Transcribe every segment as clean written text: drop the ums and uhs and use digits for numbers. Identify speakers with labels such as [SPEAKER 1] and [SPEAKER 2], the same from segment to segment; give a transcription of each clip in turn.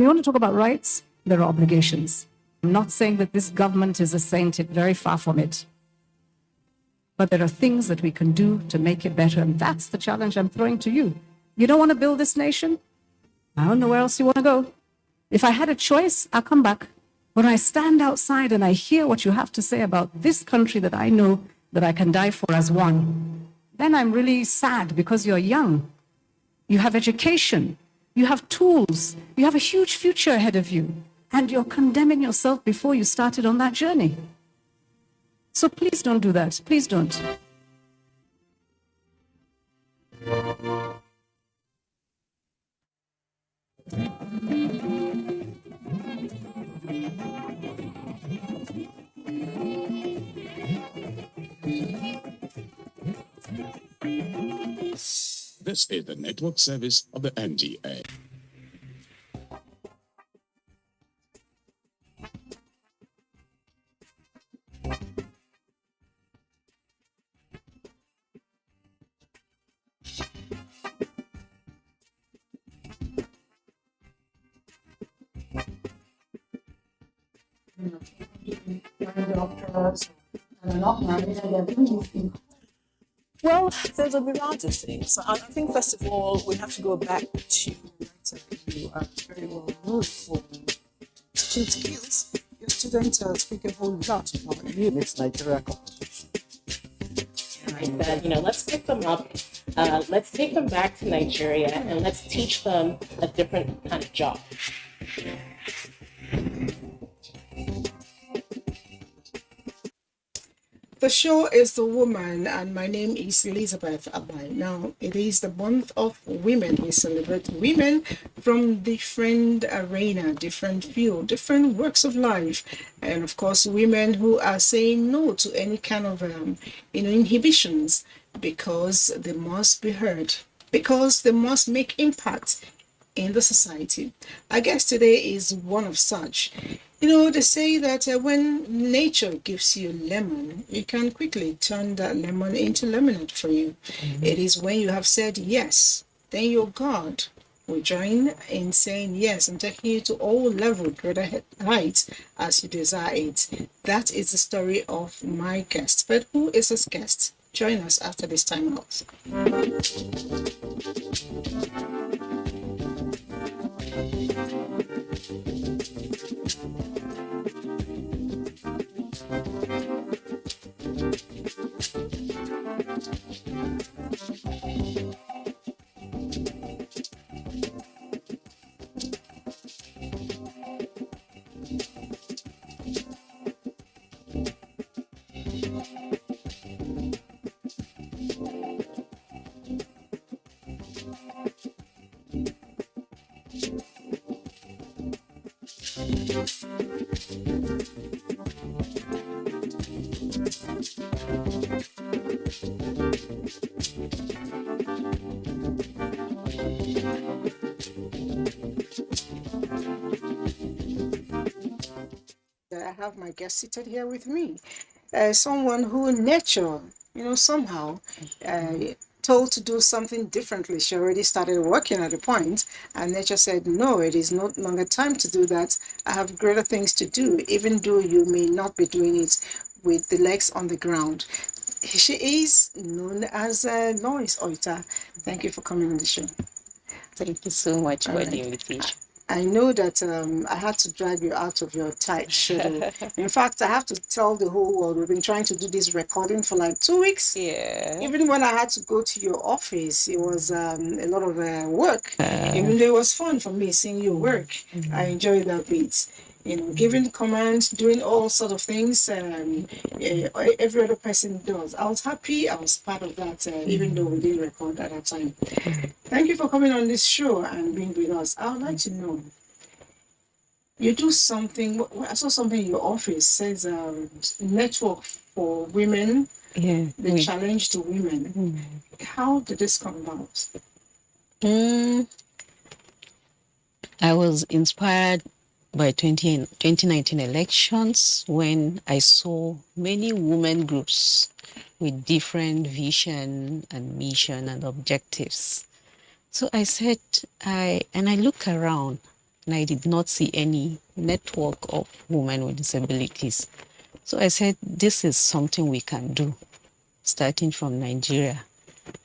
[SPEAKER 1] You want to talk about rights? There are obligations. I'm not saying that this government is a saint, very far from it. But there are things that we can do to make it better, and that's the challenge I'm throwing to you. You don't want to build this nation? I don't know where else you want to go. If I had a choice, I'll come back. When I stand outside and I hear what you have to say about this country that I know that I can die for as one, then I'm really sad because you're young. You have education. You have tools. You have a huge future ahead of you. And you're condemning yourself before you started on that journey. So please don't do that. Please don't.
[SPEAKER 2] This is the network service of the NTA.
[SPEAKER 3] Well, there's a myriad of things. I think, first of all, we have to go back to you are very well known for teaching skills. Your students speak a whole lot about you. It's Nigeria competition.
[SPEAKER 4] I said, let's pick them up. Let's take them back to Nigeria and let's teach them a different kind of job.
[SPEAKER 3] The show is The Woman, and my name is Elizabeth Abai. Now, it is the month of women. We celebrate women from different arena, different field, different works of life. And of course, women who are saying no to any kind of inhibitions because they must be heard, because they must make impact in the society. I guess today is one of such. They say that when nature gives you lemon, you can quickly turn that lemon into lemonade for you. Mm-hmm. It is when you have said yes, then your God will join in saying yes and taking you to all level, greater heights as you desire it. That is the story of my guest. But who is this guest? Join us after this time out. I have my guest seated here with me. Someone who nature, somehow told to do something differently. She already started working at a point, and nature said, no, it is no longer time to do that. I have greater things to do, even though you may not be doing it with the legs on the ground. She is known as Lois Oita. Thank you for coming on the show.
[SPEAKER 4] Thank you so much for the invitation.
[SPEAKER 3] I know that I had to drag you out of your tight schedule. In fact, I have to tell the whole world, we've been trying to do this recording for like 2 weeks.
[SPEAKER 4] Yeah.
[SPEAKER 3] Even when I had to go to your office, it was a lot of work. Even though it was fun for me seeing you work. Mm-hmm. I enjoyed that bit. Giving commands, doing all sort of things every other person does. I was happy I was part of that, even though we didn't record at that time. Thank you for coming on this show and being with us. I would like to know, you do something, I saw something in your office, says network for women, the challenge to women. How did this come about?
[SPEAKER 5] I was inspired by 2019 elections when I saw many women groups with different vision and mission and objectives. So I said, I look around and I did not see any network of women with disabilities. So I said, this is something we can do, starting from Nigeria.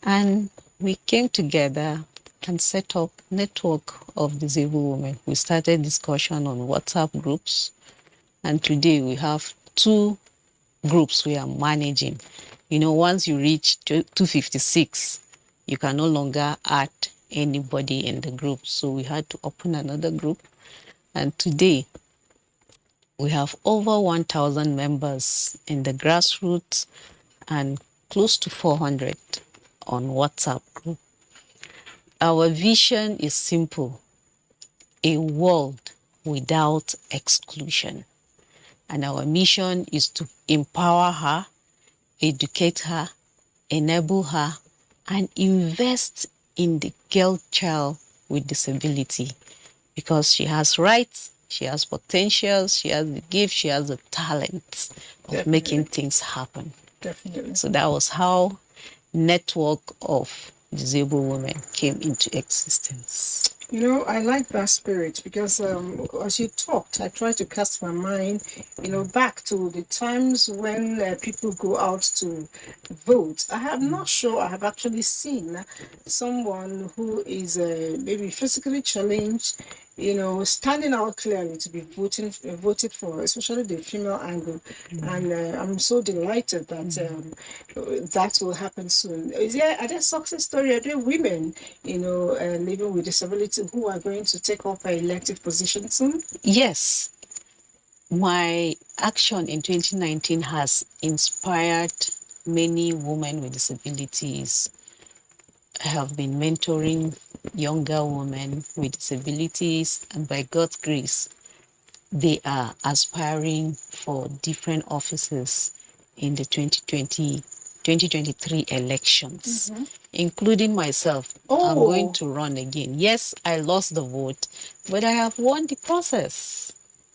[SPEAKER 5] And we came together and set up network of disabled women. We started discussion on WhatsApp groups, and today we have 2 groups we are managing. You know, once you reach 256, you can no longer add anybody in the group. So we had to open another group. And today we have over 1,000 members in the grassroots and close to 400 on WhatsApp group. Our vision is simple: a world without exclusion. And our mission is to empower her, educate her, enable her, and invest in the girl child with disability, because she has rights, she has potentials, she has the gift, she has the talent of
[SPEAKER 3] Definitely.
[SPEAKER 5] making things happen.
[SPEAKER 3] Definitely.
[SPEAKER 5] So that was how network of disabled women came into existence.
[SPEAKER 3] You know, I like that spirit because as you talked, I tried to cast my mind, back to the times when people go out to vote. I am not sure I have actually seen someone who is maybe physically challenged, standing out clearly to be voted for, especially the female angle. And I'm so delighted that that will happen soon. Are there success stories? Are there women, living with disability who are going to take up elective positions soon?
[SPEAKER 5] Yes, my action in 2019 has inspired many women with disabilities. I have been mentoring younger women with disabilities, and by God's grace, they are aspiring for different offices in the 2023 elections, including myself. I'm going to run again. Yes, I lost the vote, but I have won the process.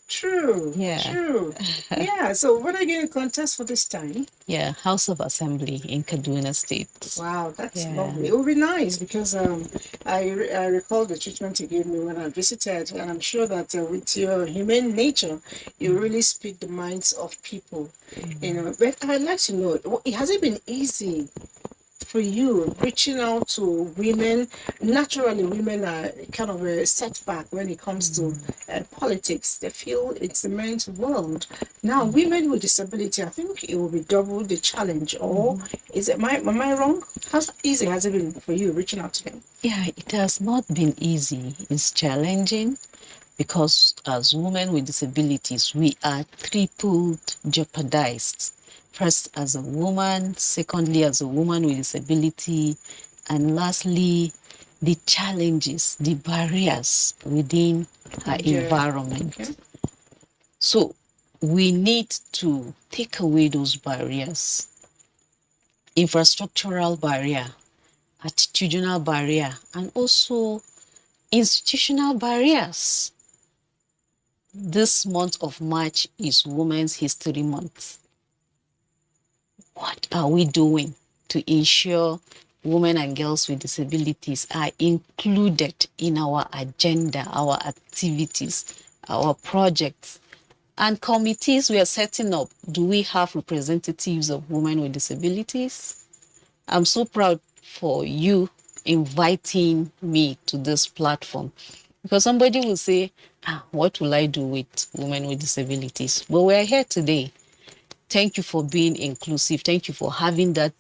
[SPEAKER 3] True.
[SPEAKER 5] Yeah.
[SPEAKER 3] True. Yeah. So what are you going to contest for this time?
[SPEAKER 5] Yeah, House of Assembly in Kaduna State.
[SPEAKER 3] Wow, that's
[SPEAKER 5] Yeah.
[SPEAKER 3] lovely. It would be nice because I recall the treatment you gave me when I visited, and I'm sure that with your humane nature, you really speak the minds of people. But I'd like to know, has it been easy for you reaching out to women? Naturally, women are kind of a setback when it comes to politics. They feel it's the men's world. Now, women with disability, I think it will be double the challenge. Or am I wrong? How easy has it been for you reaching out to them?
[SPEAKER 5] Yeah, it has not been easy. It's challenging because as women with disabilities, we are tripled jeopardized. First, as a woman, secondly, as a woman with disability, and lastly, the challenges, the barriers within her environment.
[SPEAKER 3] Okay.
[SPEAKER 5] So we need to take away those barriers. Infrastructural barrier, attitudinal barrier, and also institutional barriers. This month of March is Women's History Month. What are we doing to ensure women and girls with disabilities are included in our agenda, our activities, our projects, and committees we are setting up? Do we have representatives of women with disabilities? I'm so proud for you inviting me to this platform, because somebody will say, what will I do with women with disabilities? But we're here today. Thank you for being inclusive. Thank you for having that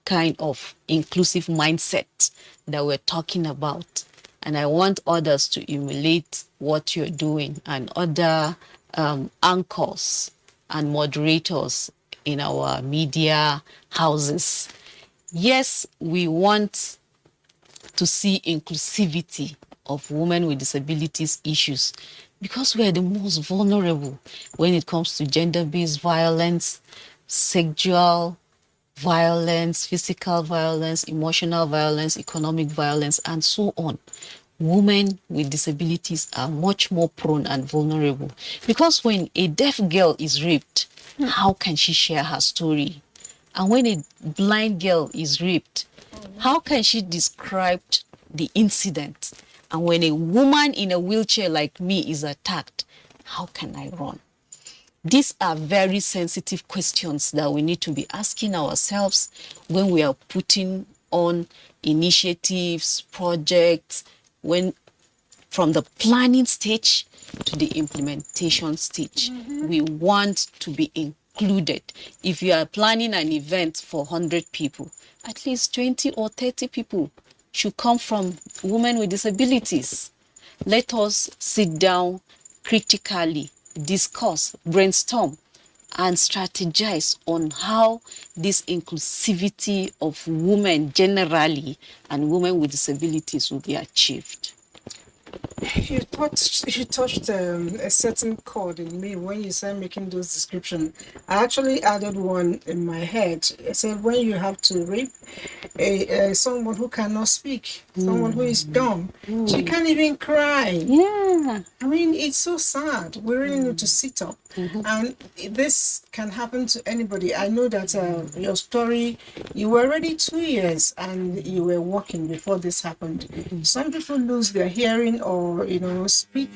[SPEAKER 5] kind of inclusive mindset that we're talking about. And I want others to emulate what you're doing, and other anchors and moderators in our media houses. Yes, we want to see inclusivity of women with disabilities issues, because we are the most vulnerable when it comes to gender-based violence, sexual violence, physical violence, emotional violence, economic violence, and so on. Women with disabilities are much more prone and vulnerable, because when a deaf girl is raped, how can she share her story? And when a blind girl is raped, how can she describe the incident? And when a woman in a wheelchair like me is attacked, how can I run? These are very sensitive questions that we need to be asking ourselves when we are putting on initiatives, projects, when from the planning stage to the implementation stage. We want to be included. If you are planning an event for 100 people, at least 20 or 30 people should come from women with disabilities. Let us sit down critically, discuss, brainstorm, and strategize on how this inclusivity of women generally and women with disabilities will be achieved.
[SPEAKER 3] You touched a certain chord in me when you started making those descriptions. I actually added one in my head. I said when you have to rape someone who cannot speak, someone who is dumb, she can't even cry.
[SPEAKER 5] Yeah.
[SPEAKER 3] I mean, it's so sad. We really need to sit up. And this can happen to anybody. I know that your story, you were already 2 years and you were walking before this happened. Some people lose their hearing or, speak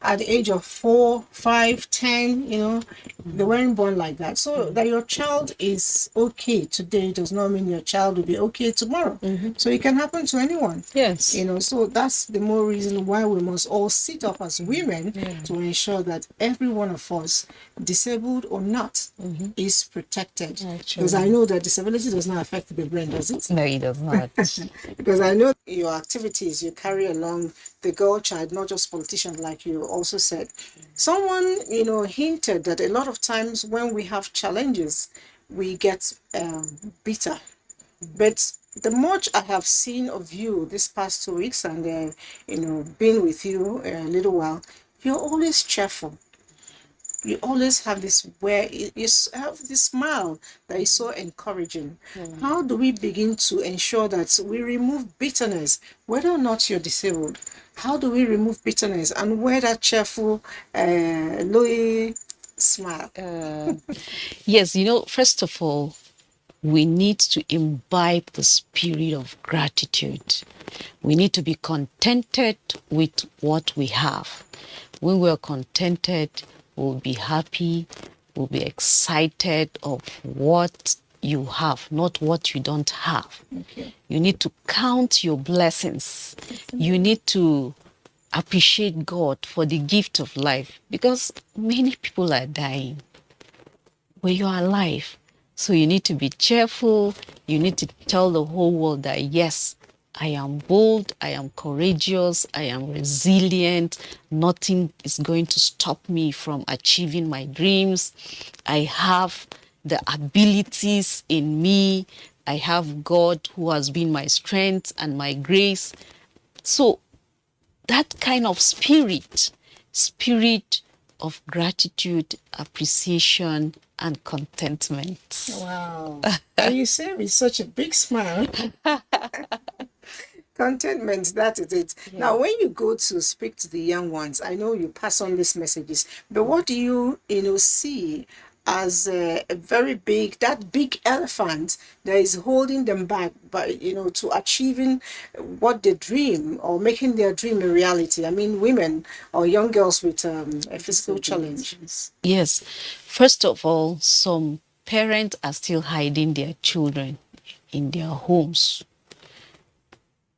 [SPEAKER 3] at the age of 4, 5, 10. They weren't born like that. So that your child is okay today does not mean your child will be okay tomorrow. So it can happen to anyone.
[SPEAKER 5] Yes.
[SPEAKER 3] So that's the more reason why we must all sit up as women to ensure that every one of us, disabled or not, is protected. Because I know that disability does not affect the brain, does it?
[SPEAKER 5] No, it does not.
[SPEAKER 3] Because I know your activities you carry along the girl child, not just politicians, like you also said. Someone, hinted that a lot of times when we have challenges, we get bitter. But the much I have seen of you this past 2 weeks and, been with you a little while, you're always cheerful. You always have this where you have this smile that is so encouraging. How do we begin to ensure that we remove bitterness, whether or not you're disabled? How do we remove bitterness and wear that cheerful, lowy smile?
[SPEAKER 5] Yes, first of all, we need to imbibe the spirit of gratitude. We need to be contented with what we have. When we are contented, we'll be happy, we'll be excited of what you have, not what you don't have.
[SPEAKER 3] Okay.
[SPEAKER 5] You need to count your blessings. You need to appreciate God for the gift of life, because many people are dying when you are alive. So you need to be cheerful. You need to tell the whole world that, yes, I am bold, I am courageous, I am resilient. Nothing is going to stop me from achieving my dreams. I have the abilities in me. I have God who has been my strength and my grace. So that kind of spirit of gratitude, appreciation, and contentment.
[SPEAKER 3] Wow. And you say with such a big smile. Contentment, that is it. Now, when you go to speak to the young ones, I know you pass on these messages, but what do you, see as a very that big elephant that is holding them back by, to achieving what they dream or making their dream a reality? I mean, women or young girls with a physical challenge.
[SPEAKER 5] Yes. First of all, some parents are still hiding their children in their homes.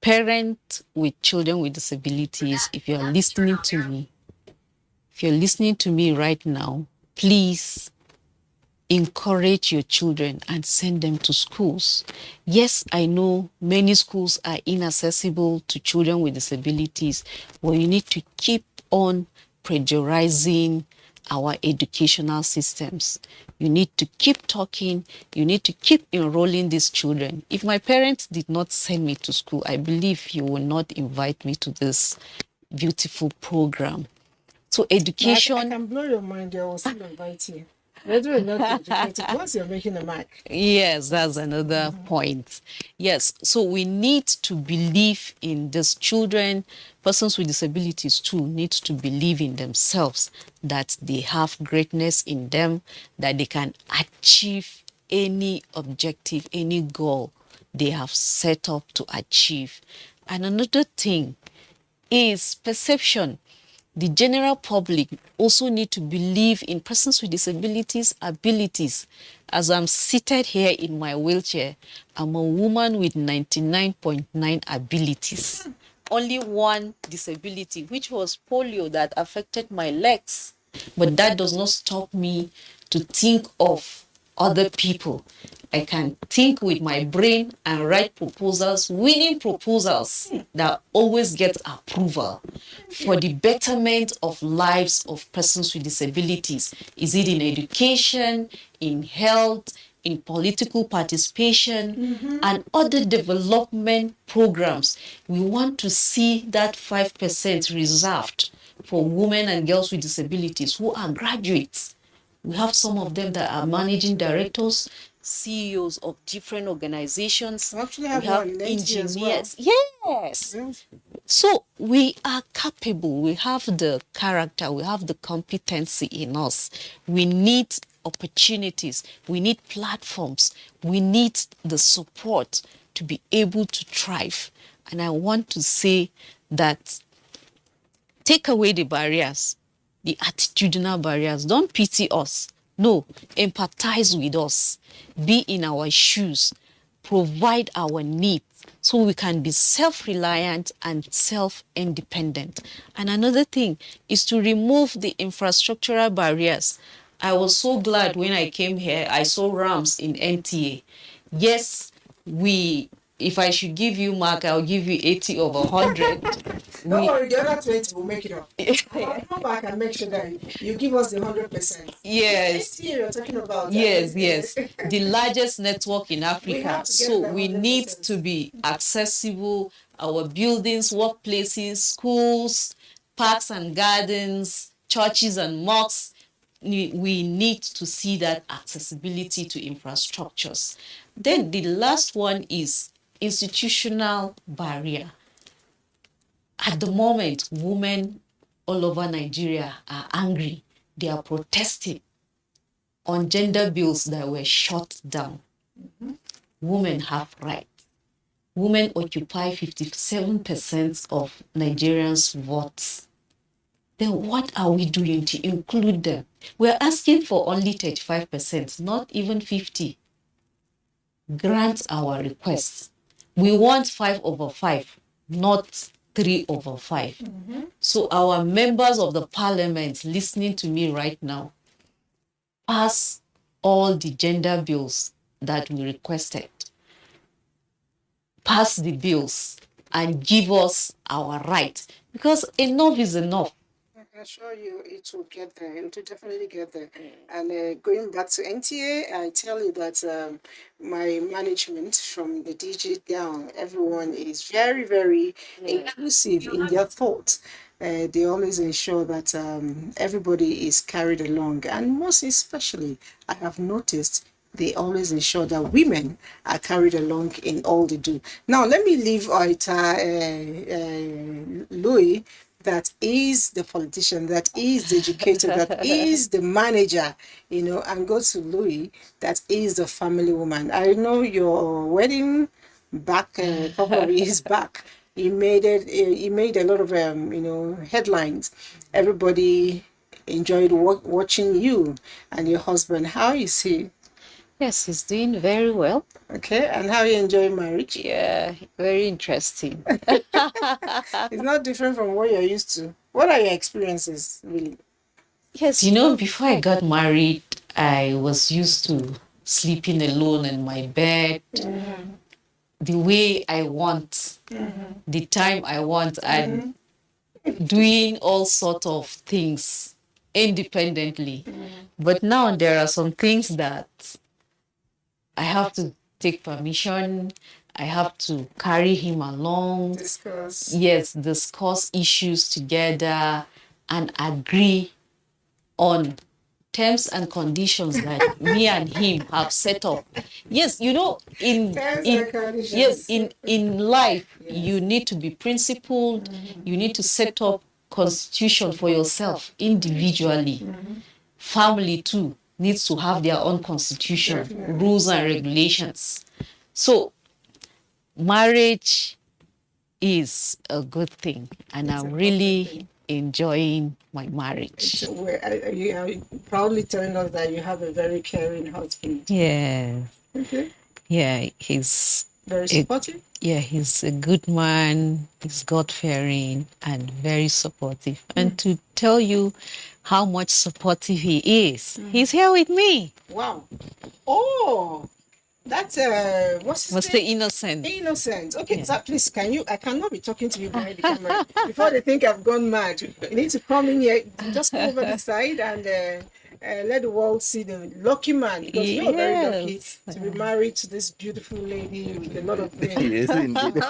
[SPEAKER 5] Parents with children with disabilities, if you're listening to me right now, please encourage your children and send them to schools. Yes, I know many schools are inaccessible to children with disabilities, but you need to keep on pressurizing our educational systems. You need to keep talking. You need to keep enrolling these children. If my parents did not send me to school, I believe you will not invite me to this beautiful program. So education...
[SPEAKER 3] I can blow your mind. They will still invite you. Whether or not you're educated, once you're making a mark.
[SPEAKER 5] Yes, that's another point. Yes, so we need to believe in these children. Persons with disabilities too need to believe in themselves, that they have greatness in them, that they can achieve any objective, any goal they have set up to achieve. And another thing, is perception. The general public also need to believe in persons with disabilities' abilities. As I'm seated here in my wheelchair, I'm a woman with 99.9 abilities. Only one disability, which was polio, that affected my legs. But that does not stop me to think of other people. I can think with my brain and write proposals, winning proposals that always get approval for the betterment of lives of persons with disabilities. Is it in education, in health, in political participation, and other development programs? We want to see that 5% reserved for women and girls with disabilities who are graduates. We have some of them that are managing directors, CEOs of different organizations.
[SPEAKER 3] We actually
[SPEAKER 5] We
[SPEAKER 3] have
[SPEAKER 5] have
[SPEAKER 3] one in NT as well.
[SPEAKER 5] engineers. Yes. So we are capable. We have the character. We have the competency in us. We need opportunities. We need platforms. We need the support to be able to thrive. And I want to say that take away the barriers, the attitudinal barriers. Don't pity us. No, empathize with us. Be in our shoes. Provide our needs so we can be self-reliant and self-independent. And another thing is to remove the infrastructural barriers. I was so glad when I came here, I saw ramps in NTA. Yes, if I should give you mark, I'll give you 80 over 100.
[SPEAKER 3] Don't worry, the other 20 will make it up. I'll come back and make sure that you give us the 100%.
[SPEAKER 5] Yes.
[SPEAKER 3] NTA you're talking about.
[SPEAKER 5] Yes, yes. The largest network in
[SPEAKER 3] have
[SPEAKER 5] Africa.
[SPEAKER 3] to get
[SPEAKER 5] So
[SPEAKER 3] that
[SPEAKER 5] we need
[SPEAKER 3] 100%.
[SPEAKER 5] to be accessible. Our buildings, workplaces, schools, parks and gardens, churches and mosques. We need to see that accessibility to infrastructures. Then the last one is institutional barrier. At the moment, women all over Nigeria are angry. They are protesting on gender bills that were shut down. Women have rights. Women occupy 57% of Nigerians' votes. Then what are we doing to include them? We're asking for only 35%, not even 50%. Grant our requests. We want 5 over 5, not 3 over 5. So our members of the parliament listening to me right now, pass all the gender bills that we requested. Pass the bills and give us our right, because enough is enough.
[SPEAKER 3] I can assure you it will get there. It will definitely get there. And going back to NTA, I tell you that my management from the DG down, everyone is very, very inclusive in their thoughts. They always ensure that everybody is carried along. And most especially, I have noticed they always ensure that women are carried along in all they do. Now, let me leave Louis, that is the politician, that is the educator, that is the manager, and go to Louis, that is the family woman. I know your wedding back a couple of years back. He made a lot of headlines. Everybody enjoyed watching you and your husband. How is he?
[SPEAKER 5] Yes, he's doing very well.
[SPEAKER 3] Okay, and how you enjoy marriage?
[SPEAKER 5] Yeah, very interesting.
[SPEAKER 3] It's not different from what you're used to. What are your experiences, really?
[SPEAKER 5] Yes, before I got married, I was used to sleeping alone in my bed, the way I want, the time I want, and doing all sorts of things independently. But now there are some things that I have to take permission. I have to carry him along.
[SPEAKER 3] Discuss.
[SPEAKER 5] Yes, discuss issues together and agree on terms and conditions that me and him have set up. Yes, in life, you need to be principled. You need to set up constitution for yourself individually. Family too needs to have their own constitution, rules and regulations. So marriage is a good thing, and
[SPEAKER 3] It's a
[SPEAKER 5] I'm
[SPEAKER 3] lovely
[SPEAKER 5] really
[SPEAKER 3] thing.
[SPEAKER 5] enjoying my marriage.
[SPEAKER 3] So you are proudly telling us that you have a very caring husband.
[SPEAKER 5] Yeah,
[SPEAKER 3] Okay.
[SPEAKER 5] yeah,
[SPEAKER 3] Very
[SPEAKER 5] a,
[SPEAKER 3] supportive.
[SPEAKER 5] he's a good man. He's God fearing and very supportive. And to tell you how much supportive he is, he's here with me.
[SPEAKER 3] Wow. Oh, that's what's his
[SPEAKER 5] Mr.
[SPEAKER 3] name?
[SPEAKER 5] Innocent.
[SPEAKER 3] Innocent. Okay,
[SPEAKER 5] Yeah.
[SPEAKER 3] so please, can you? I cannot be talking to you behind the camera before they think I've gone mad. You need to come in here. Just come over this side and let the world see the lucky man, because you're very lucky
[SPEAKER 5] Yes.
[SPEAKER 3] to be married to this beautiful lady with a lot of brains.
[SPEAKER 6] Yes, indeed.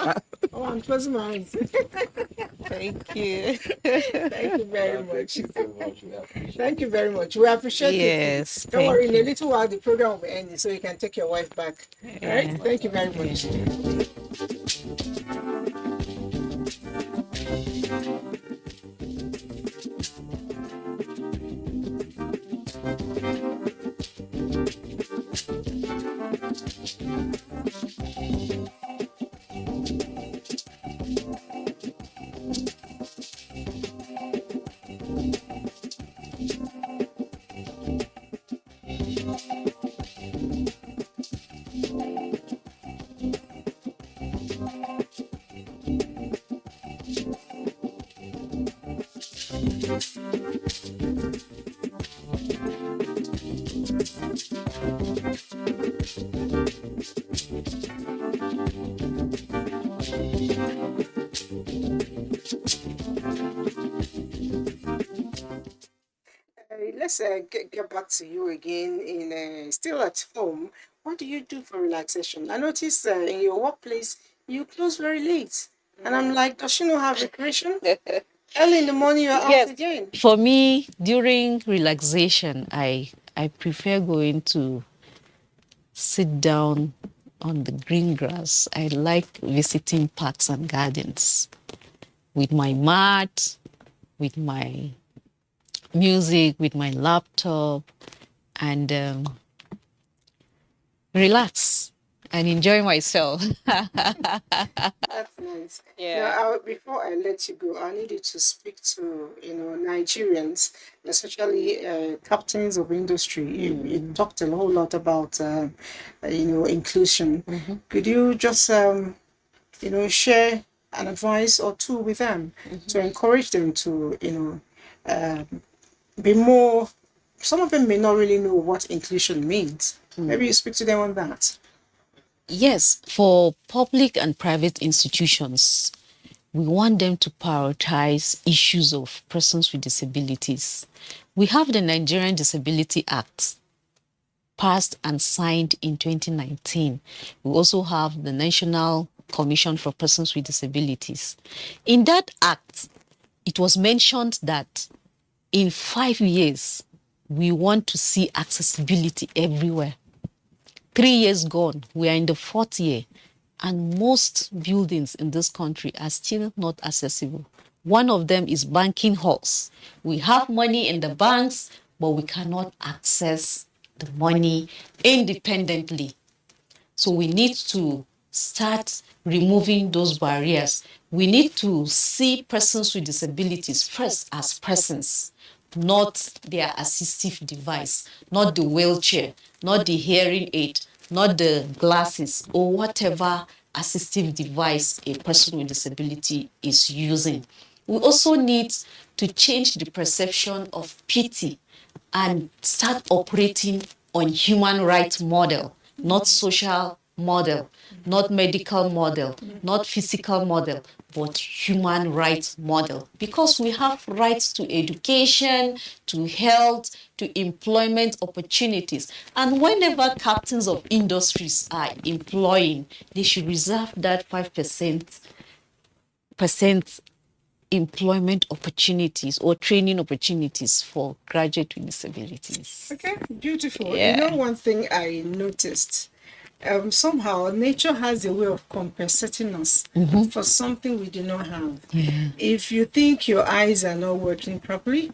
[SPEAKER 3] Oh, I'm closing my eyes.
[SPEAKER 5] Thank you.
[SPEAKER 3] Thank you very much.
[SPEAKER 6] Thank you so much. We appreciate
[SPEAKER 3] Thank you very much. We appreciate it.
[SPEAKER 5] Yes,
[SPEAKER 3] Don't
[SPEAKER 5] thank
[SPEAKER 3] worry, in a
[SPEAKER 5] you.
[SPEAKER 3] little while the program will be ending, so you can take your wife back. All right.
[SPEAKER 5] Yeah.
[SPEAKER 3] Thank you very much. Let's get back to you again. In still at home, what do you do for relaxation? I noticed in your workplace you close very late, and I'm like, does she not have recreation? Early in the morning, you're out
[SPEAKER 5] Yes.
[SPEAKER 3] again.
[SPEAKER 5] For me, during relaxation, I prefer going to sit down on the green grass. I like visiting parks and gardens with my mat, with my music, with my laptop, and relax and enjoy myself.
[SPEAKER 3] That's nice.
[SPEAKER 5] Yeah.
[SPEAKER 3] Now, before I let you go, I need you to speak to Nigerians, especially captains of industry. You talked a whole lot about inclusion. Could you just share an advice or two with them to encourage them to be more? Some of them may not really know what inclusion means. Maybe you speak to them on that.
[SPEAKER 5] Yes, for public and private institutions, we want them to prioritize issues of persons with disabilities. We have the Nigerian Disability Act, passed and signed in 2019. We also have the National Commission for Persons with Disabilities. In that act, it was mentioned that in 5 years, we want to see accessibility everywhere. 3 years gone, we are in the 4th year, and most buildings in this country are still not accessible. One of them is banking halls. We have money in the banks, but we cannot access the money independently. So we need to start removing those barriers. We need to see persons with disabilities first as persons, not their assistive device, not the wheelchair, not the hearing aid, not the glasses, or whatever assistive device a person with disability is using. We also need to change the perception of pity and start operating on human rights model, not social model, not medical model, not physical model, but human rights model. Because we have rights to education, to health, to employment opportunities. And whenever captains of industries are employing, they should reserve that 5% employment opportunities or training opportunities for graduate with disabilities.
[SPEAKER 3] Okay, beautiful.
[SPEAKER 5] Yeah.
[SPEAKER 3] You know, one thing I noticed, somehow nature has a way of compensating us for something we do not have. If you think your eyes are not working properly,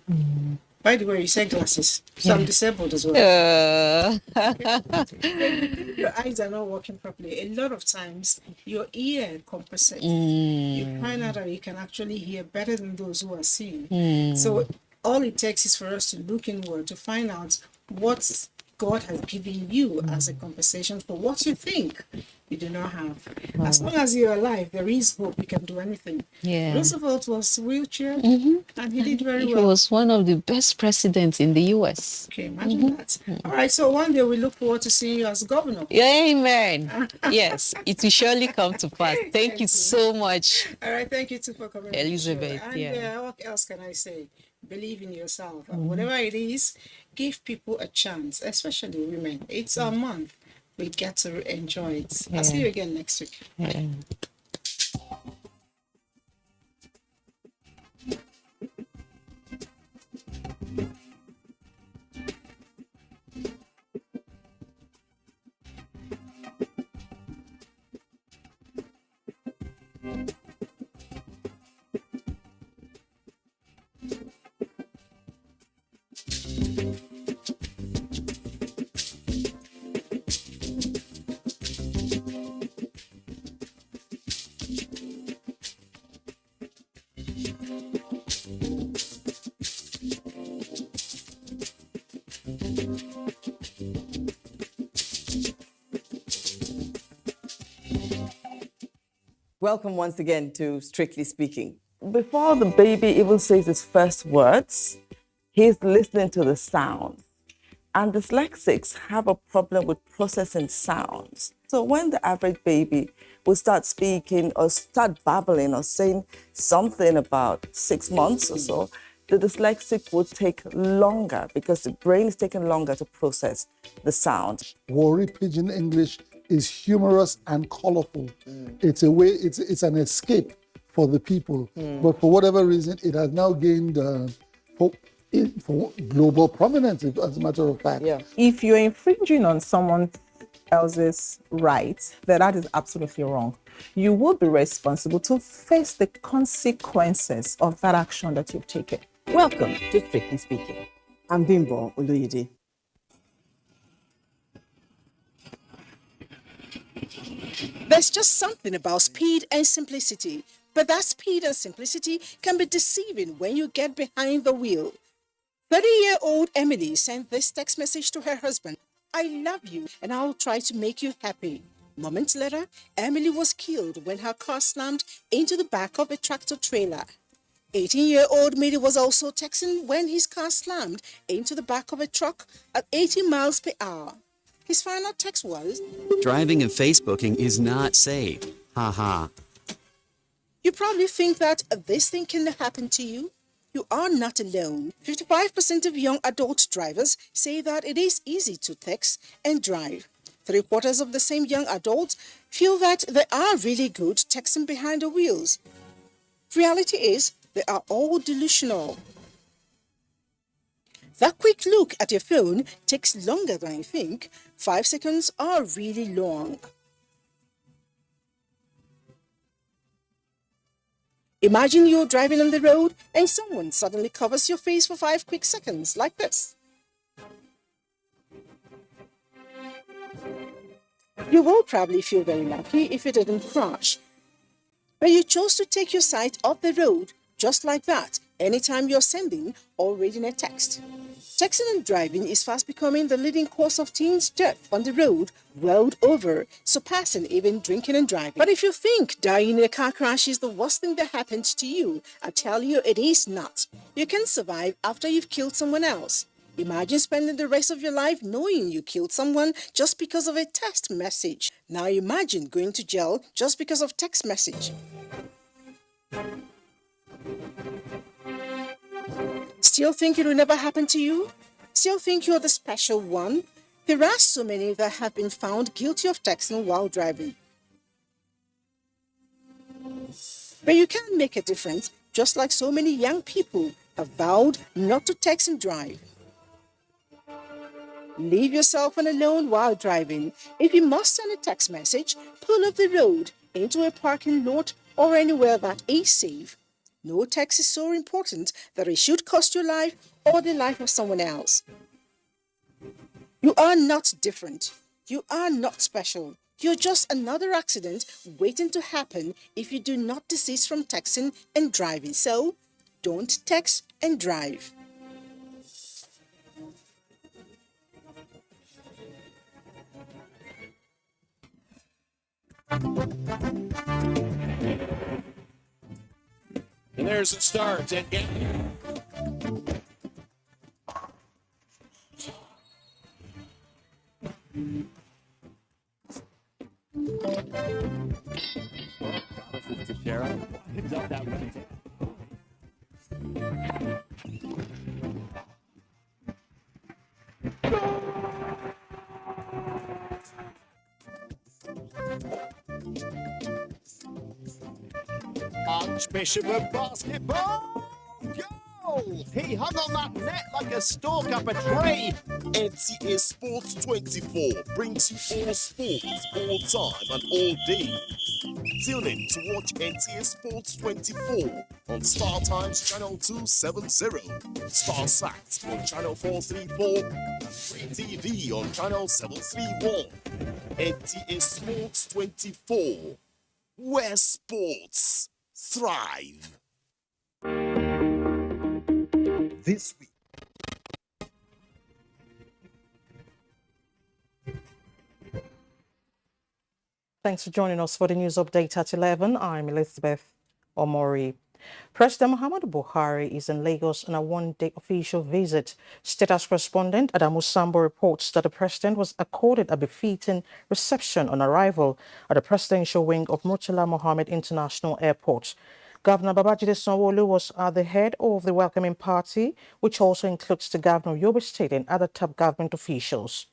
[SPEAKER 3] By the way, you said glasses. So I'm disabled as well. If your eyes are not working properly, a lot of times your ear compensates. You find out that you can actually hear better than those who are seeing. So all it takes is for us to look inward to find out what God has given you as a compensation for what you think you do not have. As long as you're alive, there is hope. You can do anything.
[SPEAKER 5] Yeah.
[SPEAKER 3] Roosevelt was wheelchair, and he did very
[SPEAKER 5] He
[SPEAKER 3] well.
[SPEAKER 5] was one of the best presidents in the US.
[SPEAKER 3] Okay, imagine that. All right, so one day we look forward to seeing you as governor.
[SPEAKER 5] Amen. Yes, it will surely come to pass. Thank you so much,
[SPEAKER 3] All right, thank you too for coming on the show.
[SPEAKER 5] Elizabeth.
[SPEAKER 3] And
[SPEAKER 5] Yeah.
[SPEAKER 3] what else can I say? Believe in yourself. Whatever it is, give people a chance, especially women. It's our month. We get to enjoy it. I'll see you again next week.
[SPEAKER 5] Yeah.
[SPEAKER 7] Welcome once again to Strictly Speaking. Before the baby even says his first words, he's listening to the sounds. And dyslexics have a problem with processing sounds. So when the average baby will start speaking or start babbling or saying something about 6 months or so, the dyslexic will take longer because the brain is taking longer to process the sound.
[SPEAKER 8] Warri Pidgin English is humorous and colorful. It's a way, it's an escape for the people. But for whatever reason, it has now gained for global prominence, as a matter of fact.
[SPEAKER 7] Yeah.
[SPEAKER 9] If you're infringing on someone else's rights, then that is absolutely wrong. You will be responsible to face the consequences of that action that you've taken.
[SPEAKER 7] Welcome to Strictly Speaking. I'm Bimbo Oluyede.
[SPEAKER 3] There's just something about speed and simplicity, but that speed and simplicity can be deceiving when you get behind the wheel. 30-year-old Emily sent this text message to her husband: "I love you and I'll try to make you happy." Moments later, Emily was killed when her car slammed into the back of a tractor trailer. 18-year-old Midi was also texting when his car slammed into the back of a truck at 80 miles per hour. His final text was,
[SPEAKER 10] "Driving and Facebooking is not safe. Ha ha."
[SPEAKER 3] "You probably think that this thing can happen to you. You are not alone. 55% of young adult drivers say that it is easy to text and drive. 3/4 of the same young adults feel that they are really good texting behind the wheels. Reality is, they are all delusional. That quick look at your phone takes longer than you think. 5 seconds are really long. Imagine you're driving on the road and someone suddenly covers your face for 5 quick seconds, like this. You will probably feel very lucky if it didn't crash. But you chose to take your sight off the road just like that anytime you're sending or reading a text. Texting and driving is fast becoming the leading cause of teens' death on the road world over, surpassing even drinking and driving. But if you think dying in a car crash is the worst thing that happens to you, I tell you it is not. You can survive after you've killed someone else. Imagine spending the rest of your life knowing you killed someone just because of a text message. Now imagine going to jail just because of text message. Still think it will never happen to you? Still think you're the special one? There are so many that have been found guilty of texting while driving. But you can make a difference, just like so many young people have vowed not to text and drive. Leave your cell phone alone while driving. If you must send a text message, pull off the road into a parking lot or anywhere that is safe.
[SPEAKER 11] No text is so important that it should cost your life or the life of someone else. You are not different. You are not special. You're just another accident waiting to happen if you do not desist from texting and driving. So, don't text and drive.
[SPEAKER 2] And there's the start. And
[SPEAKER 12] Archbishop of basketball, goal! He hung on that net like a stalk up a tree. NTA Sports 24 brings you all sports, all time and all day. Tune in to watch NTA Sports 24 on Star Times Channel 270, Star Sat on Channel 434, and Free TV on Channel 731. NTA Sports 24, where sports thrive. This week.
[SPEAKER 13] Thanks for joining us for the news update at 11. I'm Elizabeth Omori. President Muhammadu Buhari is in Lagos on a one-day official visit. State House correspondent Adamu Sambo reports that the president was accorded a befitting reception on arrival at the presidential wing of Murtala Mohammed International Airport. Governor Babajide Sanwo-Olu was at the head of the welcoming party, which also includes the governor of Yobe State and other top government officials.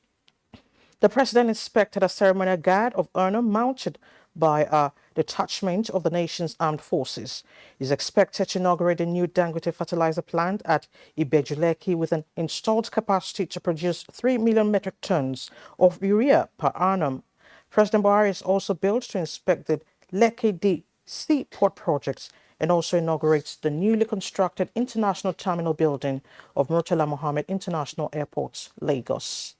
[SPEAKER 13] The president inspected a ceremonial guard of honor mounted by a detachment of the nation's armed forces. He is expected to inaugurate the new Dangote fertilizer plant at Ibejuleki with an installed capacity to produce 3 million metric tons of urea per annum. President Buhari is also built to inspect the Lekki Seaport projects and also inaugurates the newly constructed international terminal building of Murtala Mohammed International Airport, Lagos.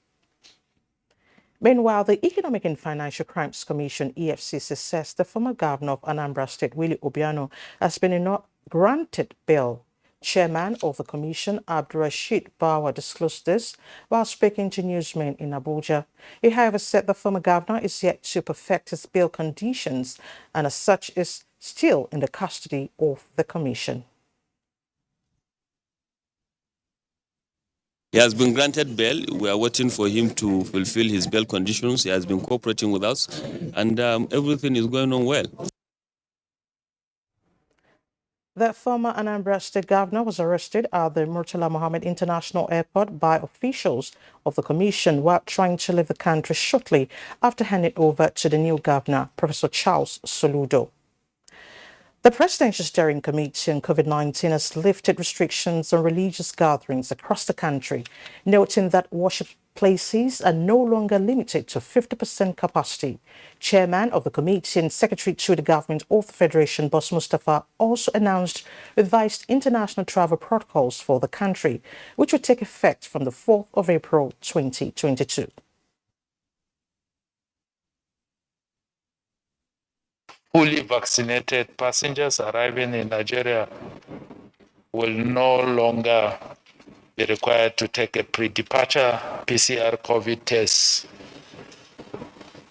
[SPEAKER 13] Meanwhile, the Economic and Financial Crimes Commission, EFCC, says the former governor of Anambra State, Willie Obiano, has been granted bail. Chairman of the commission, Abdurrashid Bawa, disclosed this while speaking to newsmen in Abuja. He, however, said the former governor is yet to perfect his bail conditions and as such is still in the custody of the commission.
[SPEAKER 14] He has been granted bail. We are waiting for him to fulfill his bail conditions. He has been cooperating with us, and everything is going on well.
[SPEAKER 13] The former Anambra State governor was arrested at the Murtala Mohammed International Airport by officials of the commission while trying to leave the country shortly after handing over to the new governor, Professor Charles Soludo. The Presidential Steering Committee on COVID-19 has lifted restrictions on religious gatherings across the country, noting that worship places are no longer limited to 50% capacity. Chairman of the committee and Secretary to the Government of the Federation, Boss Mustafa, also announced revised international travel protocols for the country, which will take effect from the 4th of April 2022.
[SPEAKER 15] Fully vaccinated passengers arriving in Nigeria will no longer be required to take a pre-departure PCR COVID test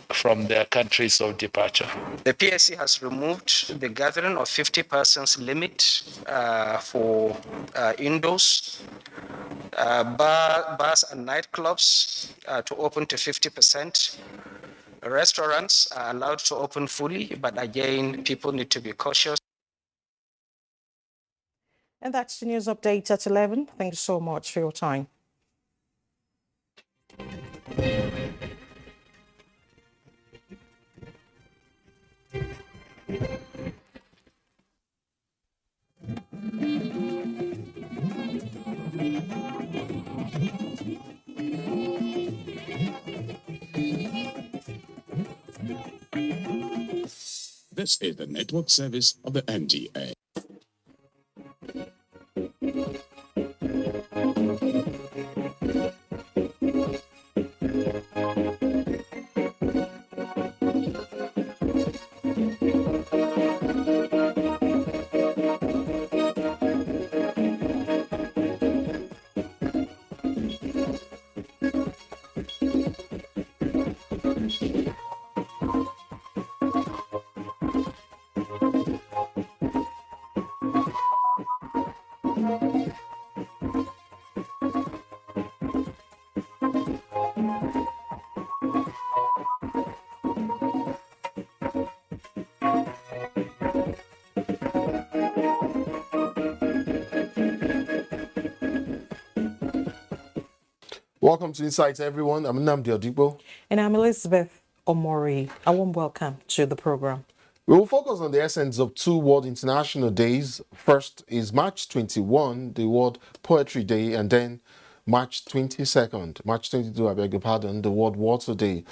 [SPEAKER 15] from their countries of departure.
[SPEAKER 16] The PSC has removed the gathering of 50 persons limit for indoors. Bars and nightclubs to open to 50%. Restaurants are allowed to open fully, but again, people need to be cautious.
[SPEAKER 13] And that's the news update at 11. Thank you so much for your time.
[SPEAKER 2] This is the network service of the NTA.
[SPEAKER 17] Welcome to Insights, everyone. I'm Nnamdi Odipo.
[SPEAKER 13] And I'm Elizabeth Omori. A warm welcome to the program.
[SPEAKER 17] We will focus on the essence of two World International Days. First is March 21, the World Poetry Day, and then March 22nd, March 22, I beg your pardon, the World Water Day.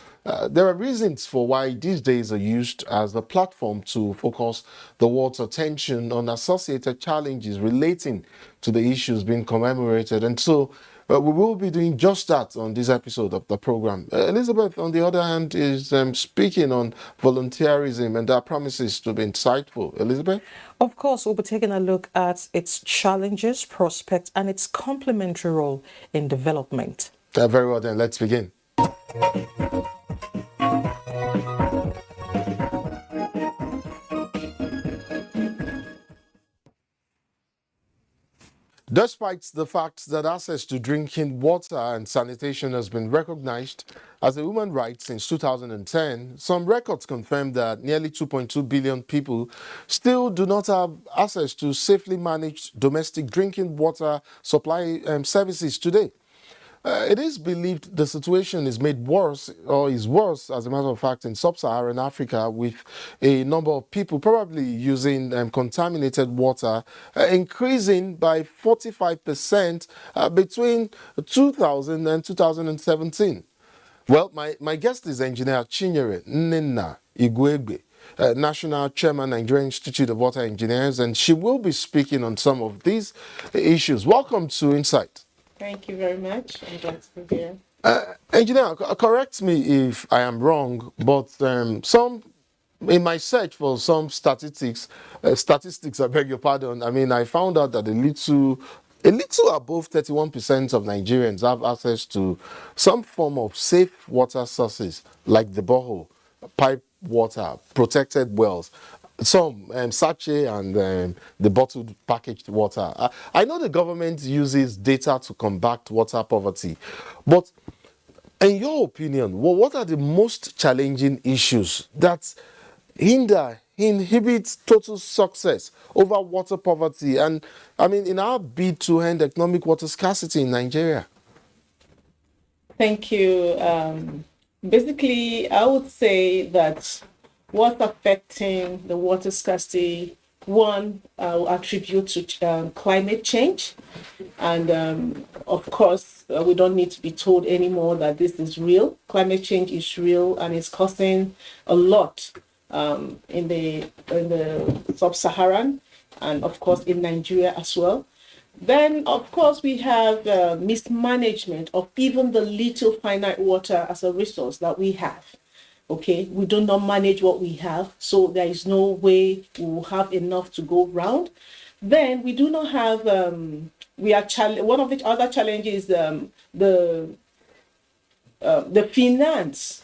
[SPEAKER 17] There are reasons for why these days are used as a platform to focus the world's attention on associated challenges relating to the issues being commemorated. And so we will be doing just that on this episode of the program. Elizabeth, on the other hand, is speaking on volunteerism, and that promises to be insightful. Elizabeth?
[SPEAKER 13] Of course, we'll be taking a look at its challenges, prospects, and its complementary role in development.
[SPEAKER 17] Very well then, let's begin. Despite the fact that access to drinking water and sanitation has been recognized as a human right since 2010, some records confirm that nearly 2.2 billion people still do not have access to safely managed domestic drinking water supply services today. It is believed the situation is made worse, or is worse, as a matter of fact, in sub-Saharan Africa, with a number of people probably using contaminated water increasing by 45% between 2000 and 2017. Well, my guest is Engineer Chinyere Nnenna Igwegbe, National Chairman, Nigerian Institute of Water Engineers, and she will be speaking on some of these issues. Welcome to Insight.
[SPEAKER 4] Thank you very much. I'm glad to be here.
[SPEAKER 17] Engineer, correct me if I am wrong, but in my search for some statistics, I beg your pardon, I found out that a little above 31% of Nigerians have access to some form of safe water sources, like the borehole, pipe water, protected wells, some sachet and the bottled packaged water. I know the government uses data to combat water poverty, but in your opinion, what are the most challenging issues that inhibit total success over water poverty and, in our bid to end economic water scarcity in Nigeria?
[SPEAKER 4] Thank you. Basically, I would say that what's affecting the water scarcity, one, I'll attribute to climate change. And of course, we don't need to be told anymore that this is real. Climate change is real and it's causing a lot in the sub-Saharan and of course in Nigeria as well. Then, of course, we have mismanagement of even the little finite water as a resource that we have. Okay, we do not manage what we have, so there is no way we will have enough to go round. Then we do not have. One of the other challenges the finance.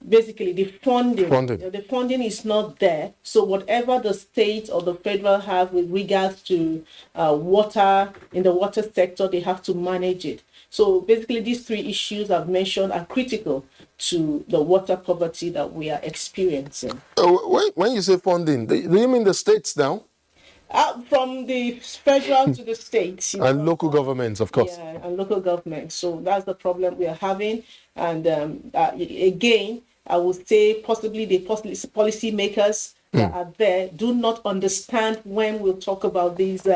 [SPEAKER 4] Basically, the funding. The funding is not there. So whatever the state or the federal have with regards to water in the water sector, they have to manage it. So basically, these three issues I've mentioned are critical to the water poverty that we are experiencing.
[SPEAKER 17] When you say funding, do you mean the states now?
[SPEAKER 4] From the federal to the states.
[SPEAKER 17] And local governments, of course.
[SPEAKER 4] Yeah, and local governments. So that's the problem we are having. And again, I would say possibly the policy makers that are there do not understand when we'll talk about these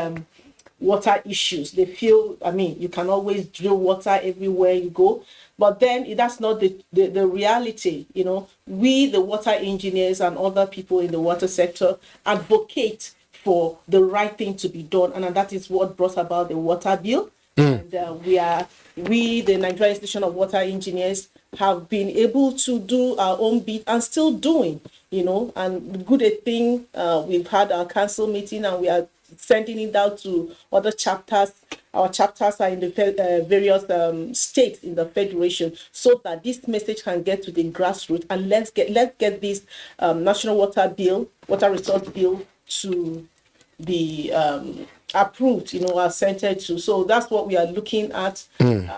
[SPEAKER 4] water issues. They feel, you can always drill water everywhere you go. But then that's not the reality. We, the water engineers and other people in the water sector, advocate for the right thing to be done. And that is what brought about the water bill. And we, the Nigerian Institute of Water Engineers, have been able to do our own bit and still doing, and good a thing. We've had our council meeting and we are sending it out to other chapters. Our chapters are in the various states in the federation, so that this message can get to the grassroots, and let's get this national water resource bill to be approved, assented to. So that's what we are looking at,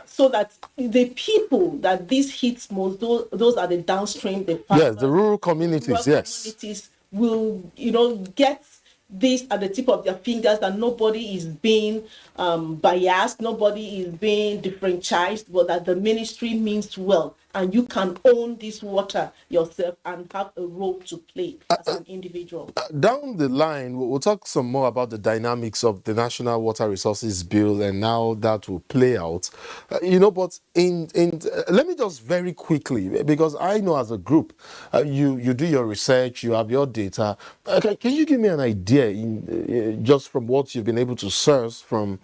[SPEAKER 4] so that the people that this hits most, those are the downstream, the farmers,
[SPEAKER 17] the rural communities,
[SPEAKER 4] communities will, get this at the tip of their fingers, that nobody is being biased, nobody is being differentiated, but that the ministry means well, and you can own this water yourself and have a role to play as an individual.
[SPEAKER 17] Down the line, we'll talk some more about the dynamics of the National Water Resources Bill and how that will play out. But let me just very quickly, because I know as a group, you do your research, you have your data. Can you give me an idea, just from what you've been able to source from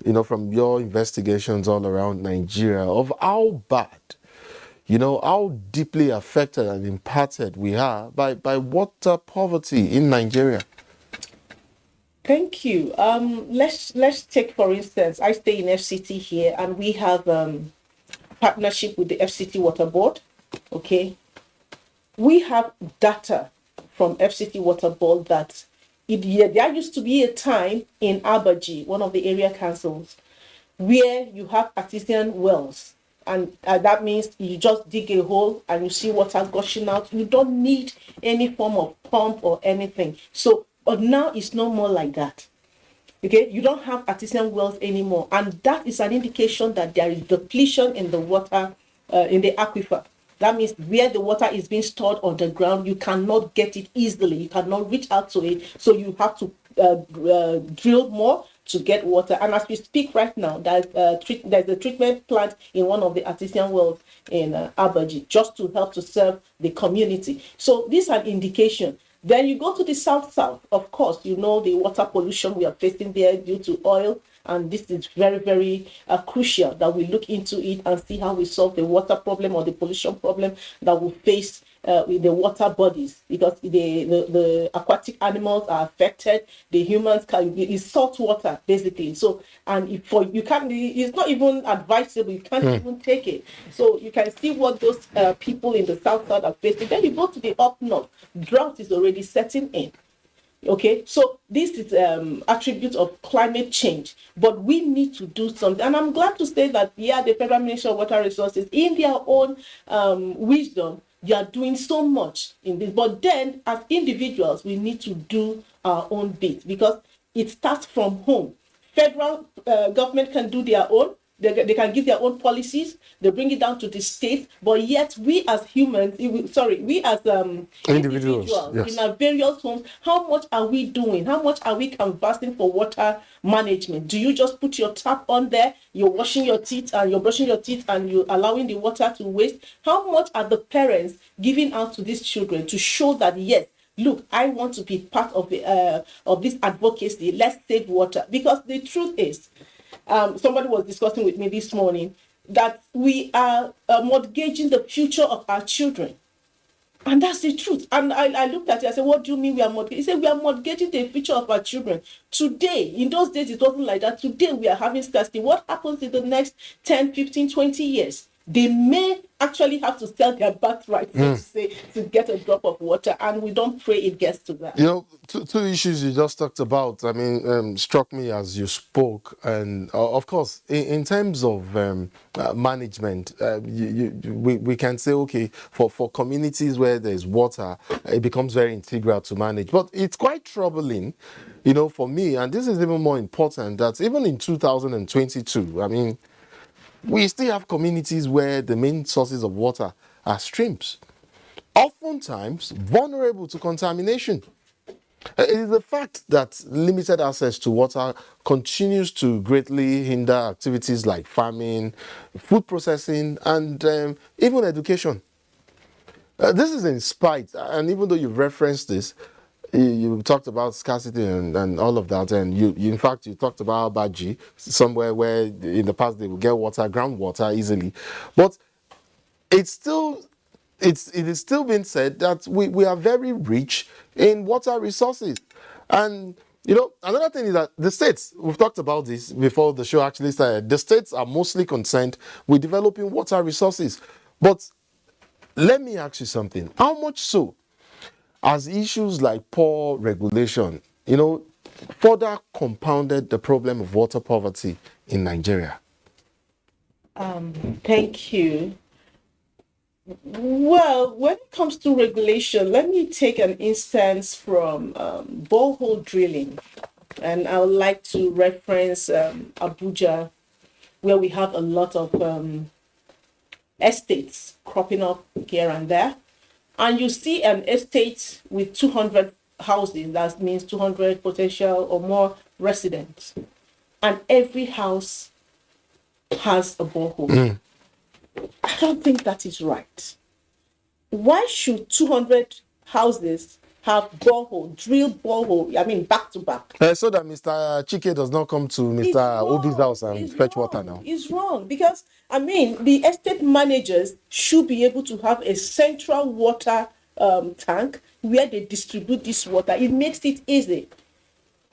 [SPEAKER 17] your investigations all around Nigeria, of how bad, how deeply affected and impacted we are by water poverty in Nigeria?
[SPEAKER 4] Thank you. Let's take, for instance, I stay in FCT here, and we have partnership with the FCT Water Board. Okay, we have data from FCT Water Board that there used to be a time in Abuja, one of the area councils, where you have artesian wells. And that means you just dig a hole and you see water gushing out. You don't need any form of pump or anything. So, but now it's no more like that. Okay, you don't have artesian wells anymore. And that is an indication that there is depletion in the water, in the aquifer. That means where the water is being stored on the ground, you cannot get it easily. You cannot reach out to it. So you have to drill more to get water. And as we speak right now, there's a treatment plant in one of the artesian wells in Abuja, just to help to serve the community. So this is an indication. Then you go to the south, of course, the water pollution we are facing there due to oil. And this is very, very crucial that we look into it and see how we solve the water problem or the pollution problem that we face with the water bodies, because the aquatic animals are affected, the humans it's salt water basically. So, and it's not even advisable, you can't even take it. So you can see what those people in the south are facing. Then you go to the up north, drought is already setting in. Okay, so this is attribute of climate change, but we need to do something. And I'm glad to say that, the Federal Ministry of Water Resources, in their own wisdom, they are doing so much in this. But then, as individuals, we need to do our own bit, because it starts from home. Federal government can do their own. They can give their own policies. They bring it down to the state, but yet we as humans, we as individuals
[SPEAKER 17] yes,
[SPEAKER 4] in our various homes, how much are we doing? How much are we canvassing for water management? Do you just put your tap on there, you're washing your teeth and you're brushing your teeth and you're allowing the water to waste? How much are the parents giving out to these children to show that, yes, look, I want to be part of this advocacy, let's save water? Because the truth is, somebody was discussing with me this morning that we are mortgaging the future of our children. And that's the truth. And I looked at it, I said, what do you mean we are mortgaging? He said, we are mortgaging the future of our children. Today, in those days, it wasn't like that. Today, we are having scarcity. What happens in the next 10, 15, 20 years? They may actually have to sell their birthright, so to say, to get a drop of water. And we don't pray it gets to that.
[SPEAKER 17] Two issues you just talked about, struck me as you spoke. And of course, in terms of management, we can say, okay, for communities where there's water, it becomes very integral to manage. But it's quite troubling, for me, and this is even more important, that even in 2022, we still have communities where the main sources of water are streams, oftentimes vulnerable to contamination. It is the fact that limited access to water continues to greatly hinder activities like farming, food processing, and even education. This is in spite, and even though you've referenced this, you talked about scarcity and all of that, and in fact you talked about Abuja, somewhere where in the past they would get water, groundwater easily, but it is still being said that we are very rich in water resources. And another thing is that the states, we've talked about this before the show actually started, the states are mostly concerned with developing water resources. But let me ask you something, how much so as issues like poor regulation, further compounded the problem of water poverty in Nigeria?
[SPEAKER 4] Thank you. Well, when it comes to regulation, let me take an instance from borehole drilling. And I would like to reference Abuja, where we have a lot of estates cropping up here and there. And you see an estate with 200 houses, that means 200 potential or more residents. And every house has a borehole. I don't think that is right. Why should 200 houses have borehole, drill borehole, I mean, back to back?
[SPEAKER 17] So that Mr. Chike does not come to Mr. Obi's house and fetch water now.
[SPEAKER 4] It's wrong because, I mean, the estate managers should be able to have a central water tank where they distribute this water. It makes it easy.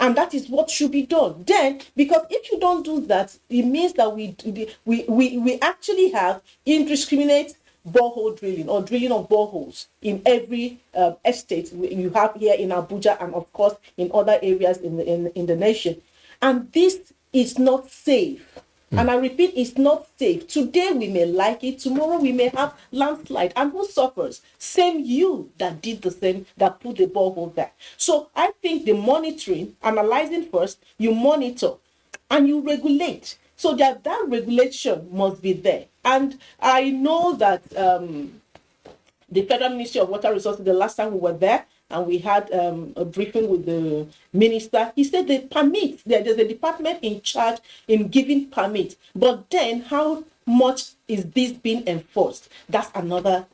[SPEAKER 4] And that is what should be done. Then, because if you don't do that, it means that we actually have indiscriminate borehole drilling or drilling of boreholes in every estate you have here in Abuja and of course in other areas in the nation. And this is not safe. And I repeat, it's not safe. Today we may like it, tomorrow we may have landslide. And who suffers? Same you that did the same, that put the borehole there. So I think the monitoring, analyzing first, you monitor and you regulate. So that regulation must be there. And I know that the Federal Ministry of Water Resources, the last time we were there, and we had a briefing with the minister, he said the permit, there's a department in charge in giving permit. But then how much is this being enforced? That's another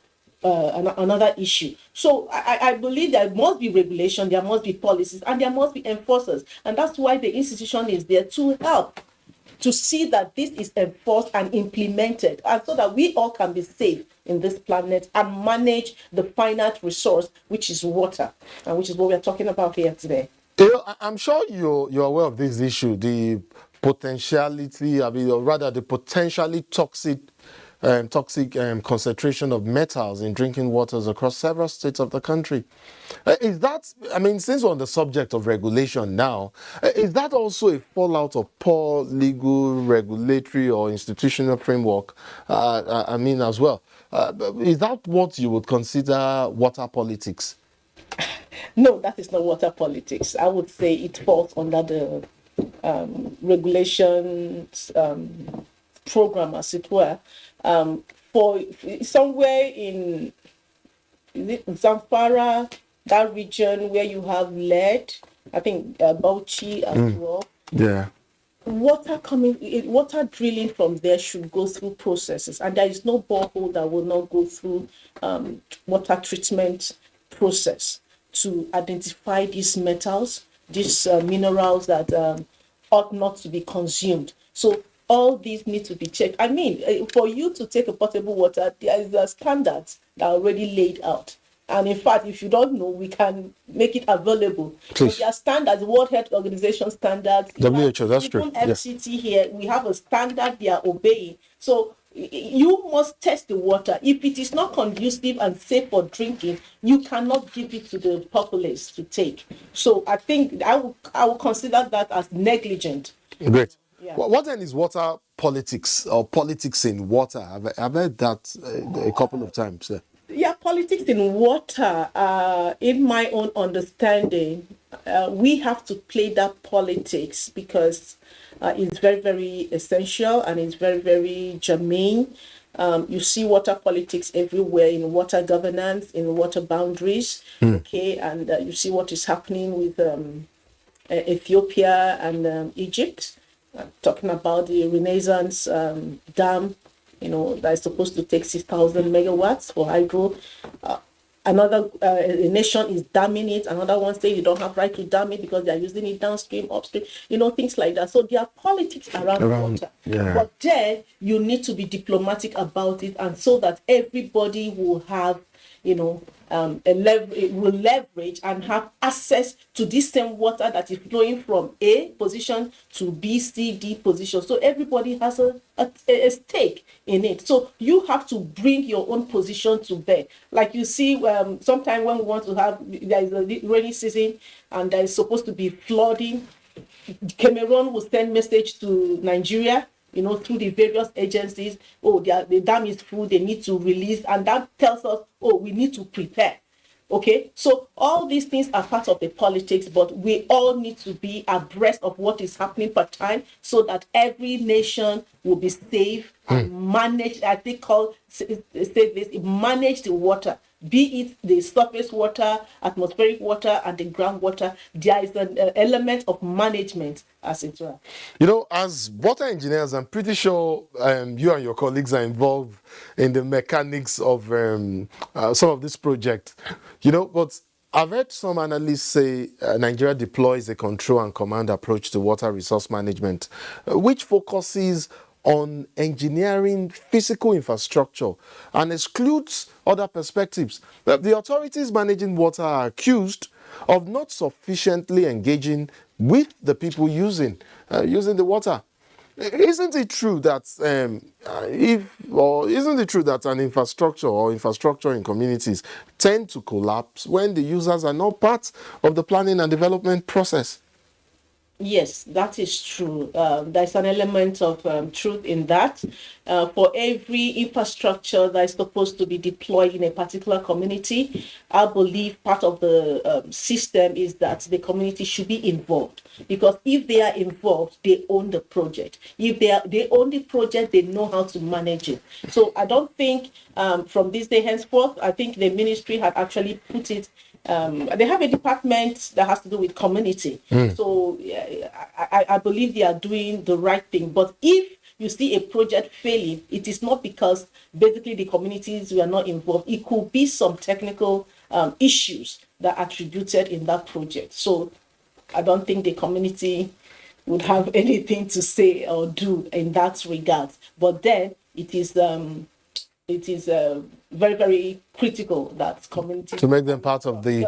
[SPEAKER 4] issue. So I believe there must be regulation, there must be policies, and there must be enforcers. And that's why the institution is there to help to see that this is enforced and implemented, and so that we all can be safe in this planet and manage the finite resource, which is water, and which is what we are talking about here today.
[SPEAKER 17] I'm sure you're aware of this issue, the potentiality, or rather the potentially toxic concentration of metals in drinking waters across several states of the country. Is that, I mean, since we're on the subject of regulation now, is that also a fallout of poor legal, regulatory, or institutional framework? I mean, as well. Is that what you would consider water politics?
[SPEAKER 4] No, that is not water politics. I would say it falls under the regulations program, as it were. For somewhere in Zamfara, that region where you have lead, I think Bauchi as well.
[SPEAKER 17] Yeah.
[SPEAKER 4] Water drilling from there should go through processes, and there is no borehole that will not go through water treatment process to identify these metals, these minerals that ought not to be consumed. So all these need to be checked. I mean, for you to take a potable water, there is a standards that are already laid out. And in fact, if you don't know, we can make it available. So there are standards, World Health Organization standards.
[SPEAKER 17] WHO, that's true.
[SPEAKER 4] Even FCT here, we have a standard they are obeying. So you must test the water. If it is not conducive and safe for drinking, you cannot give it to the populace to take. So I think I will consider that as negligent.
[SPEAKER 17] Great.
[SPEAKER 4] Yeah.
[SPEAKER 17] What then is water politics, or politics in water? I've heard that a couple of times.
[SPEAKER 4] Yeah, politics in water, in my own understanding, we have to play that politics because it's very, very essential and it's very, very germane. You see water politics everywhere in water governance, in water boundaries, okay, and you see what is happening with Ethiopia and Egypt, talking about the Renaissance dam, that is supposed to take 6,000 megawatts for hydro. Another nation is damming it. Another one saying you don't have right to dam it because they're using it downstream, upstream, things like that. So there are politics around water.
[SPEAKER 17] Yeah.
[SPEAKER 4] But then you need to be diplomatic about it, and so that everybody will have, will leverage and have access to this same water that is flowing from A position to B, C, D position. So everybody has a stake in it. So you have to bring your own position to bear. Like you see, sometimes when we want to have, there is a rainy season and there is supposed to be flooding, Cameroon will send message to Nigeria through the various agencies. Oh, the dam is full, they need to release, and that tells us, oh, we need to prepare. Okay, so all these things are part of the politics, but we all need to be abreast of what is happening per time so that every nation will be safe and manage, I think say this, manage the water, be it the surface water, atmospheric water, and the groundwater. There is an element of management, as it were.
[SPEAKER 17] As water engineers, I'm pretty sure you and your colleagues are involved in the mechanics of some of this project. But I've heard some analysts say Nigeria deploys a control and command approach to water resource management, which focuses on engineering physical infrastructure and excludes other perspectives. The authorities managing water are accused of not sufficiently engaging with the people using the water. Isn't it true that an infrastructure in communities tend to collapse when the users are not part of the planning and development process?
[SPEAKER 4] Yes, that is true. There's an element of truth in that. For every infrastructure that is supposed to be deployed in a particular community, I believe part of the system is that the community should be involved. Because if they are involved, they own the project. If they own the project, they know how to manage it. So I don't think from this day henceforth, I think the ministry had actually put it. They have a department that has to do with community. So I believe they are doing the right thing. But if you see a project failing, it is not because basically the communities were not involved. It could be some technical issues that are attributed in that project. So I don't think the community would have anything to say or do in that regard. But then it is very, very critical that community
[SPEAKER 17] to make them part of the.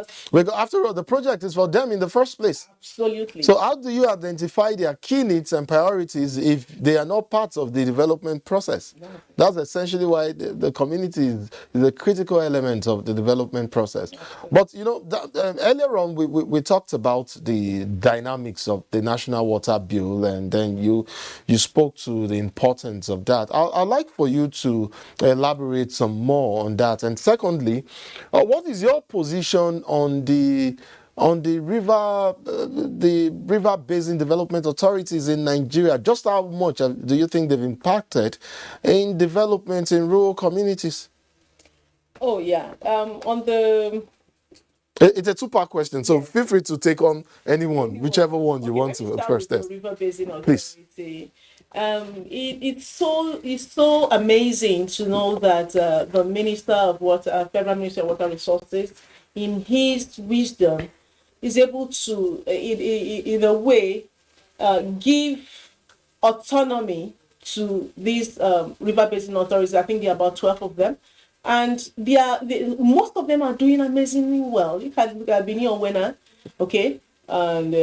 [SPEAKER 17] After all, the project is for them in the first place.
[SPEAKER 4] Absolutely.
[SPEAKER 17] So how do you identify their key needs and priorities if they are not part of the development process? That's essentially why the community is a critical element of the development process. But earlier on we talked about the dynamics of the National Water Bill, and then you spoke to the importance of that. I'd like for you to elaborate some more on that. And secondly, what is your position on the river basin development authorities in Nigeria? Just how much do you think they've impacted in development in rural communities?
[SPEAKER 4] Oh yeah, on the.
[SPEAKER 17] It's a two-part question, so feel free to take on anyone, whichever one you want to first.
[SPEAKER 4] The River Basin Authority. It's so amazing to know that the Minister of Water, Federal Minister of Water Resources, in his wisdom, is able to, in a way, give autonomy to these river basin authorities. I think there are about 12 of them. And most of them are doing amazingly well. You can look at Bini Owena, okay, and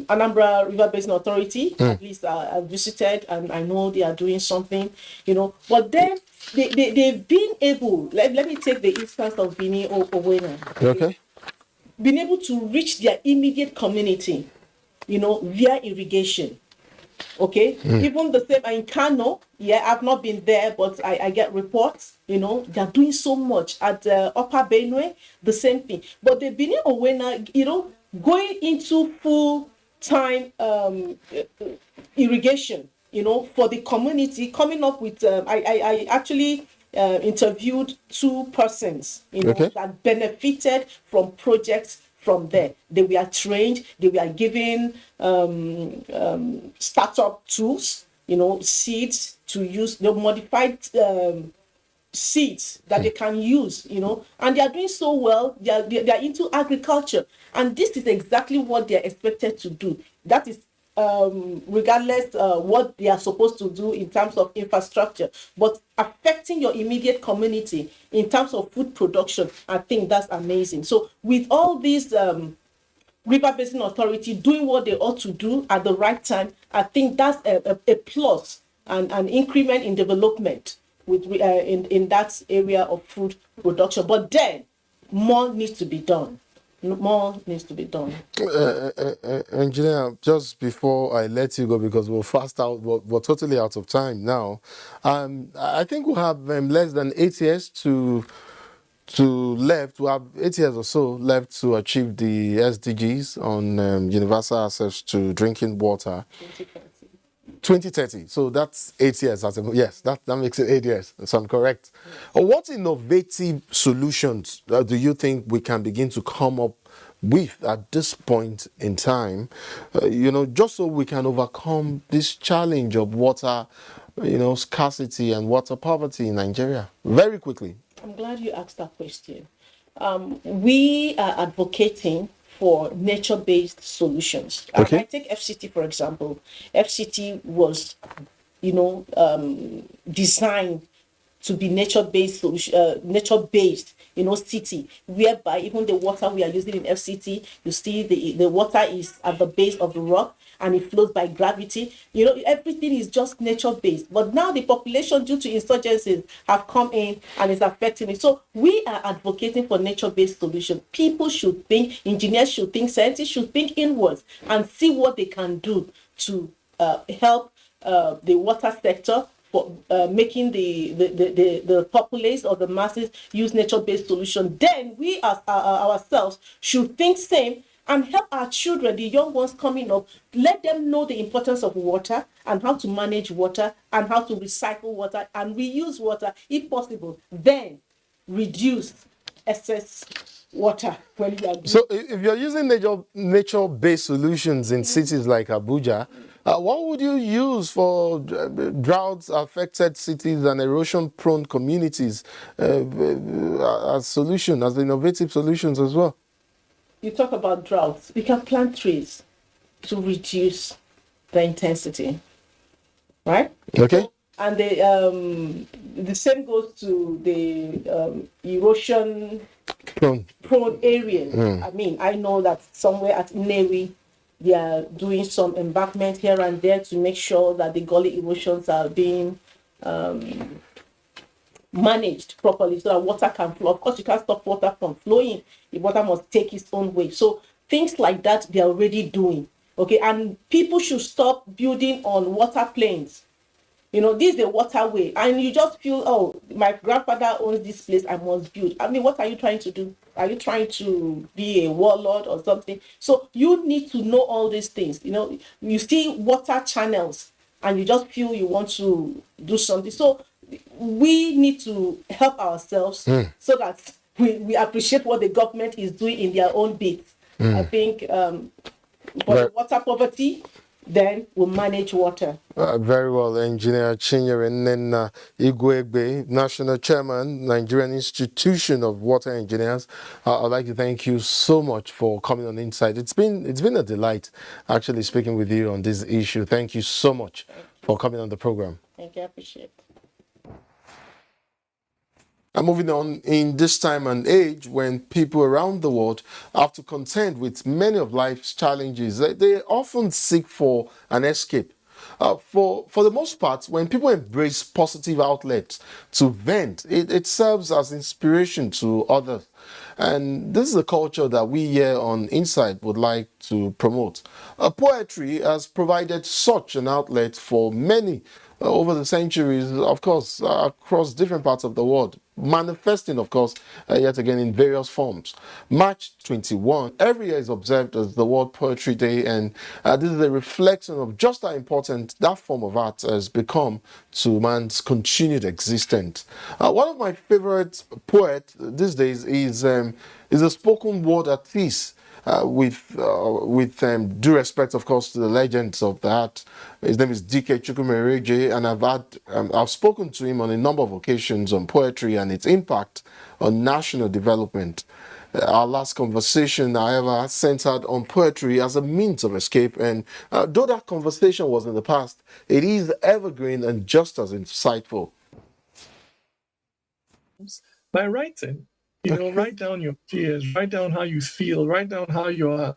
[SPEAKER 4] Anambra River Basin Authority. At least I visited, and I know they are doing something, But then they've been able. Let me take the instance of Bini Owena.
[SPEAKER 17] Okay.
[SPEAKER 4] Been able to reach their immediate community, via irrigation. Okay, even the same in Kano. Yeah, I've not been there, but I get reports. They're doing so much at Upper Benue. The same thing, but the Bini Owena, going into full time irrigation. For the community, coming up with. I actually interviewed 2 persons. That benefited from projects. From there, they were trained, they were given startup tools, seeds to use, the modified seeds that they can use, and they are doing so well. They are into agriculture, and this is exactly what they are expected to do. That is regardless what they are supposed to do in terms of infrastructure, but affecting your immediate community in terms of food production, I think that's amazing. So with all these River Basin Authority doing what they ought to do at the right time, I think that's a plus and an increment in development with in that area of food production. But then more needs to be done. more needs to be done.
[SPEAKER 17] Engineer, just before I let you go, because we're totally out of time now. I think we have less than 8 years to left. We have 8 years or so left to achieve the SDGs on universal access to drinking water. 2030. So that's 8 years. Yes, that makes it 8 years. So I'm correct. What innovative solutions do you think we can begin to come up with at this point in time, just so we can overcome this challenge of water, scarcity and water poverty in Nigeria? Very quickly.
[SPEAKER 4] I'm glad you asked that question. We are advocating for nature-based solutions.
[SPEAKER 17] Okay.
[SPEAKER 4] I take FCT, for example. FCT was, designed to be nature-based solution, nature-based, city, whereby even the water we are using in FCT, you see the water is at the base of the rock and it flows by gravity. Everything is just nature-based. But now the population, due to insurgencies, have come in and it's affecting it. So we are advocating for nature-based solutions. People should think, engineers should think, scientists should think inwards and see what they can do to help the water sector, for making the populace or the masses use nature-based solutions. Then we as ourselves should think same and help our children, the young ones coming up, let them know the importance of water and how to manage water and how to recycle water and reuse water if possible. Then reduce excess water when we are doing.
[SPEAKER 17] So if you're using nature-based solutions in cities like Abuja, what would you use for drought-affected cities and erosion-prone communities as solution, as innovative solutions as well?
[SPEAKER 4] You talk about droughts. We can plant trees to reduce the intensity, right?
[SPEAKER 17] Okay.
[SPEAKER 4] And the same goes to the erosion-prone areas. I mean, I know that somewhere at Newi, they are doing some embankment here and there to make sure that the gully erosions are being managed properly so that water can flow. Of course, you can't stop water from flowing. The water must take its own way. So things like that, they're already doing. Okay, and people should stop building on water plains. This is a waterway, and you just feel, oh, my grandfather owns this place, I must build. I mean, what are you trying to do? Are you trying to be a warlord or something? So you need to know all these things. You see water channels, and you just feel you want to do something. So we need to help ourselves so that we appreciate what the government is doing in their own bit. I think for the water poverty, then we'll manage water.
[SPEAKER 17] Very well, Engineer Chinyere Nnenna Igwegbe, National Chairman, Nigerian Institution of Water Engineers. I'd like to thank you so much for coming on Insight. It's been a delight actually speaking with you on this issue. Thank you so much for coming on the program.
[SPEAKER 4] Thank you, I appreciate it.
[SPEAKER 17] And moving on, in this time and age when people around the world have to contend with many of life's challenges, they often seek for an escape. For the most part, when people embrace positive outlets to vent, it serves as inspiration to others. And this is a culture that we here on Insight would like to promote. Poetry has provided such an outlet for many over the centuries, of course, across different parts of the world, manifesting, of course, yet again in various forms. March 21 every year is observed as the World Poetry Day, and this is a reflection of just how important that form of art has become to man's continued existence. One of my favorite poets these days is a spoken word artist. With due respect, of course, to the legends of the art. His name is D.K. Chukwumereje, and I've spoken to him on a number of occasions on poetry and its impact on national development. Our last conversation, however, centered on poetry as a means of escape, and though that conversation was in the past, it is evergreen and just as insightful.
[SPEAKER 18] By writing. Write down your fears, write down how you feel, write down how you are.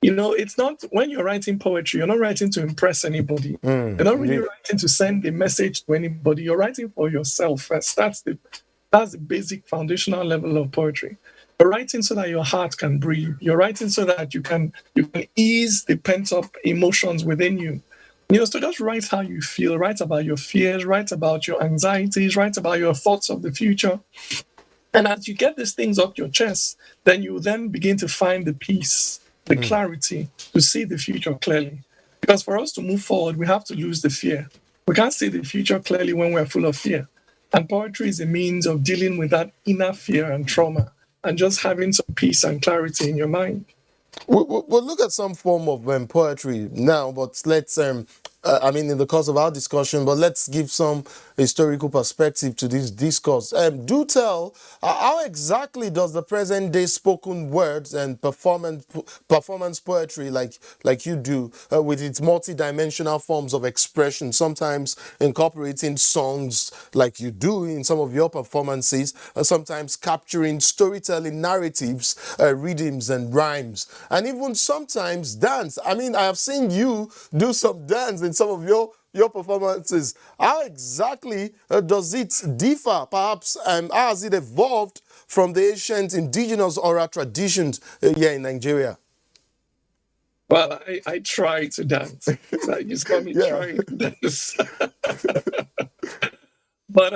[SPEAKER 18] It's not, when you're writing poetry, you're not writing to impress anybody. You're not really writing to send a message to anybody. You're writing for yourself first. That's the basic foundational level of poetry. You're writing so that your heart can breathe. You're writing so that you can ease the pent up emotions within you. So just write how you feel, write about your fears, write about your anxieties, write about your thoughts of the future. And as you get these things off your chest, then you then begin to find the peace, the clarity to see the future clearly. Because for us to move forward, we have to lose the fear. We can't see the future clearly when we're full of fear. And poetry is a means of dealing with that inner fear and trauma and just having some peace and clarity in your mind.
[SPEAKER 17] We'll look at some form of poetry now, but let's, in the course of our discussion, but let's give some historical perspective to this discourse. Do tell, how exactly does the present day spoken words and performance poetry, like you do, with its multi-dimensional forms of expression, sometimes incorporating songs like you do in some of your performances, sometimes capturing storytelling narratives, rhythms and rhymes, and even sometimes dance. I have seen you do some dance in some of your performances. How exactly does it differ? Perhaps how has it evolved from the ancient indigenous oral traditions here in Nigeria?
[SPEAKER 18] Well, I try to dance. You just call me trying to dance. But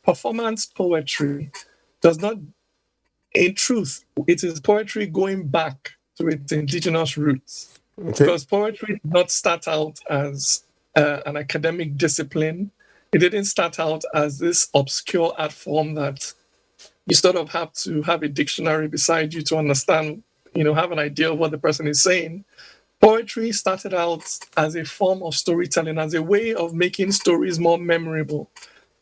[SPEAKER 18] performance poetry does not, in truth, it is poetry going back to its indigenous roots. Okay. Because poetry did not start out as an academic discipline. It didn't start out as this obscure art form that you sort of have to have a dictionary beside you to understand, have an idea of what the person is saying. Poetry started out as a form of storytelling, as a way of making stories more memorable.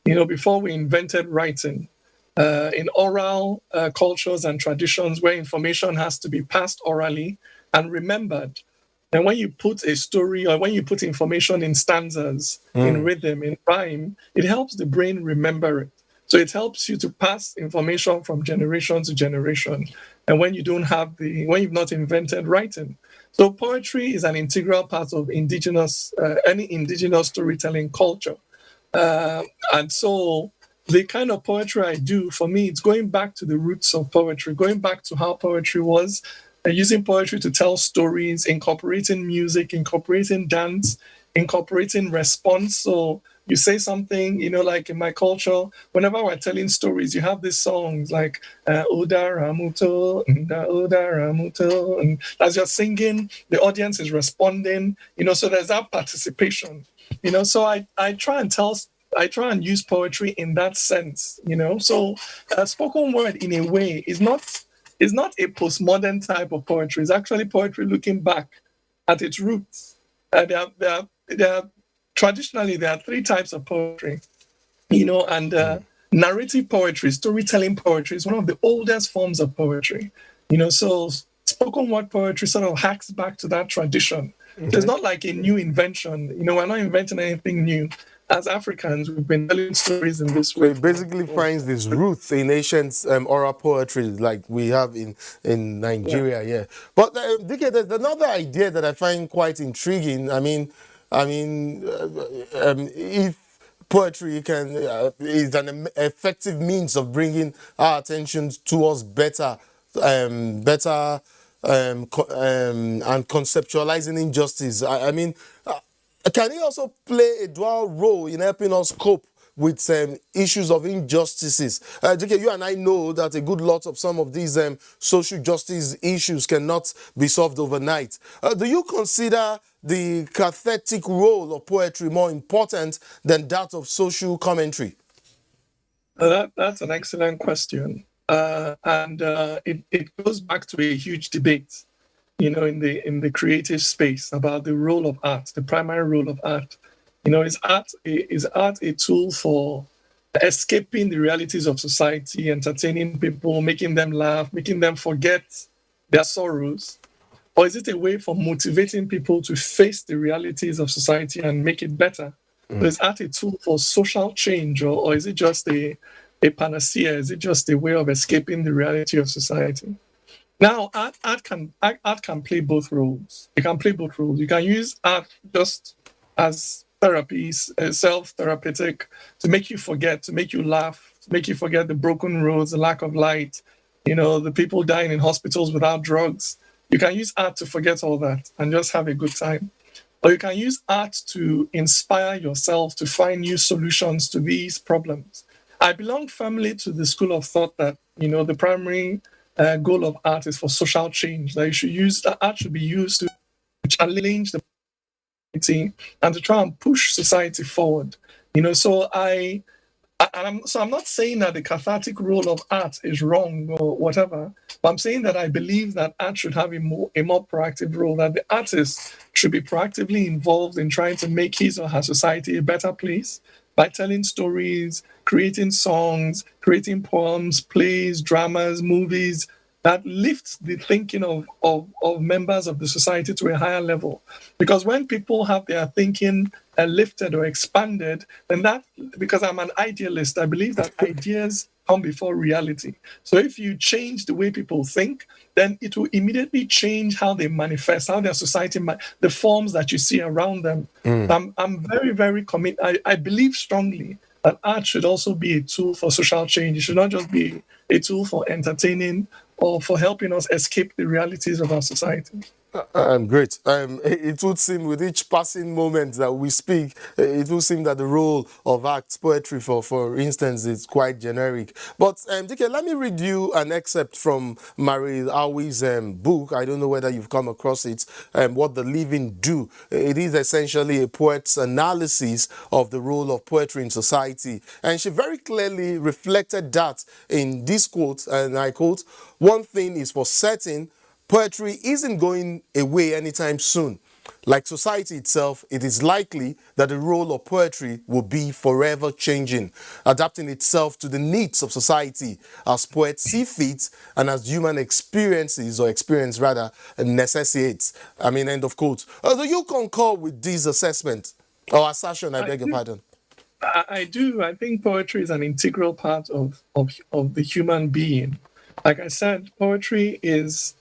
[SPEAKER 18] Before we invented writing, in oral cultures and traditions where information has to be passed orally and remembered. And when you put a story or when you put information in stanzas, in rhythm, in rhyme, it helps the brain remember it. So it helps you to pass information from generation to generation. And when you've not invented writing. So poetry is an integral part of any indigenous storytelling culture. And so the kind of poetry I do, for me, it's going back to the roots of poetry, going back to how poetry was, using poetry to tell stories, incorporating music, incorporating dance, incorporating response. So you say something, like in my culture, whenever we're telling stories, you have these songs like Oda Ramuto, Oda Ramuto, and as you're singing, the audience is responding, so there's that participation. So I try and use poetry in that sense, So spoken word, in a way, is not a postmodern type of poetry. It's actually poetry looking back at its roots. Traditionally, there are three types of poetry, and narrative poetry, storytelling poetry is one of the oldest forms of poetry, So spoken word poetry sort of harks back to that tradition. So it's not like a new invention. We're not inventing anything new. As Africans, we've been telling stories in this way.
[SPEAKER 17] So it basically finds its roots in ancient oral poetry like we have in Nigeria, yeah. But DK, there's another idea that I find quite intriguing. If poetry is an effective means of bringing our attention towards better and conceptualizing injustice. Can it also play a dual role in helping us cope with issues of injustices? JK, you and I know that a good lot of some of these social justice issues cannot be solved overnight. Do you consider the cathartic role of poetry more important than that of social commentary?
[SPEAKER 18] That's an excellent question. It goes back to a huge debate, in the creative space about the role of art, the primary role of art. Is art a tool for escaping the realities of society, entertaining people, making them laugh, making them forget their sorrows? Or is it a way for motivating people to face the realities of society and make it better? So is art a tool for social change, or is it just a panacea? Is it just a way of escaping the reality of society? Now, art can play both roles. It can play both roles. You can use art just as therapy, self-therapeutic, to make you forget, to make you laugh, to make you forget the broken roads, the lack of light, the people dying in hospitals without drugs. You can use art to forget all that and just have a good time. Or you can use art to inspire yourself to find new solutions to these problems. I belong firmly to the school of thought that, the primary goal of art is for social change, that art should be used to challenge the society and to try and push society forward. I'm not saying that the cathartic role of art is wrong or whatever, but I'm saying that I believe that art should have a more proactive role, that the artist should be proactively involved in trying to make his or her society a better place by telling stories, creating songs, creating poems, plays, dramas, movies that lift the thinking of members of the society to a higher level. Because when people have their thinking lifted or expanded, then because I'm an idealist, I believe that ideas come before reality. So if you change the way people think, then it will immediately change how they manifest, how their society, the forms that you see around them. I'm very, very committed. I believe strongly that art should also be a tool for social change. It should not just be a tool for entertaining or for helping us escape the realities of our society.
[SPEAKER 17] Great. It would seem with each passing moment that we speak, it would seem that the role of act poetry, for instance, is quite generic. But DK, let me read you an excerpt from Marie Awi's book. I don't know whether you've come across it, What the Living Do. It is essentially a poet's analysis of the role of poetry in society. And she very clearly reflected that in this quote, and I quote, "One thing is for certain, poetry isn't going away anytime soon. Like society itself, it is likely that the role of poetry will be forever changing, adapting itself to the needs of society as poets see fit and as human experience necessitates." I mean, end of quote. Do you concur with this assessment or assertion? I beg your pardon.
[SPEAKER 18] I do. I think poetry is an integral part of the human being. Like I said, poetry is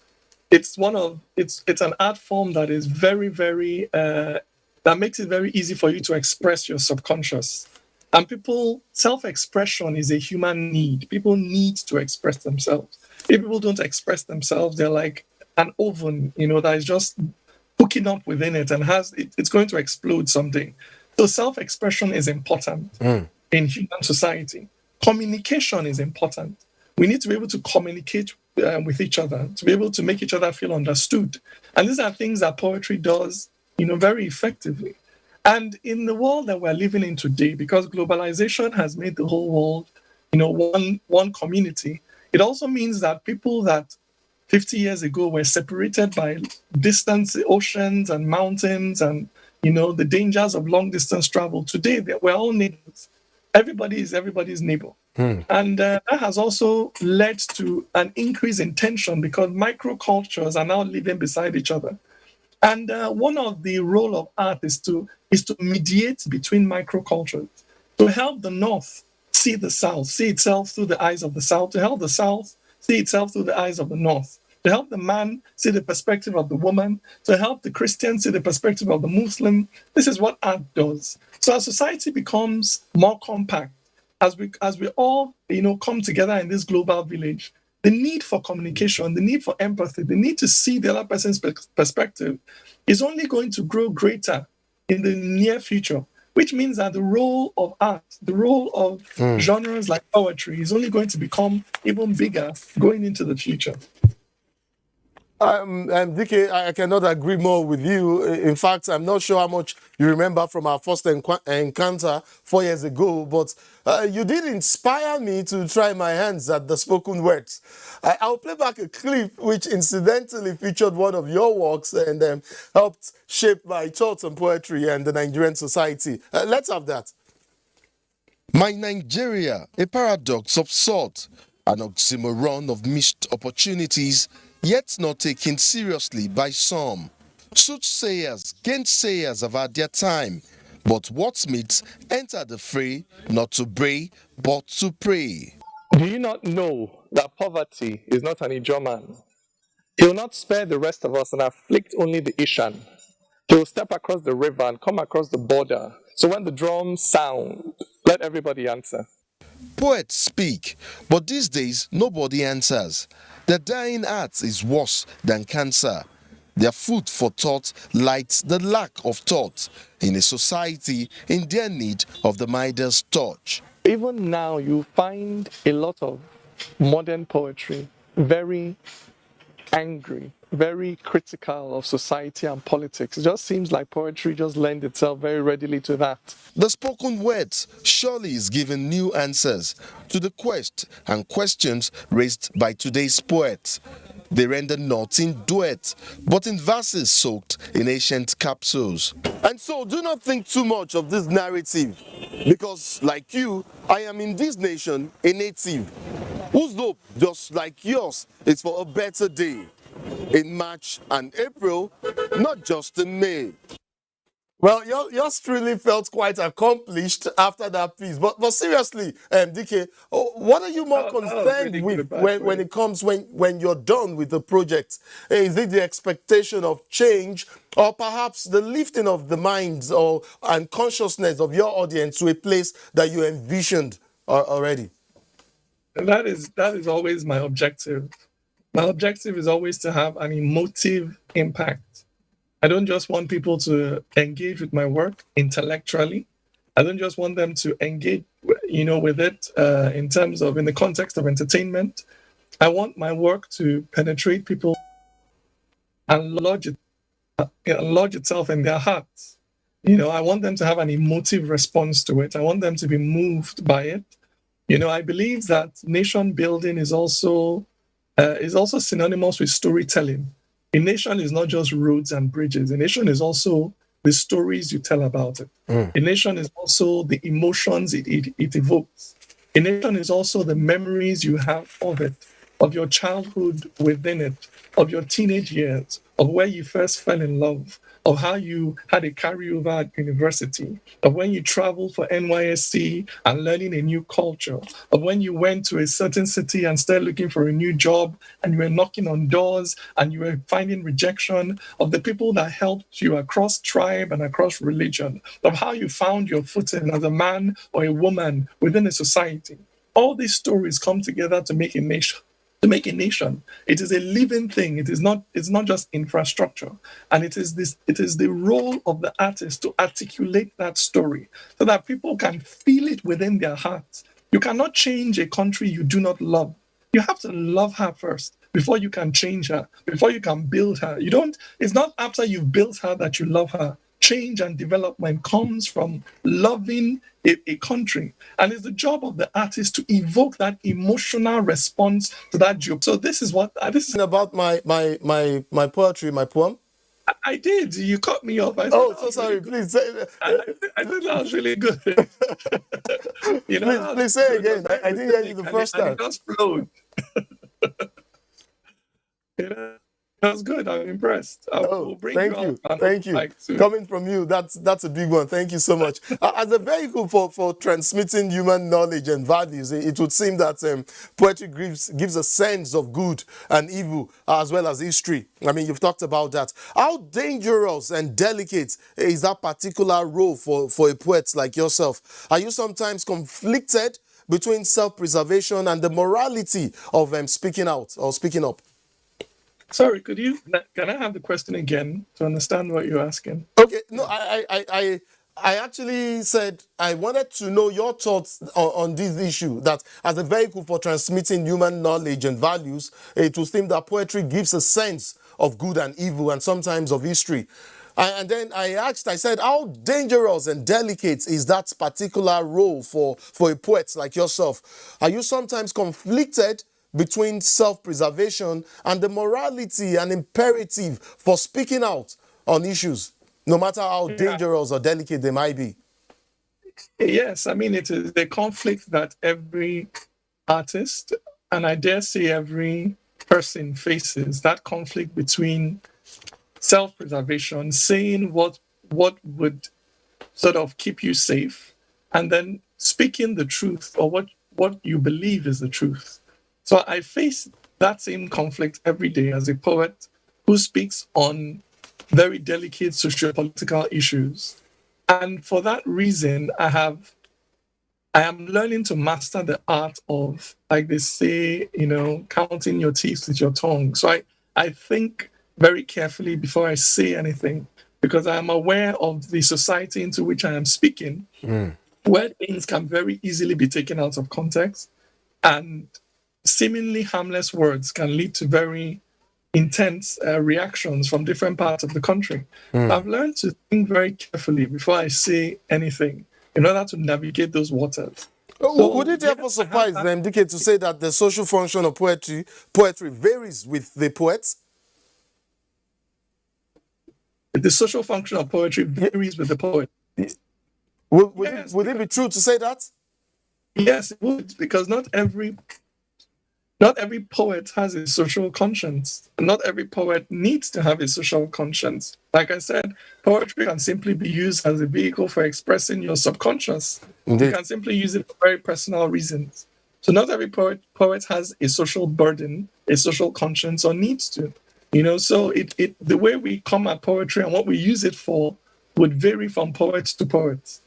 [SPEAKER 18] it's an art form that is very, very that makes it very easy for you to express your subconscious. And self-expression is a human need. People need to express themselves. If people don't express themselves, they're like an oven, that is just hooking up within it and it's going to explode someday. So self-expression is important in human society. Communication is important. We need to be able to communicate with each other, to be able to make each other feel understood. And these are things that poetry does, very effectively. And in the world that we're living in today, because globalization has made the whole world, one community, it also means that people that 50 years ago were separated by distance, oceans and mountains and, the dangers of long distance travel. Today, we're all neighbors. Everybody is everybody's neighbor. And that has also led to an increase in tension because microcultures are now living beside each other. And one of the role of art is to mediate between microcultures, to help the North see the South, see itself through the eyes of the South, to help the South see itself through the eyes of the North, to help the man see the perspective of the woman, to help the Christian see the perspective of the Muslim. This is what art does. So as society becomes more compact, as we all come together in this global village, the need for communication, the need for empathy, the need to see the other person's perspective is only going to grow greater in the near future, which means that the role of art, the role of genres like poetry is only going to become even bigger going into the future.
[SPEAKER 17] DK, I cannot agree more with you. In fact, I'm not sure how much you remember from our first encounter 4 years ago, but you did inspire me to try my hands at the spoken words. I'll play back a clip which incidentally featured one of your works and helped shape my thoughts on poetry and the Nigerian society. Let's have that. My Nigeria, a paradox of sort, an oxymoron of missed opportunities, yet not taken seriously by some. Soothsayers, gainsayers have had their time, but what's meets enter the fray, not to bray, but to pray.
[SPEAKER 18] Do you not know that poverty is not an Ijoman? He will not spare the rest of us and afflict only the Ishan. He will step across the river and come across the border. So when the drums sound, let everybody answer.
[SPEAKER 17] Poets speak, but these days nobody answers. Their dying art is worse than cancer. Their food for thought lights the lack of thought in a society in their need of the Midas touch.
[SPEAKER 18] Even now, you find a lot of modern poetry very angry, very critical of society and politics. It just seems like poetry just lends itself very readily to that.
[SPEAKER 17] The spoken words surely is giving new answers to the quest and questions raised by today's poets. They render not in duet, but in verses soaked in ancient capsules. And so do not think too much of this narrative, because like you, I am in this nation a native, whose hope, just like yours, is for a better day in March and April, not just in May. Well, yours truly felt quite accomplished after that piece. But seriously, DK, what are you more concerned with when it comes when you're done with the project? Is it the expectation of change, or perhaps the lifting of the minds and consciousness of your audience to a place that you envisioned already?
[SPEAKER 18] And that is always my objective. My objective is always to have an emotive impact. I don't just want people to engage with my work intellectually. I don't just want them to engage, with it in the context of entertainment. I want my work to penetrate people and lodge itself in their hearts. I want them to have an emotive response to it. I want them to be moved by it. I believe that nation building is also synonymous with storytelling. A nation is not just roads and bridges. A nation is also the stories you tell about it. A nation is also the emotions it evokes. A nation is also the memories you have of it, of your childhood within it, of your teenage years, of where you first fell in love, of how you had a carryover at university, of when you traveled for NYSC and learning a new culture, of when you went to a certain city and started looking for a new job and you were knocking on doors and you were finding rejection, of the people that helped you across tribe and across religion, of how you found your footing as a man or a woman within a society. All these stories come together to make a nation. It is a living thing. It's not just infrastructure. And it is the role of the artist to articulate that story so that people can feel it within their hearts. You cannot change a country you do not love. You have to love her first before you can change her, before you can build her. It's not after you've built her that you love her. Change and development comes from loving a country, and it's the job of the artist to evoke that emotional response to that joke. So this is
[SPEAKER 17] about my poetry, my poem.
[SPEAKER 18] I did. You cut me off.
[SPEAKER 17] So sorry. Please say.
[SPEAKER 18] I thought that was really good.
[SPEAKER 17] Please say again. I didn't hear you the first time.
[SPEAKER 18] It just flowed. That was good. I'm impressed.
[SPEAKER 17] Thank you. Coming from you, that's a big one. Thank you so much. As a vehicle for transmitting human knowledge and values, it would seem that poetry gives a sense of good and evil as well as history. I mean, you've talked about that. How dangerous and delicate is that particular role for a poet like yourself? Are you sometimes conflicted between self-preservation and the morality of speaking out or speaking up?
[SPEAKER 18] Sorry, can I have the question again to understand what you're asking?
[SPEAKER 17] Okay, no, I actually said I wanted to know your thoughts on this issue, that as a vehicle for transmitting human knowledge and values, it would seem that poetry gives a sense of good and evil and sometimes of history. And then I said, how dangerous and delicate is that particular role for a poet like yourself? Are you sometimes conflicted between self-preservation and the morality and imperative for speaking out on issues, no matter how dangerous or delicate they might be?
[SPEAKER 18] Yes, I mean, it is a conflict that every artist, and I dare say every person faces, that conflict between self-preservation, saying what would sort of keep you safe, and then speaking the truth or what you believe is the truth. So I face that same conflict every day as a poet who speaks on very delicate socio-political issues. And for that reason, I have I am learning to master the art of, like they say, counting your teeth with your tongue. So I think very carefully before I say anything, because I am aware of the society into which I am speaking, where things can very easily be taken out of context, and seemingly harmless words can lead to very intense reactions from different parts of the country. I've learned to think very carefully before I say anything in order to navigate those waters.
[SPEAKER 17] Would it therefore suffice them, DK, to say that the social function of poetry varies with the poets?
[SPEAKER 18] The social function of poetry varies with the poet.
[SPEAKER 17] Would it be true to say that?
[SPEAKER 18] Yes, it would, because not every poet has a social conscience. Not every poet needs to have a social conscience. Like I said, poetry can simply be used as a vehicle for expressing your subconscious.
[SPEAKER 17] Indeed.
[SPEAKER 18] You can simply use it for very personal reasons. So not every poet has a social burden, a social conscience, or needs to. So the way we come at poetry and what we use it for would vary from poet to poet.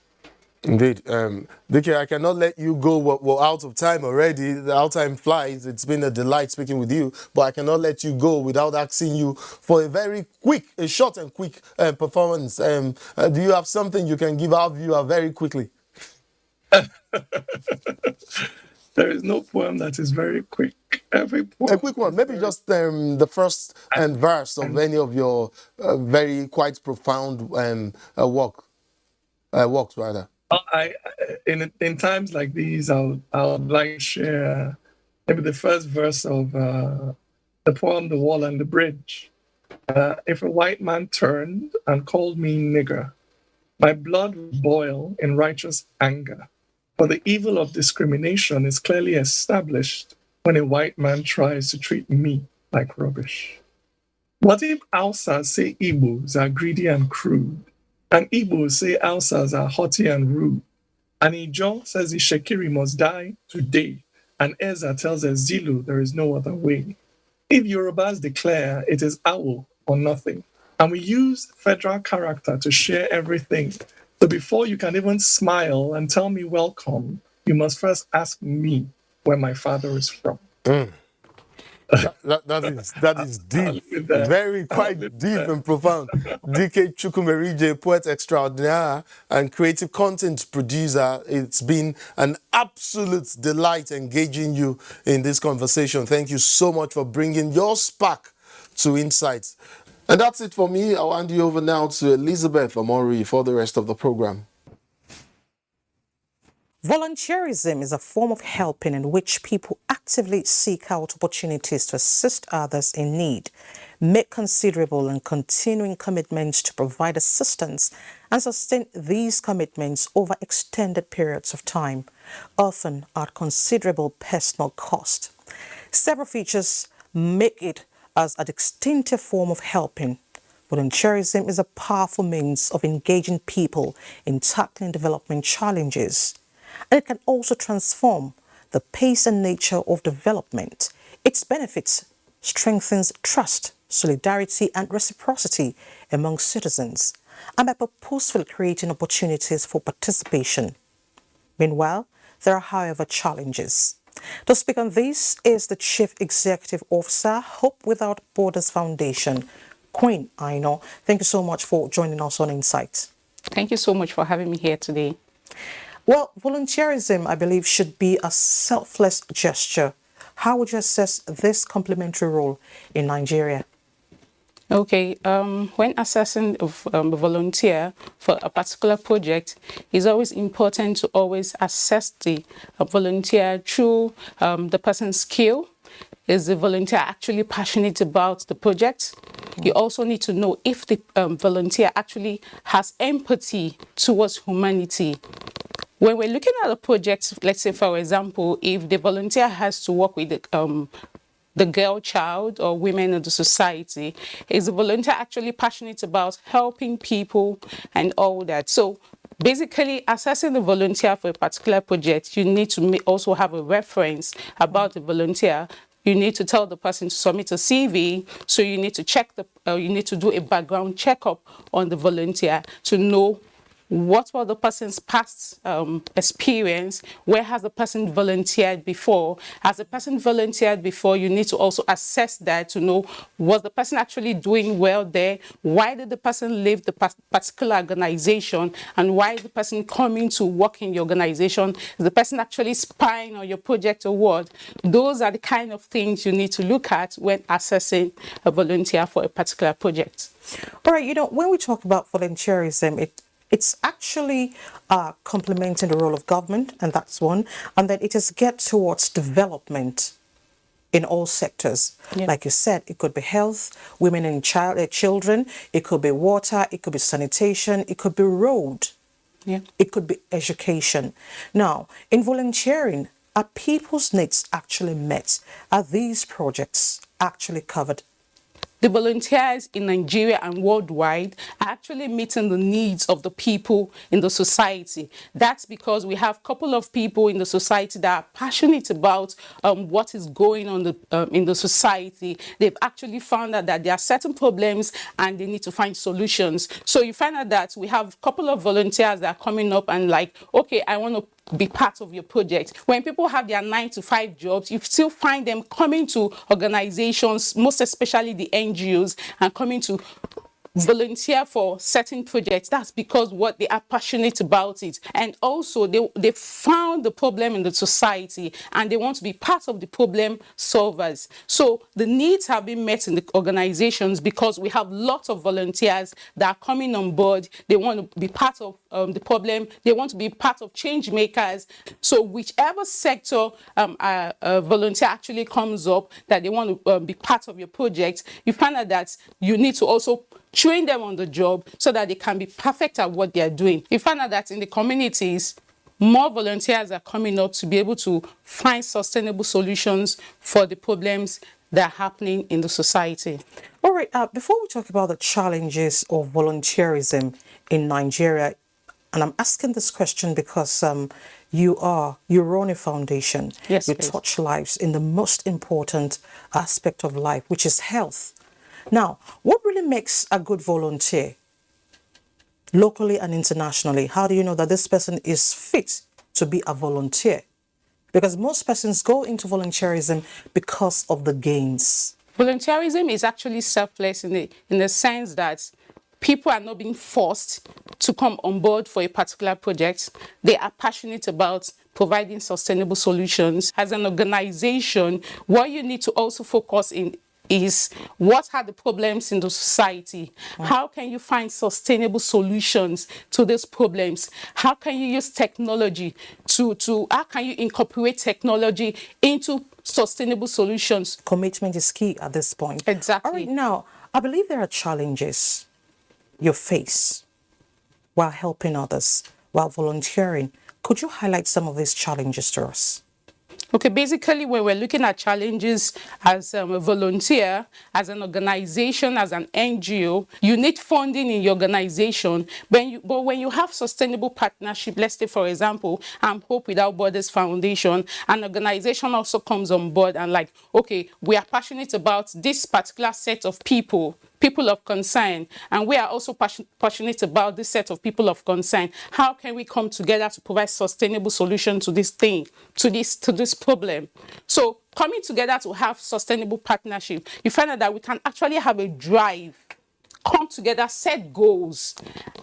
[SPEAKER 17] Indeed. DK, I cannot let you go. We're out of time already. Our time flies. It's been a delight speaking with you, but I cannot let you go without asking you for a short and quick performance. Do you have something you can give our viewer very quickly?
[SPEAKER 18] There is no poem that is very quick. Every poem.
[SPEAKER 17] A quick one, maybe just the first verse of any of your quite profound works, rather.
[SPEAKER 18] In times like these, I would like to share maybe the first verse of the poem "The Wall and the Bridge." If a white man turned and called me nigger, my blood would boil in righteous anger. For the evil of discrimination is clearly established when a white man tries to treat me like rubbish. What if Hausas say Igbos are greedy and crude, and Igbos say Hausas are haughty and rude, and Ijo says the Shekiri must die today, and Eza tells Zulu there is no other way? If Yorubas declare it is Awo or nothing, and we use federal character to share everything, so before you can even smile and tell me welcome, you must first ask me where my father is from.
[SPEAKER 17] That is deep, quite deep and profound. DK Chukwumerije, poet extraordinaire and creative content producer. It's been an absolute delight engaging you in this conversation. Thank you so much for bringing your spark to Insights. And that's it for me. I'll hand you over now to Elizabeth Omori for the rest of the program.
[SPEAKER 13] Volunteerism is a form of helping in which people actively seek out opportunities to assist others in need, make considerable and continuing commitments to provide assistance, and sustain these commitments over extended periods of time, often at considerable personal cost. Several features make it as a distinctive form of helping. Volunteerism is a powerful means of engaging people in tackling development challenges. And it can also transform the pace and nature of development. Its benefits strengthens trust, solidarity, and reciprocity among citizens, and by purposefully creating opportunities for participation. Meanwhile, there are, however, challenges. To speak on this is the Chief Executive Officer, Hope Without Borders Foundation, Queen Aino. Thank you so much for joining us on Insight.
[SPEAKER 19] Thank you so much for having me here today.
[SPEAKER 13] Well, volunteerism, I believe, should be a selfless gesture. How would you assess this complementary role in Nigeria?
[SPEAKER 19] Okay, when assessing a volunteer for a particular project, it's always important to always assess the volunteer through the person's skill. Is the volunteer actually passionate about the project? You also need to know if the volunteer actually has empathy towards humanity. When we're looking at a project, let's say, for example, if the volunteer has to work with the girl child or women of the society, is the volunteer actually passionate about helping people and all that? So basically, assessing the volunteer for a particular project, you need to also have a reference about the volunteer. You need to tell the person to submit a CV. So you need to check you need to do a background checkup on the volunteer to know what was the person's past experience, where has the person volunteered before. Has the person volunteered before, you need to also assess that to know, was the person actually doing well there, why did the person leave the particular organization, and why is the person coming to work in your organization, is the person actually spying on your project or what. Those are the kind of things you need to look at when assessing a volunteer for a particular project.
[SPEAKER 13] All right, you know, when we talk about volunteerism, it's actually complementing the role of government, and that's one. And then it is get towards development in all sectors.
[SPEAKER 19] Yeah.
[SPEAKER 13] Like you said, it could be health, women and children, it could be water, it could be sanitation, it could be road,
[SPEAKER 19] yeah.
[SPEAKER 13] It could be education. Now, in volunteering, are people's needs actually met? Are these projects actually covered?
[SPEAKER 19] The volunteers in Nigeria and worldwide are actually meeting the needs of the people in the society. That's because we have a couple of people in the society that are passionate about what is going on in the society. They've actually found out that there are certain problems and they need to find solutions. So you find out that we have a couple of volunteers that are coming up and like, okay, I want to be part of your project. When people have their 9-to-5 jobs, you still find them coming to organizations, most especially the NGOs, and coming to volunteer for certain projects. That's because what they are passionate about it. And also they found the problem in the society and they want to be part of the problem solvers. So the needs have been met in the organizations because we have lots of volunteers that are coming on board. They want to be part of the problem. They want to be part of change makers. So whichever sector a volunteer actually comes up that they want to be part of your project, you find out that you need to also train them on the job so that they can be perfect at what they are doing. You find out that in the communities, more volunteers are coming up to be able to find sustainable solutions for the problems that are happening in the society.
[SPEAKER 13] All right, before we talk about the challenges of volunteerism in Nigeria, and I'm asking this question because you run a foundation.
[SPEAKER 19] Yes,
[SPEAKER 13] you
[SPEAKER 19] please.
[SPEAKER 13] touch lives in the most important aspect of life, which is health. Now, what really makes a good volunteer, locally and internationally? How do you know that this person is fit to be a volunteer? Because most persons go into volunteerism because of the gains.
[SPEAKER 19] Volunteerism is actually selfless in the sense that people are not being forced to come on board for a particular project. They are passionate about providing sustainable solutions. As an organization, what you need to also focus in is what are the problems in the society? How can you find sustainable solutions to these problems? How can you use technology how can you incorporate technology into sustainable solutions?
[SPEAKER 13] Commitment is key at this point.
[SPEAKER 19] Exactly.
[SPEAKER 13] All right, now, I believe there are challenges you face while helping others, while volunteering. Could you highlight some of these challenges to us?
[SPEAKER 19] Okay, basically, when we're looking at challenges as a volunteer, as an organization, as an NGO, you need funding in your organization. But when you have sustainable partnership, let's say, for example, Hope Without Borders Foundation, an organization also comes on board and like, okay, we are passionate about this particular set of people of concern, and we are also passionate about this set of people of concern. How can we come together to provide sustainable solution to this thing, to this problem? So coming together to have sustainable partnership, you find out that we can actually have a drive, come together, set goals,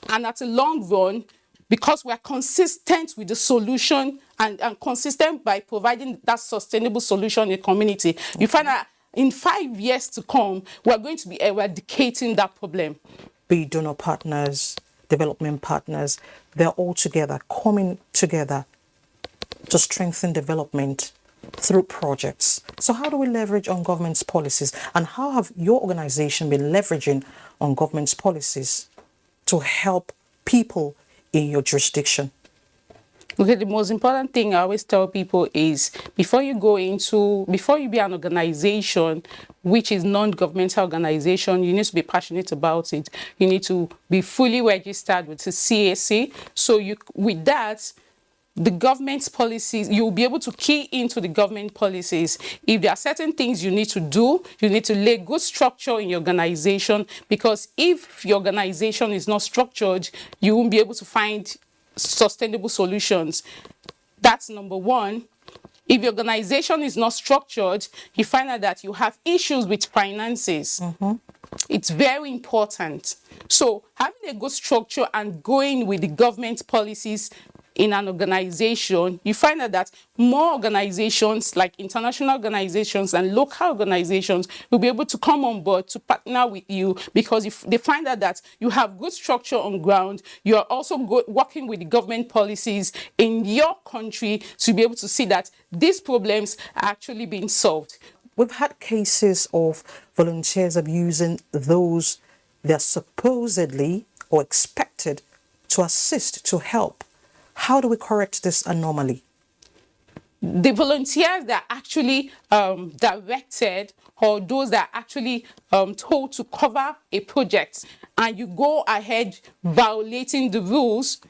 [SPEAKER 19] and at a long run, because we are consistent with the solution and consistent by providing that sustainable solution in the community, you find out in 5 years to come, we're going to be eradicating that problem.
[SPEAKER 13] Be donor partners, development partners, they're all together, coming together to strengthen development through projects. So how do we leverage on government's policies? And how have your organization been leveraging on government's policies to help people in your jurisdiction?
[SPEAKER 19] Okay, the most important thing I always tell people is before you be an organization which is non-governmental organization, you need to be passionate about it. You need to be fully registered with the CAC. So with that, the government's policies, you'll be able to key into the government policies. If there are certain things you need to do, you need to lay good structure in your organization, because if your organization is not structured, you won't be able to find sustainable solutions. That's number one. If your organization is not structured, you find out that you have issues with finances. It's very important. So having a good structure and going with the government policies in an organization, you find out that more organizations, like international organizations and local organizations, will be able to come on board to partner with you, because if they find out that you have good structure on ground, you are also working with the government policies in your country to be able to see that these problems are actually being solved.
[SPEAKER 13] We've had cases of volunteers abusing those they're supposedly or expected to assist, to help. How do we correct this anomaly?
[SPEAKER 19] The volunteers that are actually directed, or those that are actually told to cover a project, and you go ahead violating the rules,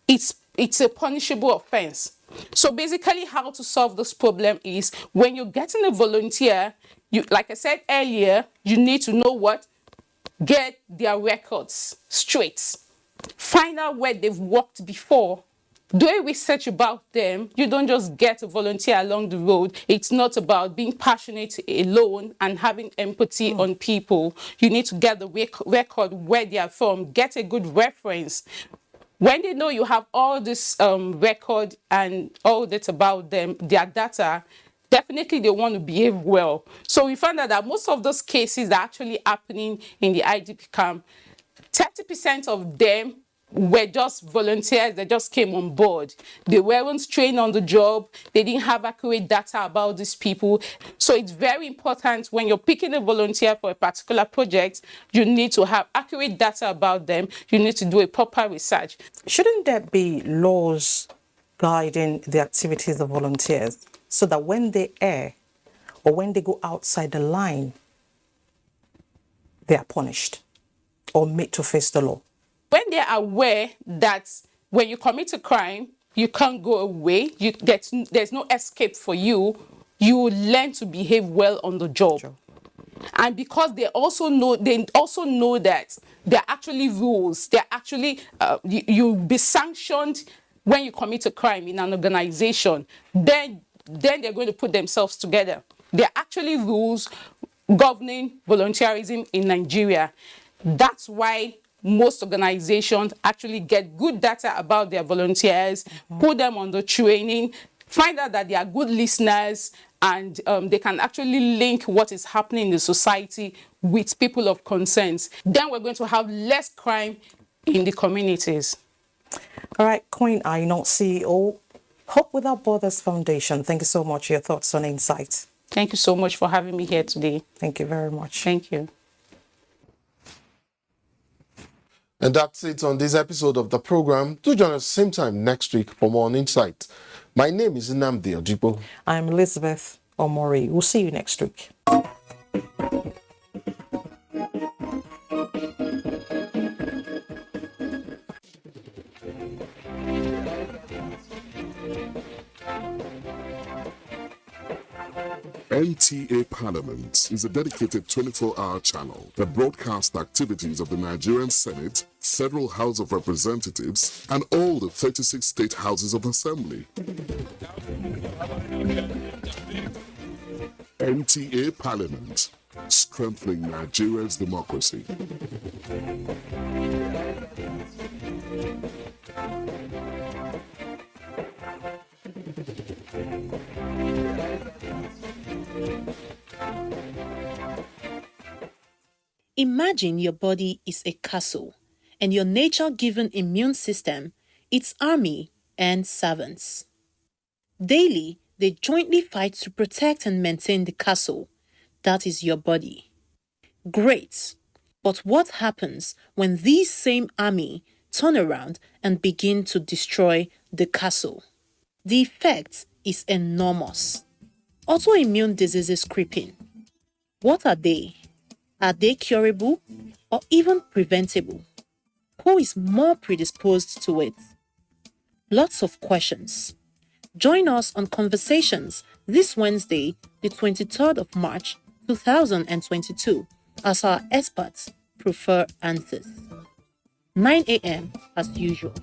[SPEAKER 19] it's a punishable offense. So basically, how to solve this problem is, when you're getting a volunteer, you, like I said earlier, you need to know what? Get their records straight. Find out where they've worked before. Do a research about them. You don't just get a volunteer along the road. It's not about being passionate alone and having empathy on people. You need to get the record where they are from. Get a good reference. When they know you have all this record and all that about them, their data, definitely they want to behave well. So we found out that most of those cases are actually happening in the IDP camp. 30% of them were just volunteers that just came on board. They weren't trained on the job. They didn't have accurate data about these people. So it's very important, when you're picking a volunteer for a particular project, you need to have accurate data about them. You need to do a proper research.
[SPEAKER 13] Shouldn't there be laws guiding the activities of volunteers, so that when they err or when they go outside the line, they are punished or made to face the law?
[SPEAKER 19] When they're aware that when you commit a crime, you can't go away, there's no escape for you, you will learn to behave well on the job. Sure. And because they also know that there are actually rules, they're actually, you'll be sanctioned when you commit a crime in an organization, then they're going to put themselves together. There are actually rules governing volunteerism in Nigeria. That's why most organizations actually get good data about their volunteers, put them on the training, find out that they are good listeners, and they can actually link what is happening in the society with people of concern. Then we're going to have less crime in the communities.
[SPEAKER 13] All right, Queen Aino, CEO, Hope Without Borders Foundation. Thank you so much for your thoughts on insights.
[SPEAKER 19] Thank you so much for having me here today.
[SPEAKER 13] Thank you very much.
[SPEAKER 19] Thank you.
[SPEAKER 17] And that's it on this episode of the program. Do join us same time next week for more on Insight. My name is Nnamdi Ojibo.
[SPEAKER 13] I'm Elizabeth Omori. We'll see you next week.
[SPEAKER 20] NTA Parliament is a dedicated 24-hour channel that broadcasts activities of the Nigerian Senate, Federal House of Representatives, and all the 36 state houses of assembly. NTA Parliament, strengthening Nigeria's democracy.
[SPEAKER 21] Imagine your body is a castle, and your nature-given immune system, its army and servants. Daily, they jointly fight to protect and maintain the castle. That is your body. Great. But what happens when these same army turn around and begin to destroy the castle? The effect is enormous. Autoimmune diseases creeping. What are they? Are they curable or even preventable? Who is more predisposed to it? lots of questions. Join us on Conversations this Wednesday, the 23rd of March, 2022, as our experts prefer answers. 9 a.m. as usual.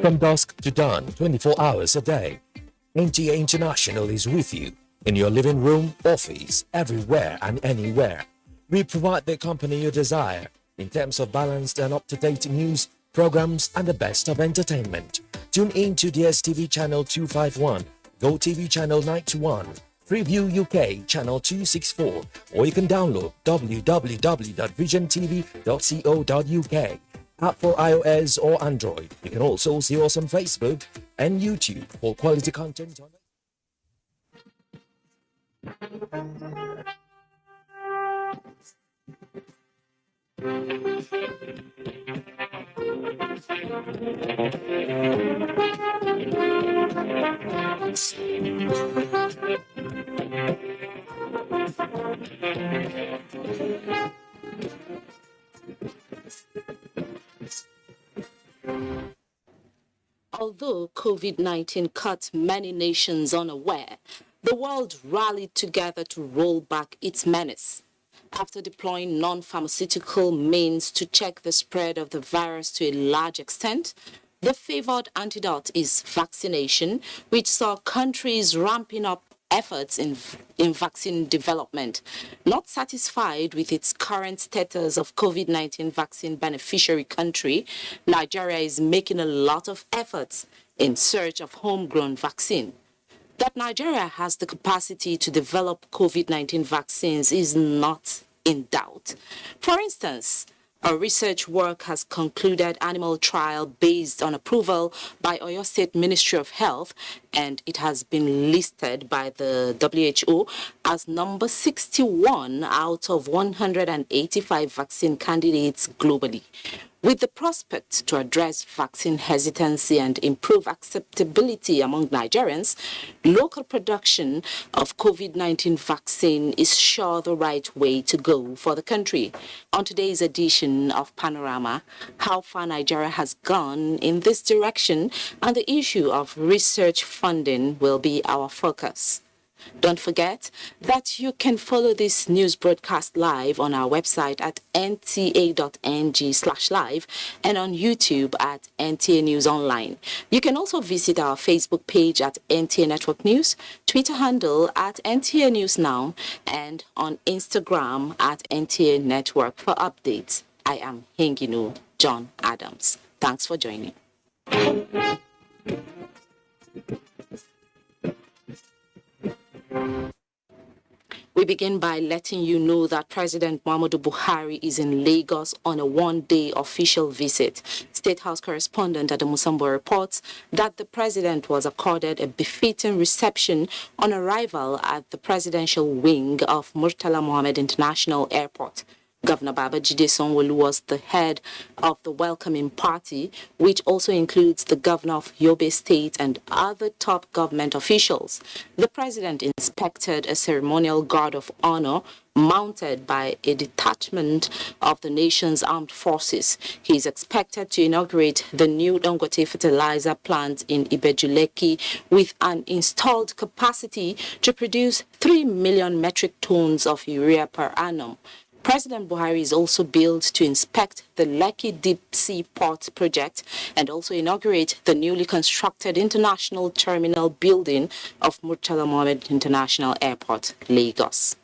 [SPEAKER 1] From dusk to dawn, 24 hours a day, NTA International is with you in your living room, office, everywhere and anywhere. We provide the company you desire in terms of balanced and up-to-date news, programs, and the best of entertainment. Tune in to DSTV channel 251, GoTV channel 91, Freeview UK channel 264, or you can download www.visiontv.co.uk. App for iOS or Android. You can also see us on Facebook and YouTube for quality content.
[SPEAKER 22] Although COVID-19 caught many nations unaware, the world rallied together to roll back its menace. After deploying non-pharmaceutical means to check the spread of the virus to a large extent, the favored antidote is vaccination, which saw countries ramping up efforts in vaccine development. Not satisfied with its current status of COVID-19 vaccine beneficiary country, Nigeria is making a lot of efforts in search of homegrown vaccine. That Nigeria has the capacity to develop COVID-19 vaccines is not in doubt. For instance, our research work has concluded animal trial based on approval by Oyo State Ministry of Health, and it has been listed by the WHO as number 61 out of 185 vaccine candidates globally. With the prospect to address vaccine hesitancy and improve acceptability among Nigerians, local production of COVID-19 vaccine is sure the right way to go for the country. On today's edition of Panorama, how far Nigeria has gone in this direction and the issue of research funding will be our focus. Don't forget that you can follow this news broadcast live on our website at nta.ng/live and on YouTube at NTA News Online. You can also visit our Facebook page at NTA Network News, Twitter handle at NTA News Now, and on Instagram at NTA Network for updates. I am Henginu John Adams. Thanks for joining. We begin by letting you know that President Muhammadu Buhari is in Lagos on a one-day official visit. State House correspondent Adamu Sambo reports that the president was accorded a befitting reception on arrival at the presidential wing of Murtala Mohammed International Airport. Governor Babajide Sanwo-Olu was the head of the welcoming party, which also includes the governor of Yobe State and other top government officials. The president inspected a ceremonial guard of honor mounted by a detachment of the nation's armed forces. He is expected to inaugurate the new Dangote fertilizer plant in Ibejuleki with an installed capacity to produce 3 million metric tons of urea per annum. President Buhari is also billed to inspect the Lekki Deep Sea Port project and also inaugurate the newly constructed international terminal building of Murtala Mohammed International Airport, Lagos.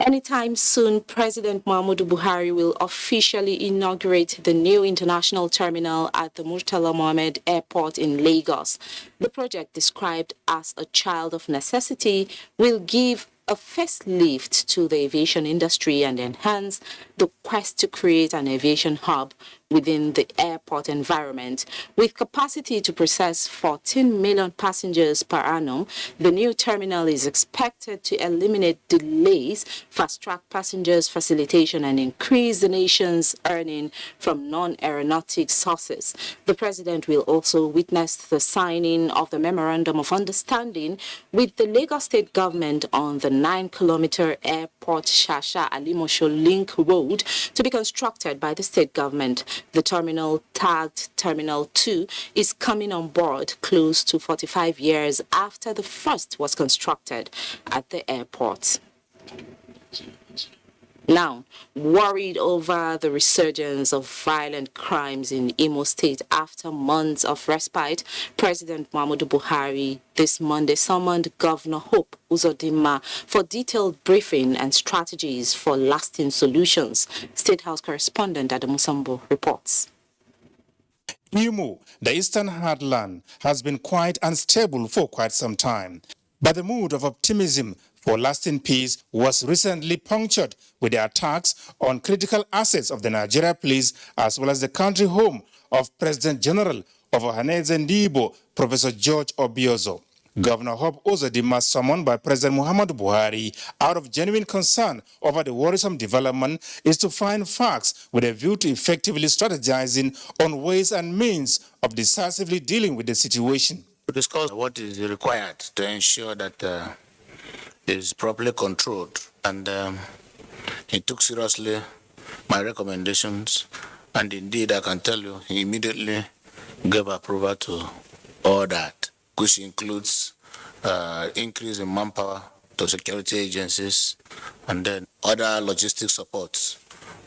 [SPEAKER 22] Anytime soon, President Muhammadu Buhari will officially inaugurate the new international terminal at the Murtala Mohammed Airport in Lagos. The project, described as a child of necessity, will give a facelift to the aviation industry and enhance the quest to create an aviation hub within the airport environment. With capacity to process 14 million passengers per annum, the new terminal is expected to eliminate delays, fast-track passengers facilitation, and increase the nation's earning from non-aeronautic sources. The president will also witness the signing of the Memorandum of Understanding with the Lagos State government on the 9-kilometer airport Shasha Alimosho Link Road to be constructed by the state government. The terminal, tagged Terminal 2, is coming on board close to 45 years after the first was constructed at the airport. Now, worried over the resurgence of violent crimes in Imo State after months of respite, President Muhammadu Buhari this Monday summoned Governor Hope Uzodinma for detailed briefing and strategies for lasting solutions. State House correspondent Adamu Sambo reports.
[SPEAKER 5] Imo, the eastern heartland, has been quite unstable for quite some time. But the mood of optimism for lasting peace was recently punctured with the attacks on critical assets of the Nigeria police as well as the country home of President General of Ohaneze Ndibo, Professor George Obiozo. Governor Hope Uzodinma, summoned by President Muhammadu Buhari out of genuine concern over the worrisome development, is to find facts with a view to effectively strategizing on ways and means of decisively dealing with the situation.
[SPEAKER 6] To discuss what is required to ensure that it is properly controlled, and he took seriously my recommendations, and indeed I can tell you he immediately gave approval to all that, which includes increase in manpower to security agencies and then other logistic supports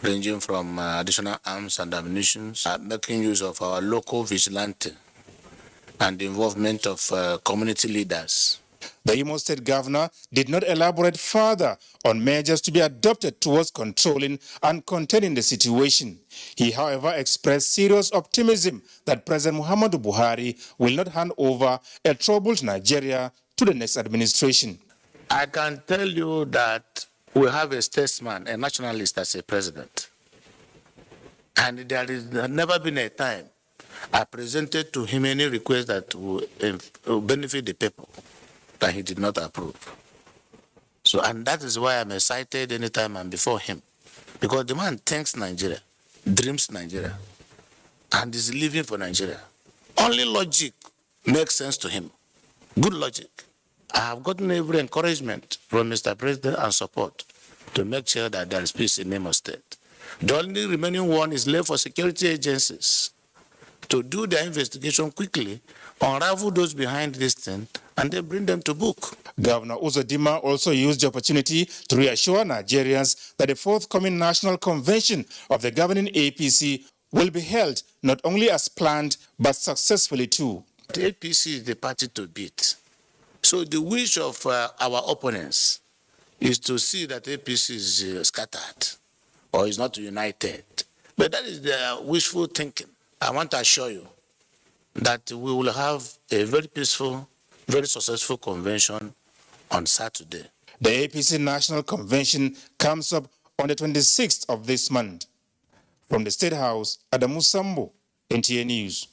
[SPEAKER 6] ranging from additional arms and ammunition, making use of our local vigilante and the involvement of community leaders.
[SPEAKER 5] The Imo State Governor did not elaborate further on measures to be adopted towards controlling and containing the situation. He, however, expressed serious optimism that President Muhammadu Buhari will not hand over a troubled Nigeria to the next administration.
[SPEAKER 6] I can tell you that we have a statesman, a nationalist as a president. And there has never been a time I presented to him any request that will benefit the people that he did not approve. So, and that is why I'm excited anytime I'm before him. Because the man thinks Nigeria, dreams Nigeria, and is living for Nigeria. Only logic makes sense to him. Good logic. I have gotten every encouragement from Mr. President and support to make sure that there is peace in Imo State. The only remaining one is left for security agencies to do their investigation quickly, unravel those behind this thing, and then bring them to book.
[SPEAKER 5] Governor Uzodinma also used the opportunity to reassure Nigerians that the forthcoming national convention of the governing APC will be held not only as planned, but successfully too.
[SPEAKER 6] The APC is the party to beat. So the wish of our opponents is to see that APC is scattered or is not united. But that is their wishful thinking. I want to assure you that we will have a very peaceful, very successful convention on Saturday.
[SPEAKER 5] The APC National Convention comes up on the 26th of this month. From the State House, Adamu Sambo, NTA News.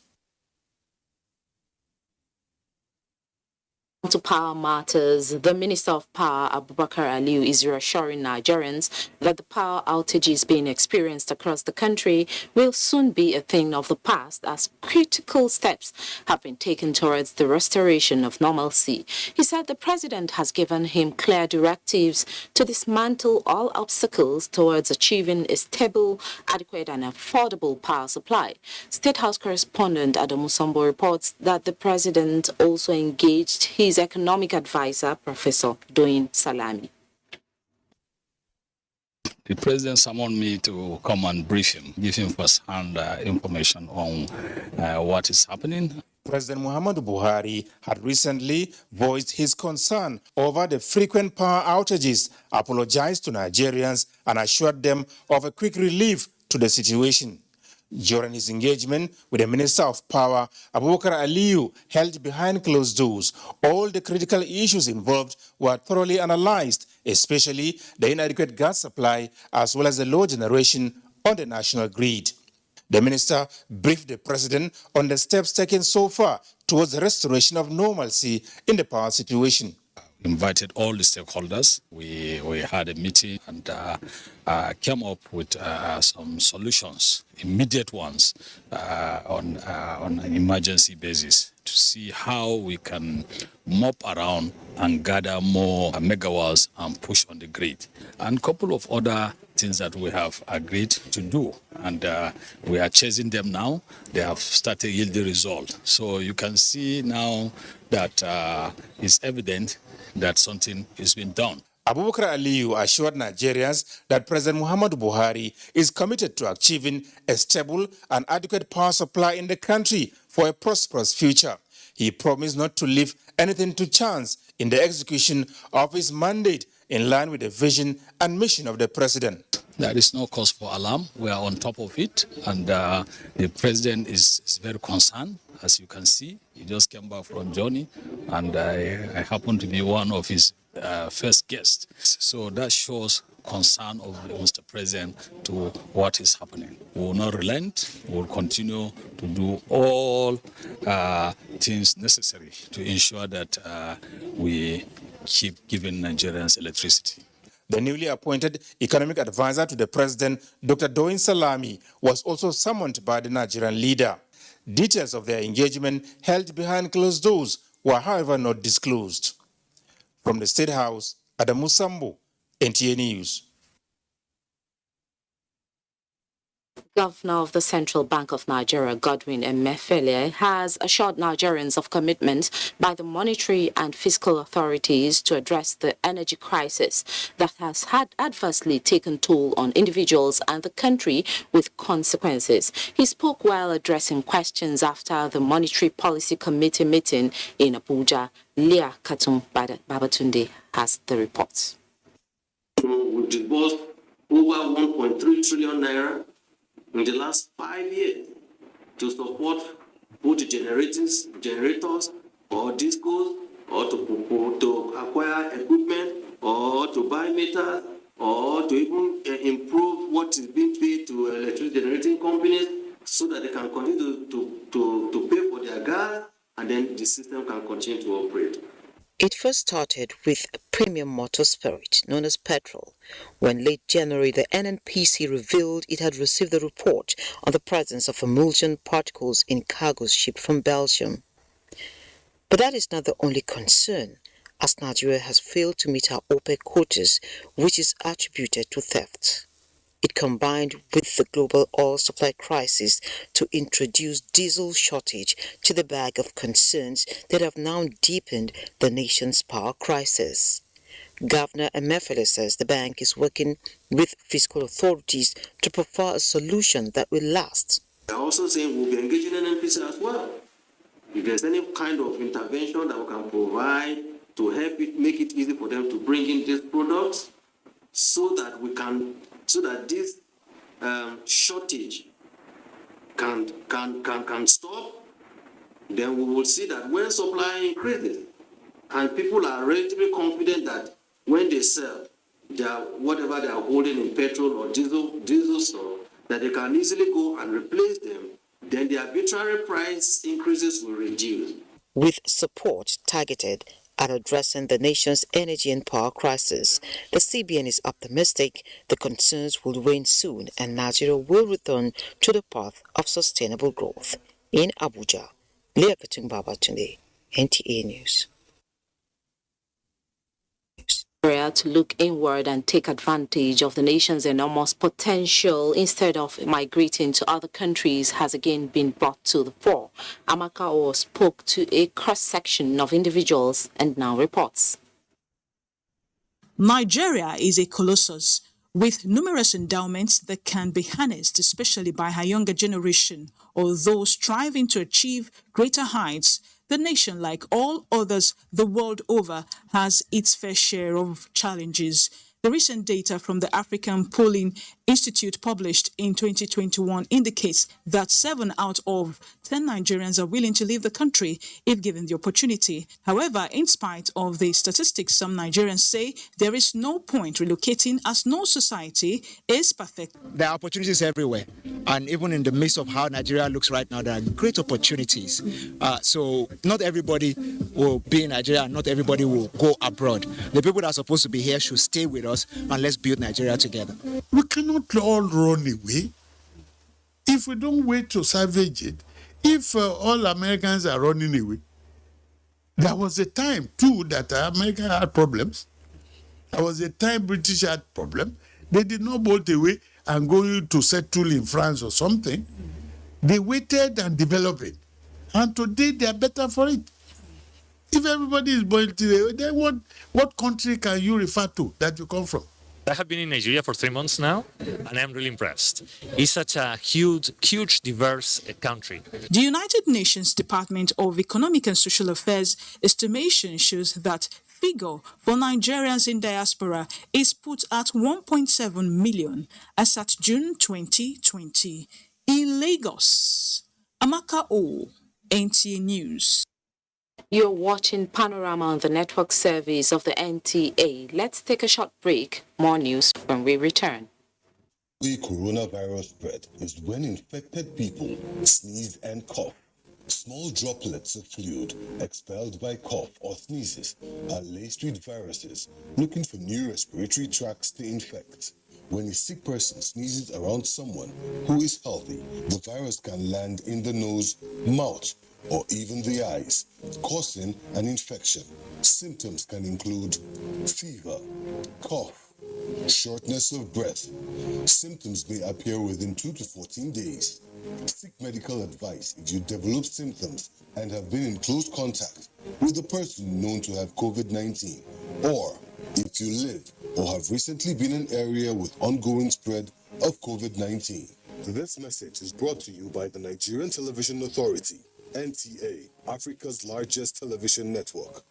[SPEAKER 22] To power matters, the Minister of Power, Abubakar Aliyu, is reassuring Nigerians that the power outages being experienced across the country will soon be a thing of the past as critical steps have been taken towards the restoration of normalcy. He said the President has given him clear directives to dismantle all obstacles towards achieving a stable, adequate and affordable power supply. State House correspondent Adamu Sambo reports that the President also engaged his economic advisor, Professor Doyin Salami.
[SPEAKER 23] The president summoned me to come and brief him, give him first-hand information on what is happening.
[SPEAKER 5] President Muhammadu Buhari had recently voiced his concern over the frequent power outages, apologized to Nigerians, and assured them of a quick relief to the situation. During his engagement with the Minister of Power, Abubakar Aliyu held behind closed doors. All the critical issues involved were thoroughly analyzed, especially the inadequate gas supply as well as the low generation on the national grid. The minister briefed the president on the steps taken so far towards the restoration of normalcy in the power situation.
[SPEAKER 23] Invited all the stakeholders. We had a meeting and came up with some solutions, immediate ones, on an emergency basis to see how we can mop around and gather more megawatts and push on the grid. And a couple of other things that we have agreed to do, and we are chasing them now. They have started yielding result. So you can see now that it's evident that something is being done.
[SPEAKER 5] Abubakar Aliyu assured Nigerians that President Muhammadu Buhari is committed to achieving a stable and adequate power supply in the country for a prosperous future. He promised not to leave anything to chance in the execution of his mandate in line with the vision and mission of the president.
[SPEAKER 23] There is no cause for alarm. We are on top of it, and the president is very concerned. As you can see, he just came back from journey, and I happen to be one of his first guests. So that shows concern of Mr. President to what is happening. We will not relent. We will continue to do all things necessary to ensure that we keep giving Nigerians electricity.
[SPEAKER 5] The newly appointed economic advisor to the president, Dr. Doyin Salami, was also summoned by the Nigerian leader. Details of their engagement held behind closed doors were, however, not disclosed. From the State House, Adamu Sambo, NTA News.
[SPEAKER 22] Governor of the Central Bank of Nigeria, Godwin Emefiele, has assured Nigerians of commitment by the monetary and fiscal authorities to address the energy crisis that has had adversely taken toll on individuals and the country with consequences. He spoke while addressing questions after the Monetary Policy Committee meeting in Abuja. Leah Katum Babatunde has the report.
[SPEAKER 7] We disbursed over 1.3 trillion naira in the last 5 years to support both generators or discos, or to acquire equipment, or to buy meters, or to even improve what is being paid to electricity generating companies so that they can continue to pay for their gas, and then the system can continue to operate.
[SPEAKER 8] It first started with a premium motor spirit known as petrol, when late January the NNPC revealed it had received a report on the presence of emulsion particles in cargoes shipped from Belgium. But that is not the only concern, as Nigeria has failed to meet our OPEC quotas, which is attributed to theft. It combined with the global oil supply crisis to introduce diesel shortage to the bag of concerns that have now deepened the nation's power crisis. Governor Emefiele says the bank is working with fiscal authorities to provide a solution that will last.
[SPEAKER 7] They're also saying we'll be engaging NNPC as well. If there's any kind of intervention that we can provide to help it, make it easy for them to bring in these products, so that this shortage can stop, then we will see that when supply increases and people are relatively confident that when they sell whatever they are holding in petrol or diesel store, that they can easily go and replace them, then the arbitrary price increases will reduce.
[SPEAKER 8] With support targeted at addressing the nation's energy and power crisis, the CBN is optimistic the concerns will wane soon and Nigeria will return to the path of sustainable growth. In Abuja, Leah Katung Babatunde, NTA News.
[SPEAKER 22] To look inward and take advantage of the nation's enormous potential instead of migrating to other countries has again been brought to the fore. Amaka O spoke to a cross-section of individuals and now reports.
[SPEAKER 9] Nigeria is a colossus with numerous endowments that can be harnessed, especially by her younger generation or those striving to achieve greater heights. The nation, like all others the world over, has its fair share of challenges. The recent data from the African Polling Institute published in 2021 indicates that 7 out of 10 Nigerians are willing to leave the country if given the opportunity. However, in spite of the statistics, some Nigerians say there is no point relocating as no society is perfect.
[SPEAKER 3] There are opportunities everywhere, and even in the midst of how Nigeria looks right now, there are great opportunities. So not everybody will be in Nigeria, and not everybody will go abroad. The people that are supposed to be here should stay with us, and let's build Nigeria together.
[SPEAKER 10] We cannot all run away if we don't wait to salvage it. If all Americans are running away, there was a time too that America had problems. There was a time British had problems. They did not bolt away and go to settle in France or something. They waited and developed it. And today they are better for it. If everybody is bolting away, then what country can you refer to that you come from?
[SPEAKER 11] I have been in Nigeria for 3 months now, and I'm really impressed. It's such a huge, diverse country.
[SPEAKER 9] The United Nations Department of Economic and Social Affairs estimation shows that figure for Nigerians in diaspora is put at 1.7 million as at June 2020. In Lagos, Amaka O, NTA News.
[SPEAKER 22] You're watching Panorama on the network service of the NTA. Let's take a short break. More news when we return.
[SPEAKER 24] The coronavirus spread is when infected people sneeze and cough. Small droplets of fluid expelled by cough or sneezes are laced with viruses looking for new respiratory tracts to infect. When a sick person sneezes around someone who is healthy, the virus can land in the nose, mouth, or even the eyes, causing an infection. Symptoms can include fever, cough, shortness of breath. Symptoms may appear within 2 to 14 days. Seek medical advice if you develop symptoms and have been in close contact with a person known to have COVID-19, or if you live or have recently been in an area with ongoing spread of COVID-19. This message is brought to you by the Nigerian Television Authority, NTA, Africa's largest television network.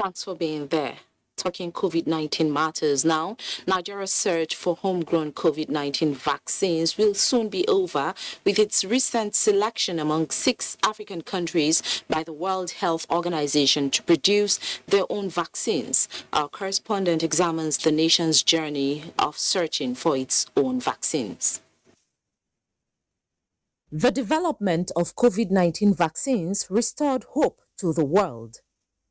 [SPEAKER 22] Thanks for being there. Talking COVID-19 matters now. Nigeria's search for homegrown COVID-19 vaccines will soon be over with its recent selection among 6 African countries by the World Health Organization to produce their own vaccines. Our correspondent examines the nation's journey of searching for its own vaccines.
[SPEAKER 25] The development of COVID-19 vaccines restored hope to the world.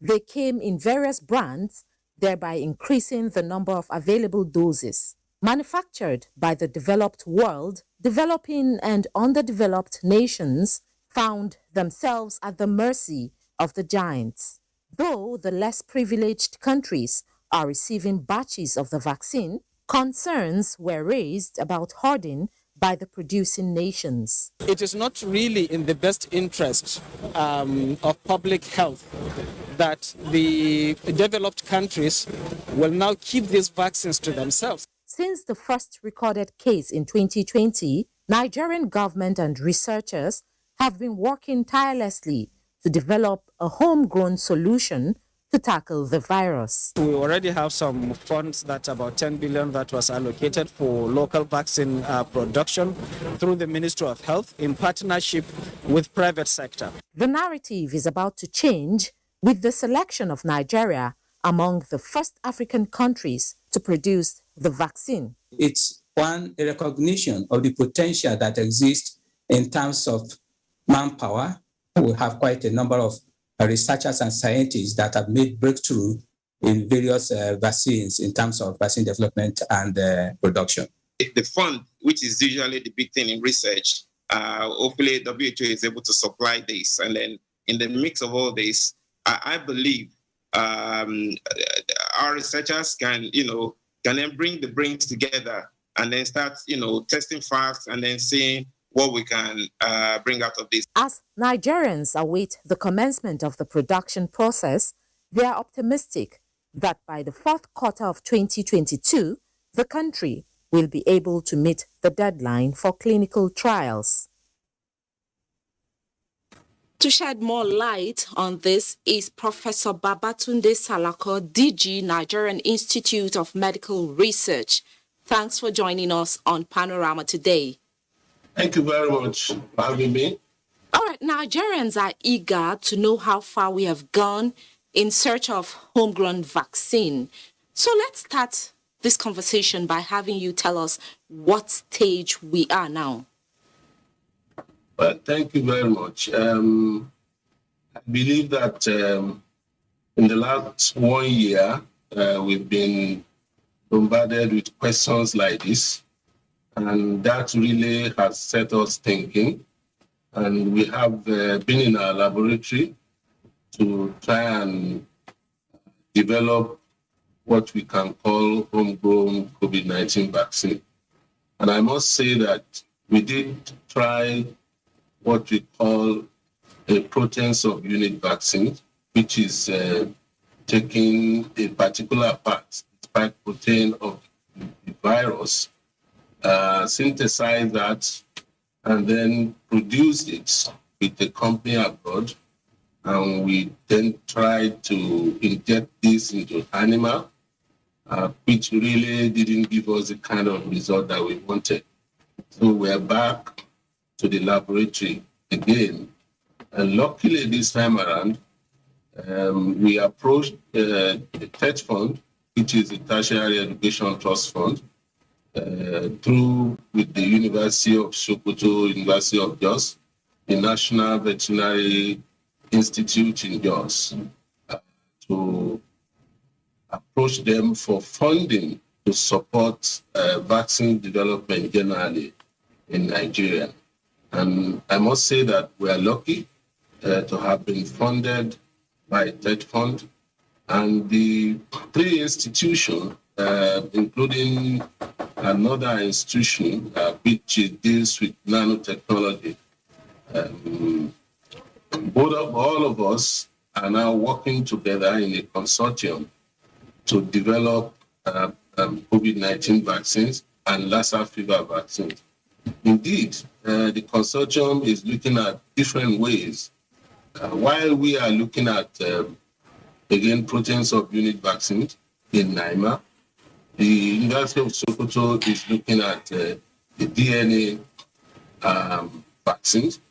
[SPEAKER 25] They came in various brands, thereby increasing the number of available doses. Manufactured by the developed world, developing and underdeveloped nations found themselves at the mercy of the giants. Though the less privileged countries are receiving batches of the vaccine, concerns were raised about hoarding by the producing nations.
[SPEAKER 26] It is not really in the best interest of public health that the developed countries will now keep these vaccines to themselves.
[SPEAKER 25] Since the first recorded case in 2020, Nigerian government and researchers have been working tirelessly to develop a homegrown solution to tackle the virus.
[SPEAKER 26] We already have some funds, that about 10 billion that was allocated for local vaccine production through the Ministry of Health in partnership with private sector.
[SPEAKER 25] The narrative is about to change with the selection of Nigeria among the first African countries to produce the vaccine.
[SPEAKER 27] It's a recognition of the potential that exists in terms of manpower. We have quite a number of researchers and scientists that have made breakthrough in various vaccines in terms of vaccine development and production.
[SPEAKER 28] The fund, which is usually the big thing in research, hopefully WHO is able to supply this. And then in the mix of all this, I believe our researchers can then bring the brains together and then start, testing facts and then seeing what we can bring out of this.
[SPEAKER 25] As Nigerians await the commencement of the production process, they are optimistic that by the fourth quarter of 2022, the country will be able to meet the deadline for clinical trials.
[SPEAKER 22] To shed more light on this is Professor Babatunde Salako, DG, Nigerian Institute of Medical Research. Thanks for joining us on Panorama today.
[SPEAKER 2] Thank you very much for having me.
[SPEAKER 22] All right, Nigerians are eager to know how far we have gone in search of homegrown vaccine. So let's start this conversation by having you tell us what stage we are now.
[SPEAKER 2] Well, thank you very much. I believe that in the last 1 year, we've been bombarded with questions like this, and that really has set us thinking. And we have been in our laboratory to try and develop what we can call homegrown COVID-19 vaccine. And I must say that we did try what we call a protein subunit vaccine, which is taking a particular part, spike protein of the virus, synthesize that, and then produce it with a company abroad. And we then tried to inject this into animal, which really didn't give us the kind of result that we wanted. So we're back to the laboratory again. And luckily this time around, we approached the TED Fund, which is the Tertiary Education Trust Fund, through with the University of Sokoto, University of Jos, the National Veterinary Institute in Jos, to approach them for funding to support vaccine development generally in Nigeria. And I must say that we are lucky to have been funded by TED Fund, and the three institutions, including another institution which deals with nanotechnology. All of us are now working together in a consortium to develop COVID-19 vaccines and Lassa fever vaccines. Indeed, the consortium is looking at different ways. While we are looking at, again, protein subunit vaccines in NIMA, the University of Sokoto is looking at the DNA vaccines,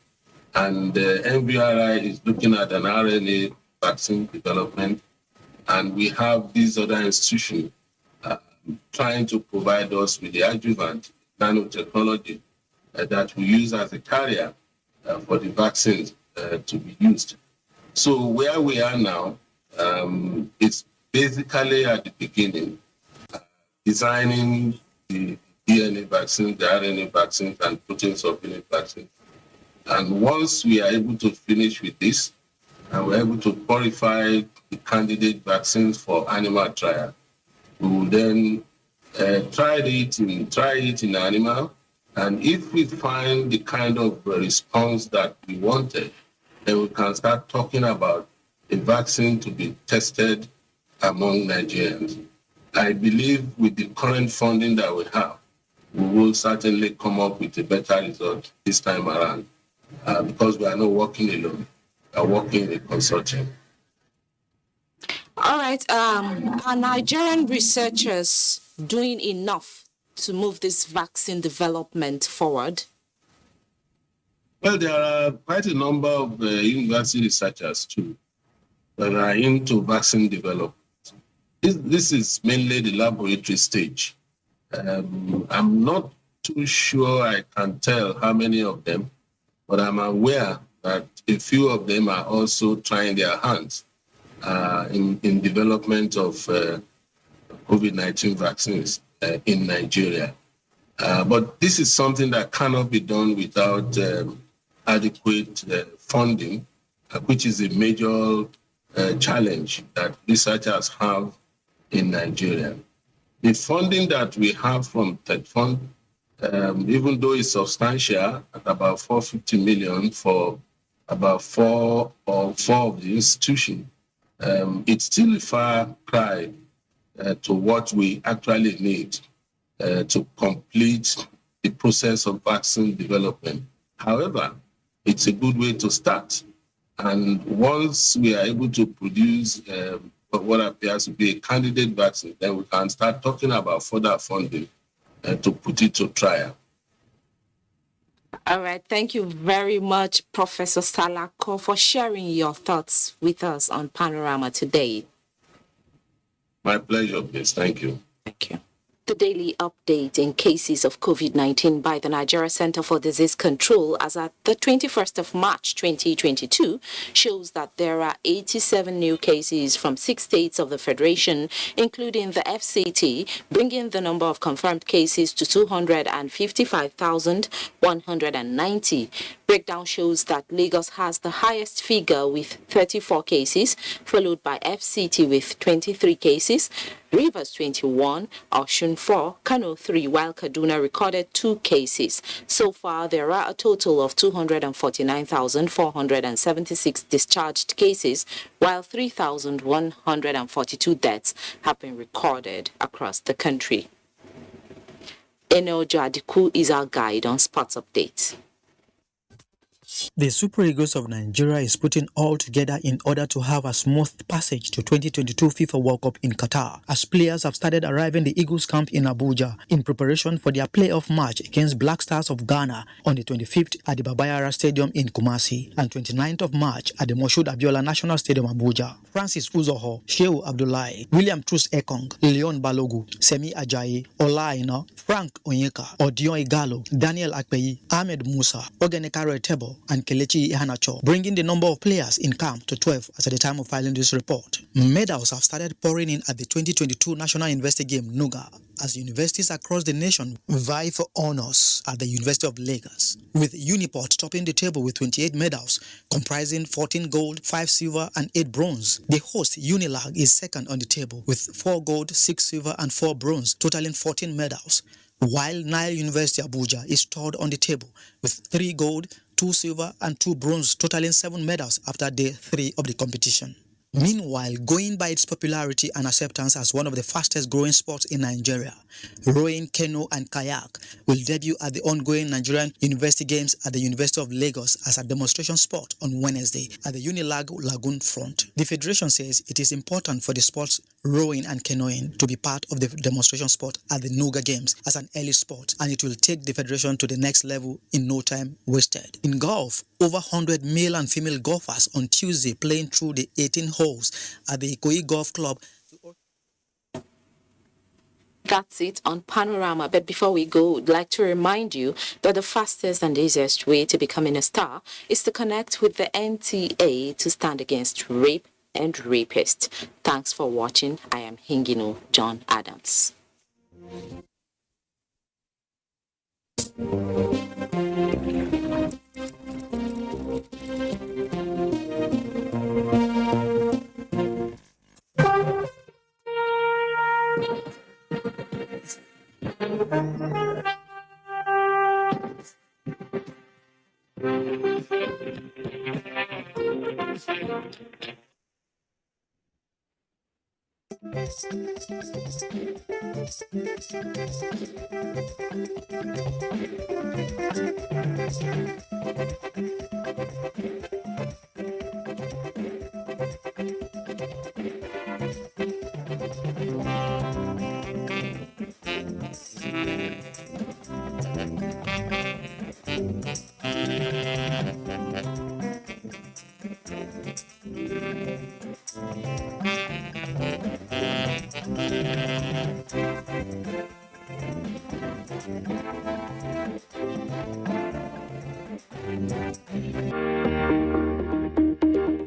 [SPEAKER 2] and NVRI is looking at an RNA vaccine development, and we have these other institutions trying to provide us with the adjuvant nanotechnology that we use as a carrier for the vaccines to be used. So where we are now, it's basically at the beginning, designing the DNA vaccine, the RNA vaccines, and protein subunit vaccines. And once we are able to finish with this, and we're able to qualify the candidate vaccines for animal trial, we will then try it in animal. And if we find the kind of response that we wanted, then we can start talking about a vaccine to be tested among Nigerians. I believe with the current funding that we have, we will certainly come up with a better result this time around, because we are not working alone, we are working in a consortium.
[SPEAKER 22] All right, are Nigerian researchers doing enough to move this vaccine development forward?
[SPEAKER 2] Well, there are quite a number of university researchers too that are into vaccine development. This is mainly the laboratory stage. I'm not too sure I can tell how many of them, but I'm aware that a few of them are also trying their hands in development of COVID-19 vaccines in Nigeria. But this is something that cannot be done without adequate funding, which is a major challenge that researchers have in Nigeria. The funding that we have from TED Fund, even though it's substantial at about 450 million for about four of the institutions, it's still a far cry to what we actually need to complete the process of vaccine development. However, it's a good way to start. And once we are able to produce what appears to be a candidate vaccine, then we can start talking about further funding to put it to trial.
[SPEAKER 22] All right. Thank you very much, Professor Salako, for sharing your thoughts with us on Panorama today.
[SPEAKER 2] My pleasure, please. Thank you.
[SPEAKER 22] Thank you. The daily update in cases of COVID-19 by the Nigeria Center for Disease Control as at the 21st of March 2022 shows that there are 87 new cases from 6 states of the Federation, including the FCT, bringing the number of confirmed cases to 255,190. Breakdown shows that Lagos has the highest figure with 34 cases, followed by FCT with 23 cases, Rivers 21, Osun 4, Kano 3, while Kaduna recorded 2 cases. So far, there are a total of 249,476 discharged cases, while 3,142 deaths have been recorded across the country. Enojo Adiku is our guide on sports updates.
[SPEAKER 4] The Super Eagles of Nigeria is putting all together in order to have a smooth passage to 2022 FIFA World Cup in Qatar, as players have started arriving the Eagles camp in Abuja in preparation for their playoff match against Black Stars of Ghana on the 25th at the Babayara Stadium in Kumasi and 29th of March at the Moshood Abiola National Stadium Abuja. Francis Uzoho, Shehu Abdullahi, William Trus Ekong, Leon Balogu, Semi Ajayi, Ola Aina, Frank Onyeka, Odion Igalo, Daniel Akpeyi, Ahmed Musa, Ogenekare Tebo, and Kelechi Ihanacho, bringing the number of players in camp to 12 as at the time of filing this report. Medals have started pouring in at the 2022 National University Game NUGA as universities across the nation vie for honors at the University of Lagos, with Uniport topping the table with 28 medals, comprising 14 gold, 5 silver, and 8 bronze. The host, Unilag, is second on the table with 4 gold, 6 silver, and 4 bronze, totaling 14 medals, while Nile University Abuja is third on the table with 3 gold, 2 silver, and 2 bronze, totaling 7 medals after day 3 of the competition. Meanwhile, going by its popularity and acceptance as one of the fastest growing sports in Nigeria, rowing, canoe, and kayak will debut at the ongoing Nigerian University Games at the University of Lagos as a demonstration sport on Wednesday at the Unilag Lagoon front. The Federation says it is important for the sports rowing and canoeing to be part of the demonstration sport at the NUGA Games as an early sport, and it will take the Federation to the next level in no time wasted. In golf, over 100 male and female golfers on Tuesday playing through the 18 holes at the Ikoyi Golf Club.
[SPEAKER 22] That's it on Panorama. But before we go, I'd like to remind you that the fastest and easiest way to becoming a star is to connect with the NTA to stand against rape and rapists. Thanks for watching. I am Hingino John Adams.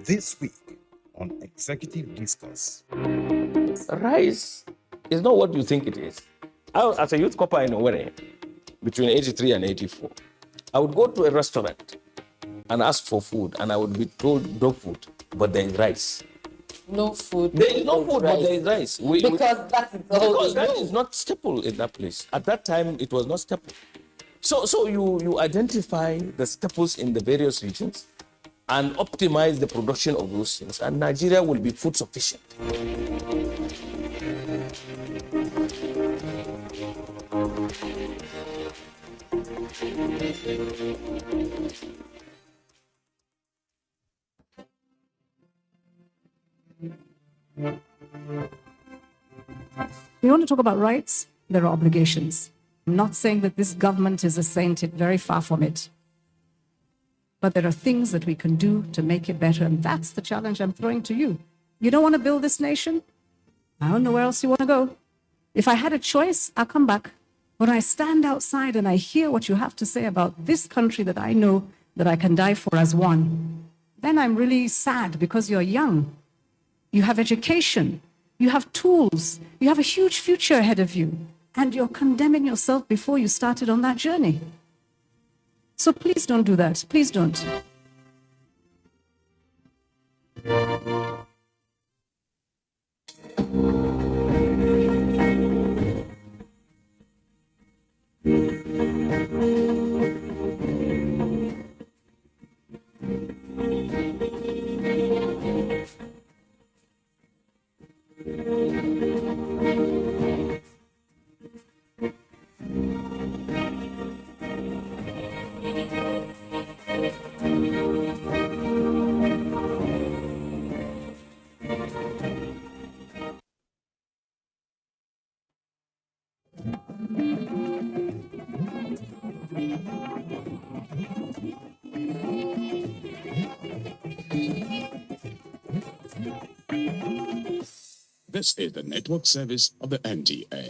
[SPEAKER 12] This week on Executive Discuss.
[SPEAKER 14] Rice is not what you think it is. As a youth corper in Owerri, between 83 and 84, I would go to a restaurant and ask for food, and I would be told dog food, but there is rice.
[SPEAKER 15] No food.
[SPEAKER 14] There is no food, but there is rice.
[SPEAKER 15] Because
[SPEAKER 14] that is not staple in that place. At that time, it was not staple. So you identify the staples in the various regions and optimize the production of those things, and Nigeria will be food sufficient.
[SPEAKER 1] We want to talk about rights, there are obligations. I'm not saying that this government is a saint, very far from it. But there are things that we can do to make it better, and that's the challenge I'm throwing to you. You don't want to build this nation? I don't know where else you want to go. If I had a choice, I'll come back. When I stand outside and I hear what you have to say about this country that I know that I can die for as one, then I'm really sad because you're young. You have education. You have tools. You have a huge future ahead of you. And you're condemning yourself before you started on that journey. So please don't do that. Please don't.
[SPEAKER 13] This is the network service of the NTA.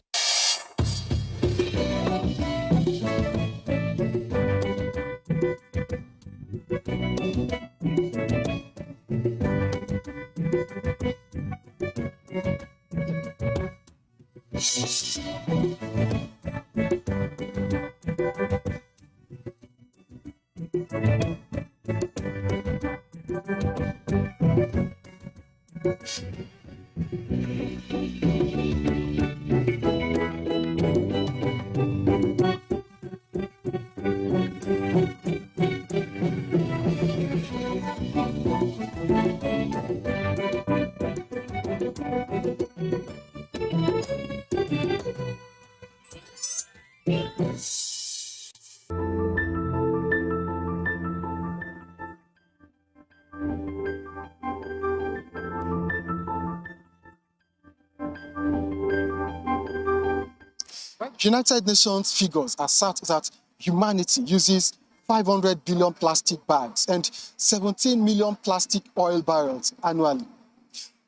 [SPEAKER 16] United Nations figures assert that humanity uses 500 billion plastic bags and 17 million plastic oil barrels annually.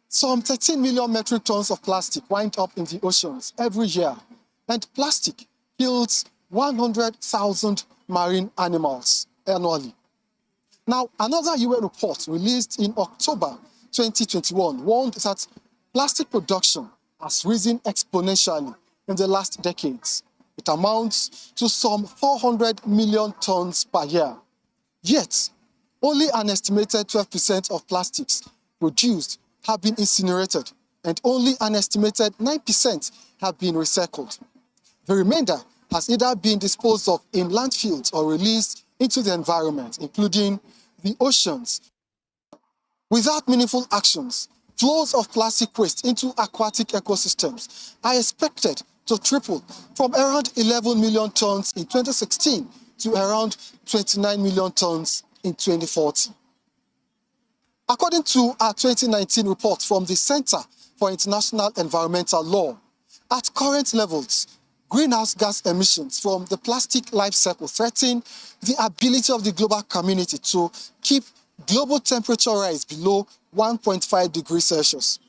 [SPEAKER 16] Some 13 million metric tons of plastic wind up in the oceans every year, and plastic kills 100,000 marine animals annually. Now, another UN report released in October 2021 warned that plastic production has risen exponentially in the last decades. It amounts to some 400 million tons per year. Yet, only an estimated 12% of plastics produced have been incinerated, and only an estimated 9% have been recycled. The remainder has either been disposed of in landfills or released into the environment, including the oceans. Without meaningful actions, flows of plastic waste into aquatic ecosystems are expected to triple from around 11 million tons in 2016 to around 29 million tons in 2040. According to a 2019 report from the Center for International Environmental Law, at current levels, greenhouse gas emissions from the plastic life cycle threaten the ability of the global community to keep global temperature rise below 1.5 degrees Celsius.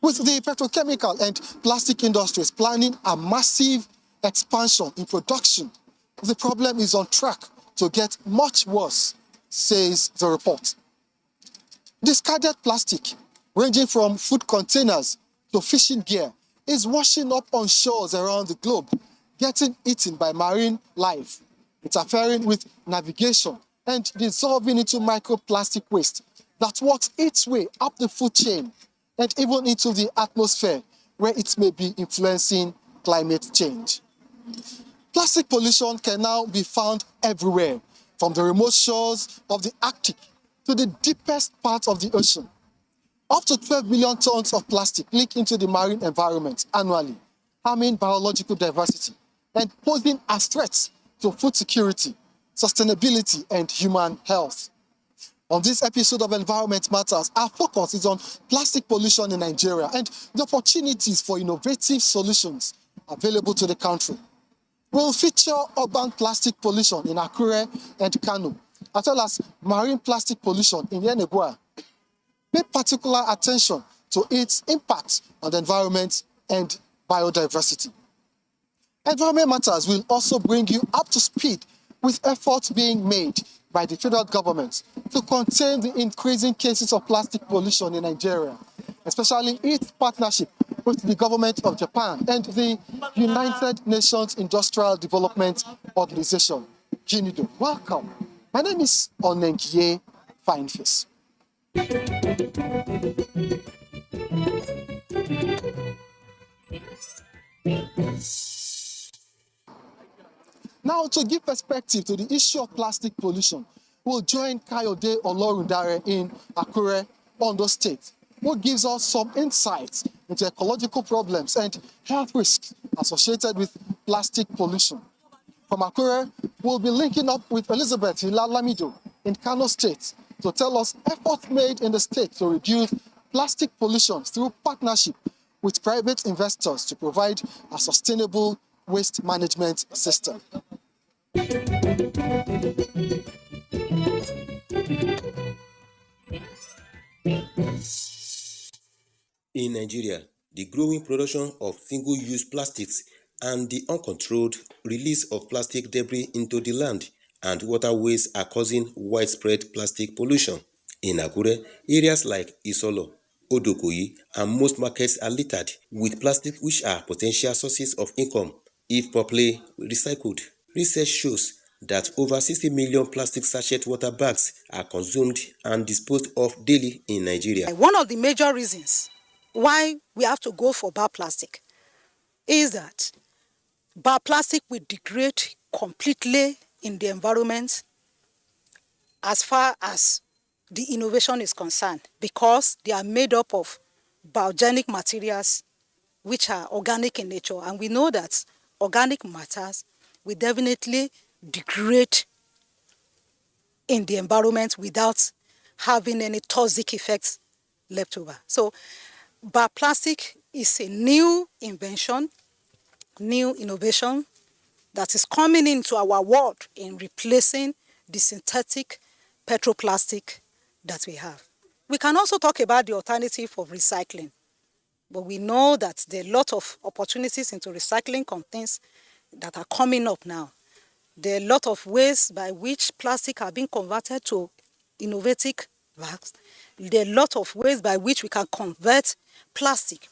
[SPEAKER 16] With the petrochemical and plastic industries planning a massive expansion in production, the problem is on track to get much worse, says the report. Discarded plastic, ranging from food containers to fishing gear, is washing up on shores around the globe, getting eaten by marine life, interfering with navigation, and dissolving into microplastic waste that works its way up the food chain and even into the atmosphere, where it may be influencing climate change. Plastic pollution can now be found everywhere, from the remote shores of the Arctic to the deepest parts of the ocean. Up to 12 million tons of plastic leak into the marine environment annually, harming biological diversity and posing as threats to food security, sustainability, and human health. On this episode of Environment Matters, our focus is on plastic pollution in Nigeria and the opportunities for innovative solutions available to the country. We'll feature urban plastic pollution in Akure and Kano, as well as marine plastic pollution in Yenagoa. Pay particular attention to its impact on the environment and biodiversity. Environment Matters will also bring you up to speed with efforts being made by the federal government to contain the increasing cases of plastic pollution in Nigeria, especially its partnership with the government of Japan and the United Nations Industrial Development Organization, UNIDO. Welcome. My name is Onenkiye Fineface. Now, to give perspective to the issue of plastic pollution, we'll join Kayode Olorundare in Akure, Ondo State, who gives us some insights into ecological problems and health risks associated with plastic pollution. From Akure, we'll be linking up with Elizabeth Hilalamido in Kano State to tell us efforts made in the state to reduce plastic pollution through partnership with private investors to provide a sustainable waste management system.
[SPEAKER 5] In Nigeria, the growing production of single-use plastics and the uncontrolled release of plastic debris into the land and waterways are causing widespread plastic pollution. In Akure, areas like Isolo, Odokoyi, and most markets are littered with plastic, which are potential sources of income if properly recycled. Research shows that over 60 million plastic sachet water bags are consumed and disposed of daily in Nigeria.
[SPEAKER 6] One of the major reasons why we have to go for bioplastic is that bioplastic will degrade completely in the environment as far as the innovation is concerned, because they are made up of biogenic materials which are organic in nature, and we know that organic matters will definitely degrade in the environment without having any toxic effects left over. So bioplastic is a new invention, new innovation that is coming into our world in replacing the synthetic petroplastic that we have. We can also talk about the alternative of recycling, but we know that there are a lot of opportunities into recycling companies that are coming up now. There are a lot of ways by which plastic are being converted to innovative bags. There are a lot of ways by which we can convert plastic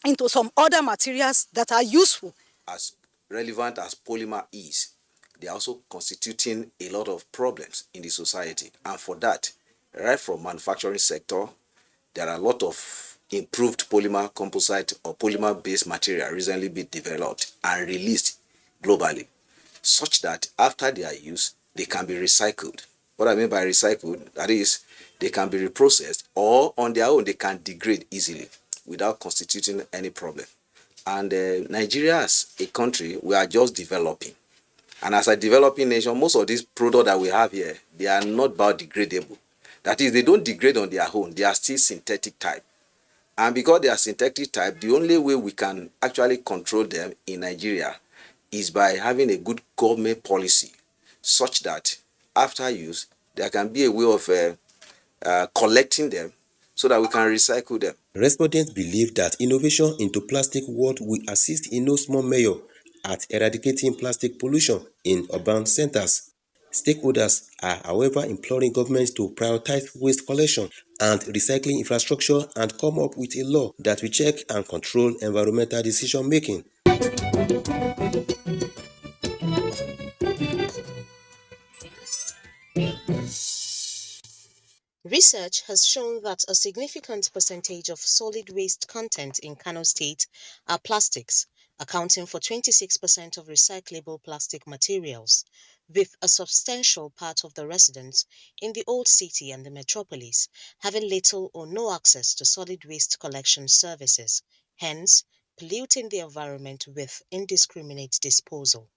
[SPEAKER 6] into some other materials that are useful.
[SPEAKER 17] As relevant as polymer is, they are also constituting a lot of problems in the society. And for that, right from manufacturing sector, there are a lot of improved polymer composite or polymer-based material recently been developed and released globally, such that after their use, they can be recycled. What I mean by recycled, that is, they can be reprocessed, or on their own, they can degrade easily without constituting any problem. And Nigeria as a country, we are just developing. And as a developing nation, most of these products that we have here, they are not biodegradable. That is, they don't degrade on their own. They are still synthetic type. And because they are synthetic type, the only way we can actually control them in Nigeria is by having a good government policy, such that after use, there can be a way of collecting them so that we can recycle them.
[SPEAKER 5] Respondents believe that innovation into plastic world will assist in no small measure at eradicating plastic pollution in urban centers. Stakeholders are, however, imploring governments to prioritize waste collection and recycling infrastructure and come up with a law that will check and control environmental decision-making.
[SPEAKER 25] Research has shown that a significant percentage of solid waste content in Kano State are plastics, accounting for 26% of recyclable plastic materials, with a substantial part of the residents in the old city and the metropolis having little or no access to solid waste collection services, hence polluting the environment with indiscriminate disposal.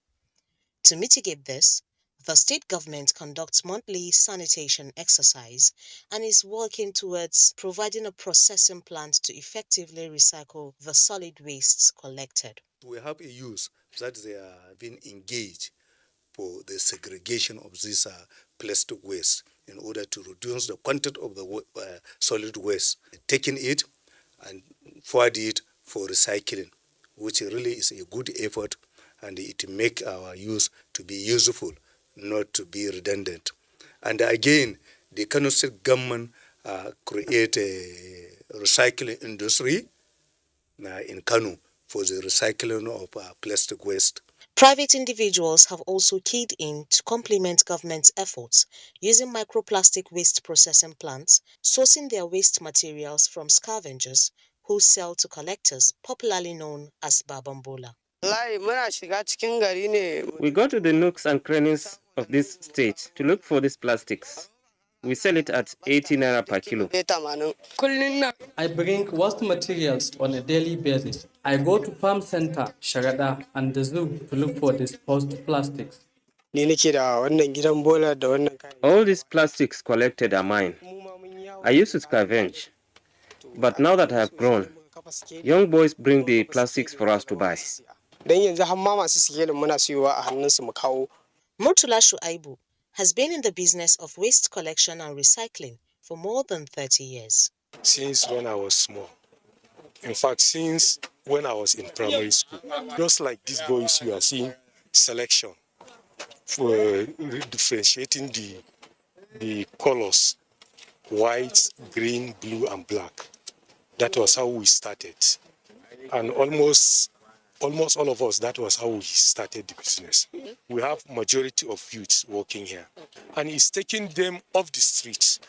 [SPEAKER 25] To mitigate this,
[SPEAKER 3] The state government conducts monthly sanitation exercise and is working towards providing a processing plant to effectively recycle the solid wastes collected.
[SPEAKER 7] We have a youth that they are being engaged for the segregation of this plastic waste in order to reduce the content of the solid waste, taking it and forward it for recycling, which really is a good effort, and it makes our youth to be useful, not to be redundant. And again, the Kano State government create a recycling industry in Kano for the recycling of plastic waste.
[SPEAKER 3] Private individuals have also keyed in to complement government's efforts using microplastic waste processing plants, sourcing their waste materials from scavengers who sell to collectors, popularly known as Babambola.
[SPEAKER 8] We go to the nooks and crannies of this state to look for these plastics. We sell it at 80 naira per kilo.
[SPEAKER 18] I bring waste materials on a daily basis. I go to Farm Center, Sharada, and the zoo to look for disposed plastics.
[SPEAKER 8] All these plastics collected are mine. I used to scavenge, but now that I have grown, young boys bring the plastics for us to buy.
[SPEAKER 3] Murtala Shuaibu has been in the business of waste collection and recycling for more than 30 years.
[SPEAKER 19] Since when I was small. In fact, since when I was in primary school. Just like these boys, you are seeing selection for differentiating the colors, white, green, blue, and black. That was how we started. And almost all of us, that was how we started the business. We have majority of youths working here, and it's taking them off the streets.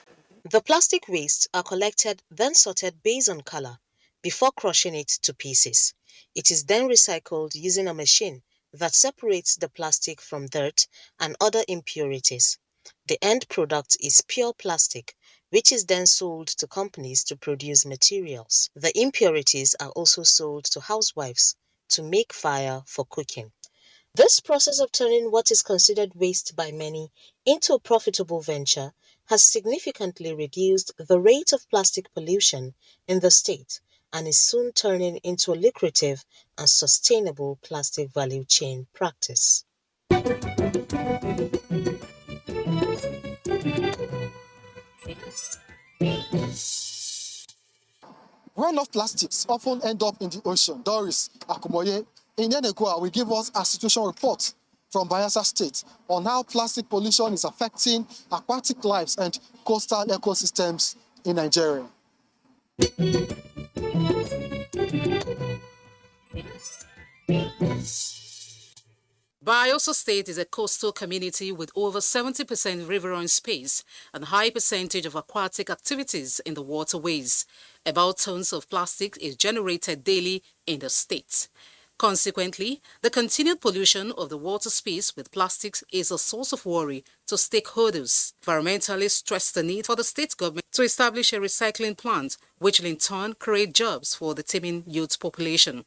[SPEAKER 3] The plastic wastes are collected, then sorted based on color, before crushing it to pieces. It is then recycled using a machine that separates the plastic from dirt and other impurities. The end product is pure plastic, which is then sold to companies to produce materials. The impurities are also sold to housewives to make fire for cooking. This process of turning what is considered waste by many into a profitable venture has significantly reduced the rate of plastic pollution in the state and is soon turning into a lucrative and sustainable plastic value chain practice.
[SPEAKER 16] Runoff plastics often end up in the ocean. Doris Akumoye in Yenegua will give us a situation report from Bayelsa State on how plastic pollution is affecting aquatic lives and coastal ecosystems in Nigeria.
[SPEAKER 20] Bayelsa State is a coastal community with over 70% riverine space and high percentage of aquatic activities in the waterways. About tons of plastic is generated daily in the state. Consequently, the continued pollution of the water space with plastics is a source of worry to stakeholders. Environmentalists stress the need for the state government to establish a recycling plant, which will in turn create jobs for the teeming youth population.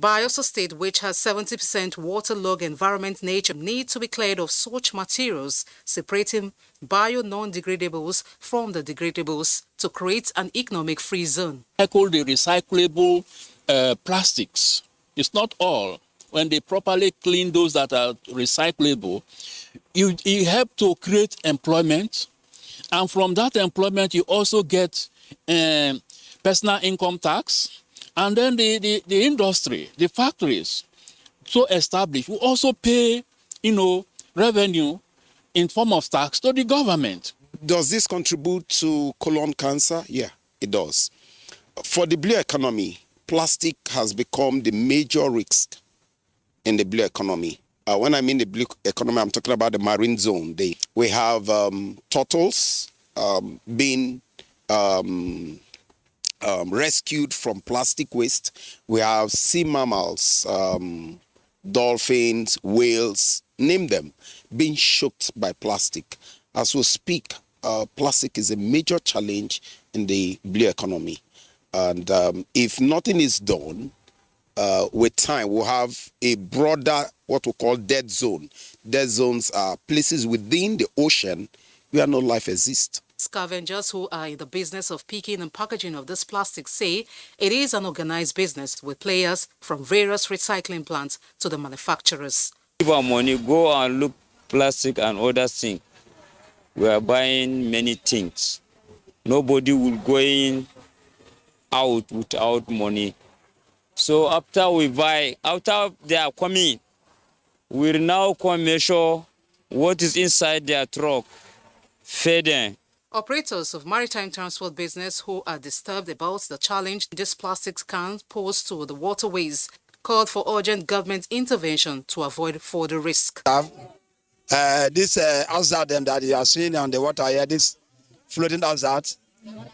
[SPEAKER 20] Bayelsa State, which has 70% waterlogged environment nature, needs to be cleared of such materials, separating bio-non-degradables from the degradables to create an economic-free zone.
[SPEAKER 21] Recycle the recyclable plastics. It's not all. When they properly clean those that are recyclable, you help to create employment. And from that employment, you also get personal income tax. And then the industry, the factories, so established, will also pay, revenue in form of tax to the government.
[SPEAKER 23] Does this contribute to colon cancer? Yeah, it does. For the blue economy, plastic has become the major risk in the blue economy. When I mean the blue economy, I'm talking about the marine zone. We have turtles being rescued from plastic waste. We have sea mammals, dolphins, whales, name them, being shocked by plastic. As we speak, plastic is a major challenge in the blue economy. And if nothing is done, with time, we'll have a broader, what we call dead zone. Dead zones are places within the ocean where no life exists.
[SPEAKER 20] Scavengers who are in the business of picking and packaging of this plastic say it is an organized business with players from various recycling plants to the manufacturers.
[SPEAKER 2] If our money go and look plastic and other things, we are buying many things. Nobody will go in out without money. So after we buy, after they are coming, we now come measure what is inside their truck, feed them.
[SPEAKER 20] Operators of maritime transport business who are disturbed about the challenge this plastics can pose to the waterways called for urgent government intervention to avoid further risk.
[SPEAKER 9] This hazard that you are seeing on the water here, this floating hazard,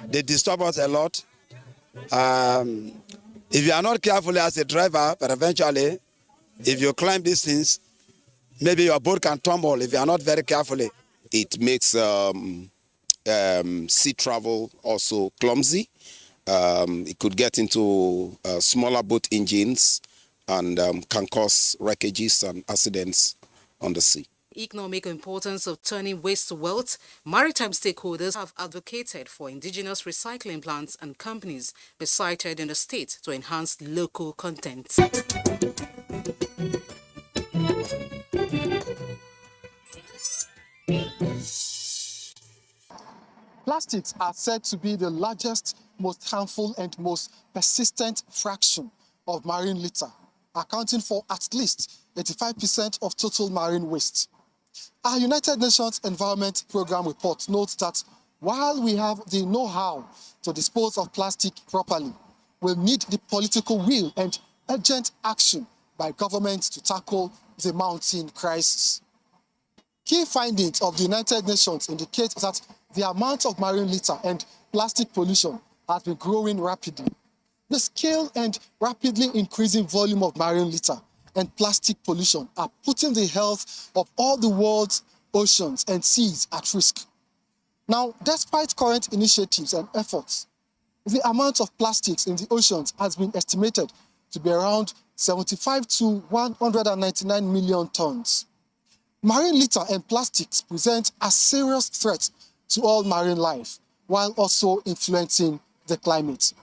[SPEAKER 9] they disturb us a lot. If you are not careful as a driver, but eventually, if you climb these things, maybe your boat can tumble if you are not very carefully.
[SPEAKER 23] It makes sea travel also clumsy. It could get into smaller boat engines and can cause wreckages and accidents on the sea.
[SPEAKER 20] Economic importance of turning waste to wealth, maritime stakeholders have advocated for indigenous recycling plants and companies be sited in the state to enhance local content.
[SPEAKER 16] Plastics are said to be the largest, most harmful and most persistent fraction of marine litter, accounting for at least 85% of total marine waste. Our United Nations Environment Programme report notes that while we have the know-how to dispose of plastic properly, we'll need the political will and urgent action by governments to tackle the mounting crisis. Key findings of the United Nations indicate that the amount of marine litter and plastic pollution has been growing rapidly. The scale and rapidly increasing volume of marine litter and plastic pollution are putting the health of all the world's oceans and seas at risk. Now, despite current initiatives and efforts, the amount of plastics in the oceans has been estimated to be around 75 to 199 million tons. Marine litter and plastics present a serious threat to all marine life, while also influencing the climate.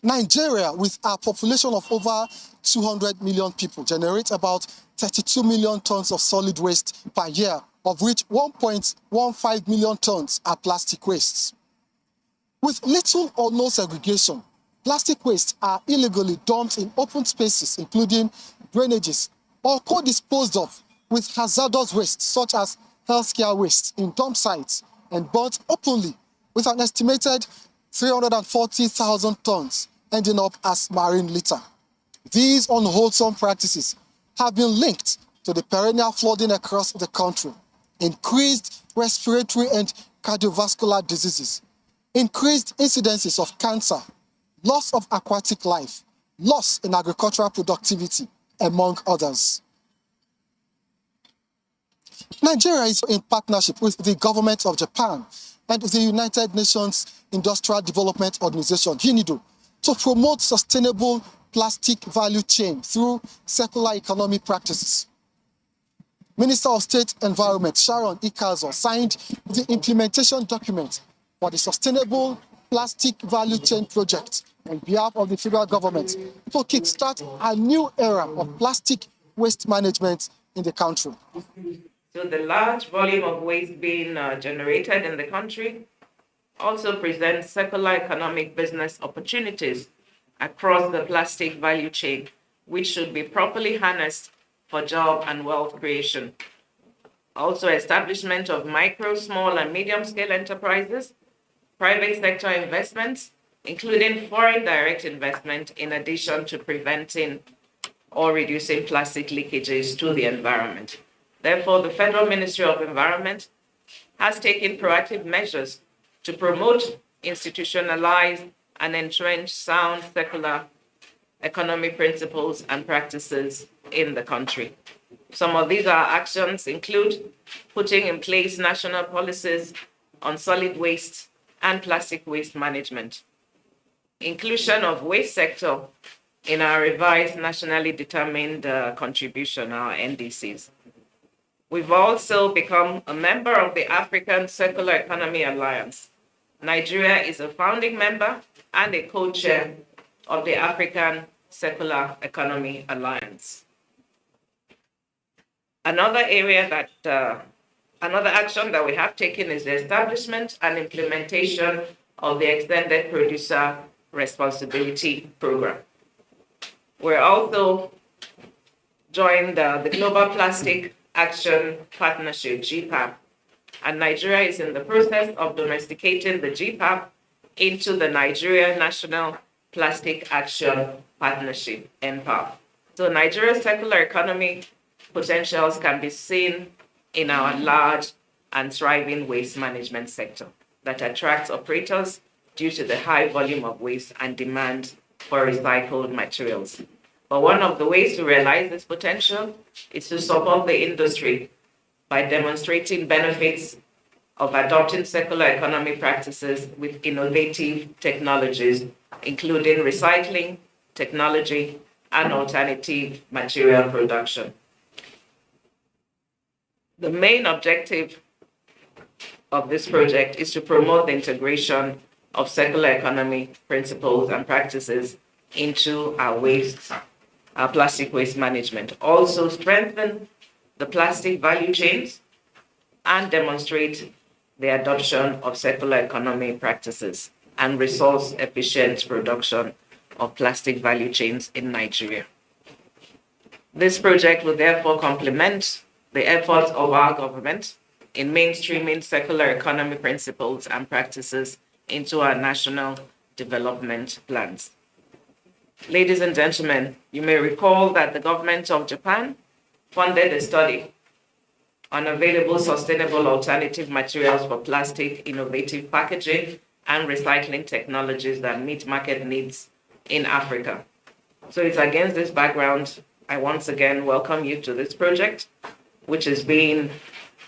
[SPEAKER 16] Nigeria, with a population of over 200 million people, generates about 32 million tons of solid waste per year, of which 1.15 million tons are plastic wastes. With little or no segregation, plastic wastes are illegally dumped in open spaces, including drainages, or co-disposed of with hazardous waste, such as healthcare waste, in dump sites and burnt openly, with an estimated 340,000 tons ending up as marine litter. These unwholesome practices have been linked to the perennial flooding across the country, increased respiratory and cardiovascular diseases, increased incidences of cancer, loss of aquatic life, loss in agricultural productivity, among others. Nigeria is in partnership with the government of Japan and the United Nations Industrial Development Organization, UNIDO, to promote sustainable plastic value chain through circular economy practices. Minister of State Environment Sharon Ikazo signed the implementation document for the Sustainable Plastic Value Chain Project on behalf of the federal government to kickstart a new era of plastic waste management in the country.
[SPEAKER 10] So the large volume of waste being generated in the country also presents circular economic business opportunities across the plastic value chain, which should be properly harnessed for job and wealth creation. Also, establishment of micro, small, and medium-scale enterprises, private sector investments, including foreign direct investment, in addition to preventing or reducing plastic leakages to the environment. Therefore, the Federal Ministry of Environment has taken proactive measures to promote, institutionalize, and entrench sound circular economy principles and practices in the country. Some of these actions include putting in place national policies on solid waste and plastic waste management, inclusion of waste sector in our revised nationally determined contribution, our NDCs. We've also become a member of the African Circular Economy Alliance. Nigeria is a founding member and a co-chair of the African Circular Economy Alliance. Another action that we have taken is the establishment and implementation of the Extended Producer Responsibility Program. We're also joined the Global Plastic Action Partnership, GPAP, and Nigeria is in the process of domesticating the GPAP into the Nigerian National Plastic Action Partnership, NPAP. So Nigeria's circular economy potentials can be seen in our large and thriving waste management sector that attracts operators due to the high volume of waste and demand for recycled materials. But one of the ways to realize this potential is to support the industry by demonstrating benefits of adopting circular economy practices with innovative technologies, including recycling, technology, and alternative material production. The main objective of this project is to promote the integration of circular economy principles and practices into our plastic waste management. Also strengthen the plastic value chains and demonstrate the adoption of circular economy practices and resource-efficient production of plastic value chains in Nigeria. This project will therefore complement the efforts of our government in mainstreaming circular economy principles and practices into our national development plans. Ladies and gentlemen, you may recall that the government of Japan funded a study on available sustainable alternative materials for plastic, innovative packaging, and recycling technologies that meet market needs in Africa. So it's against this background, I once again welcome you to this project, which is being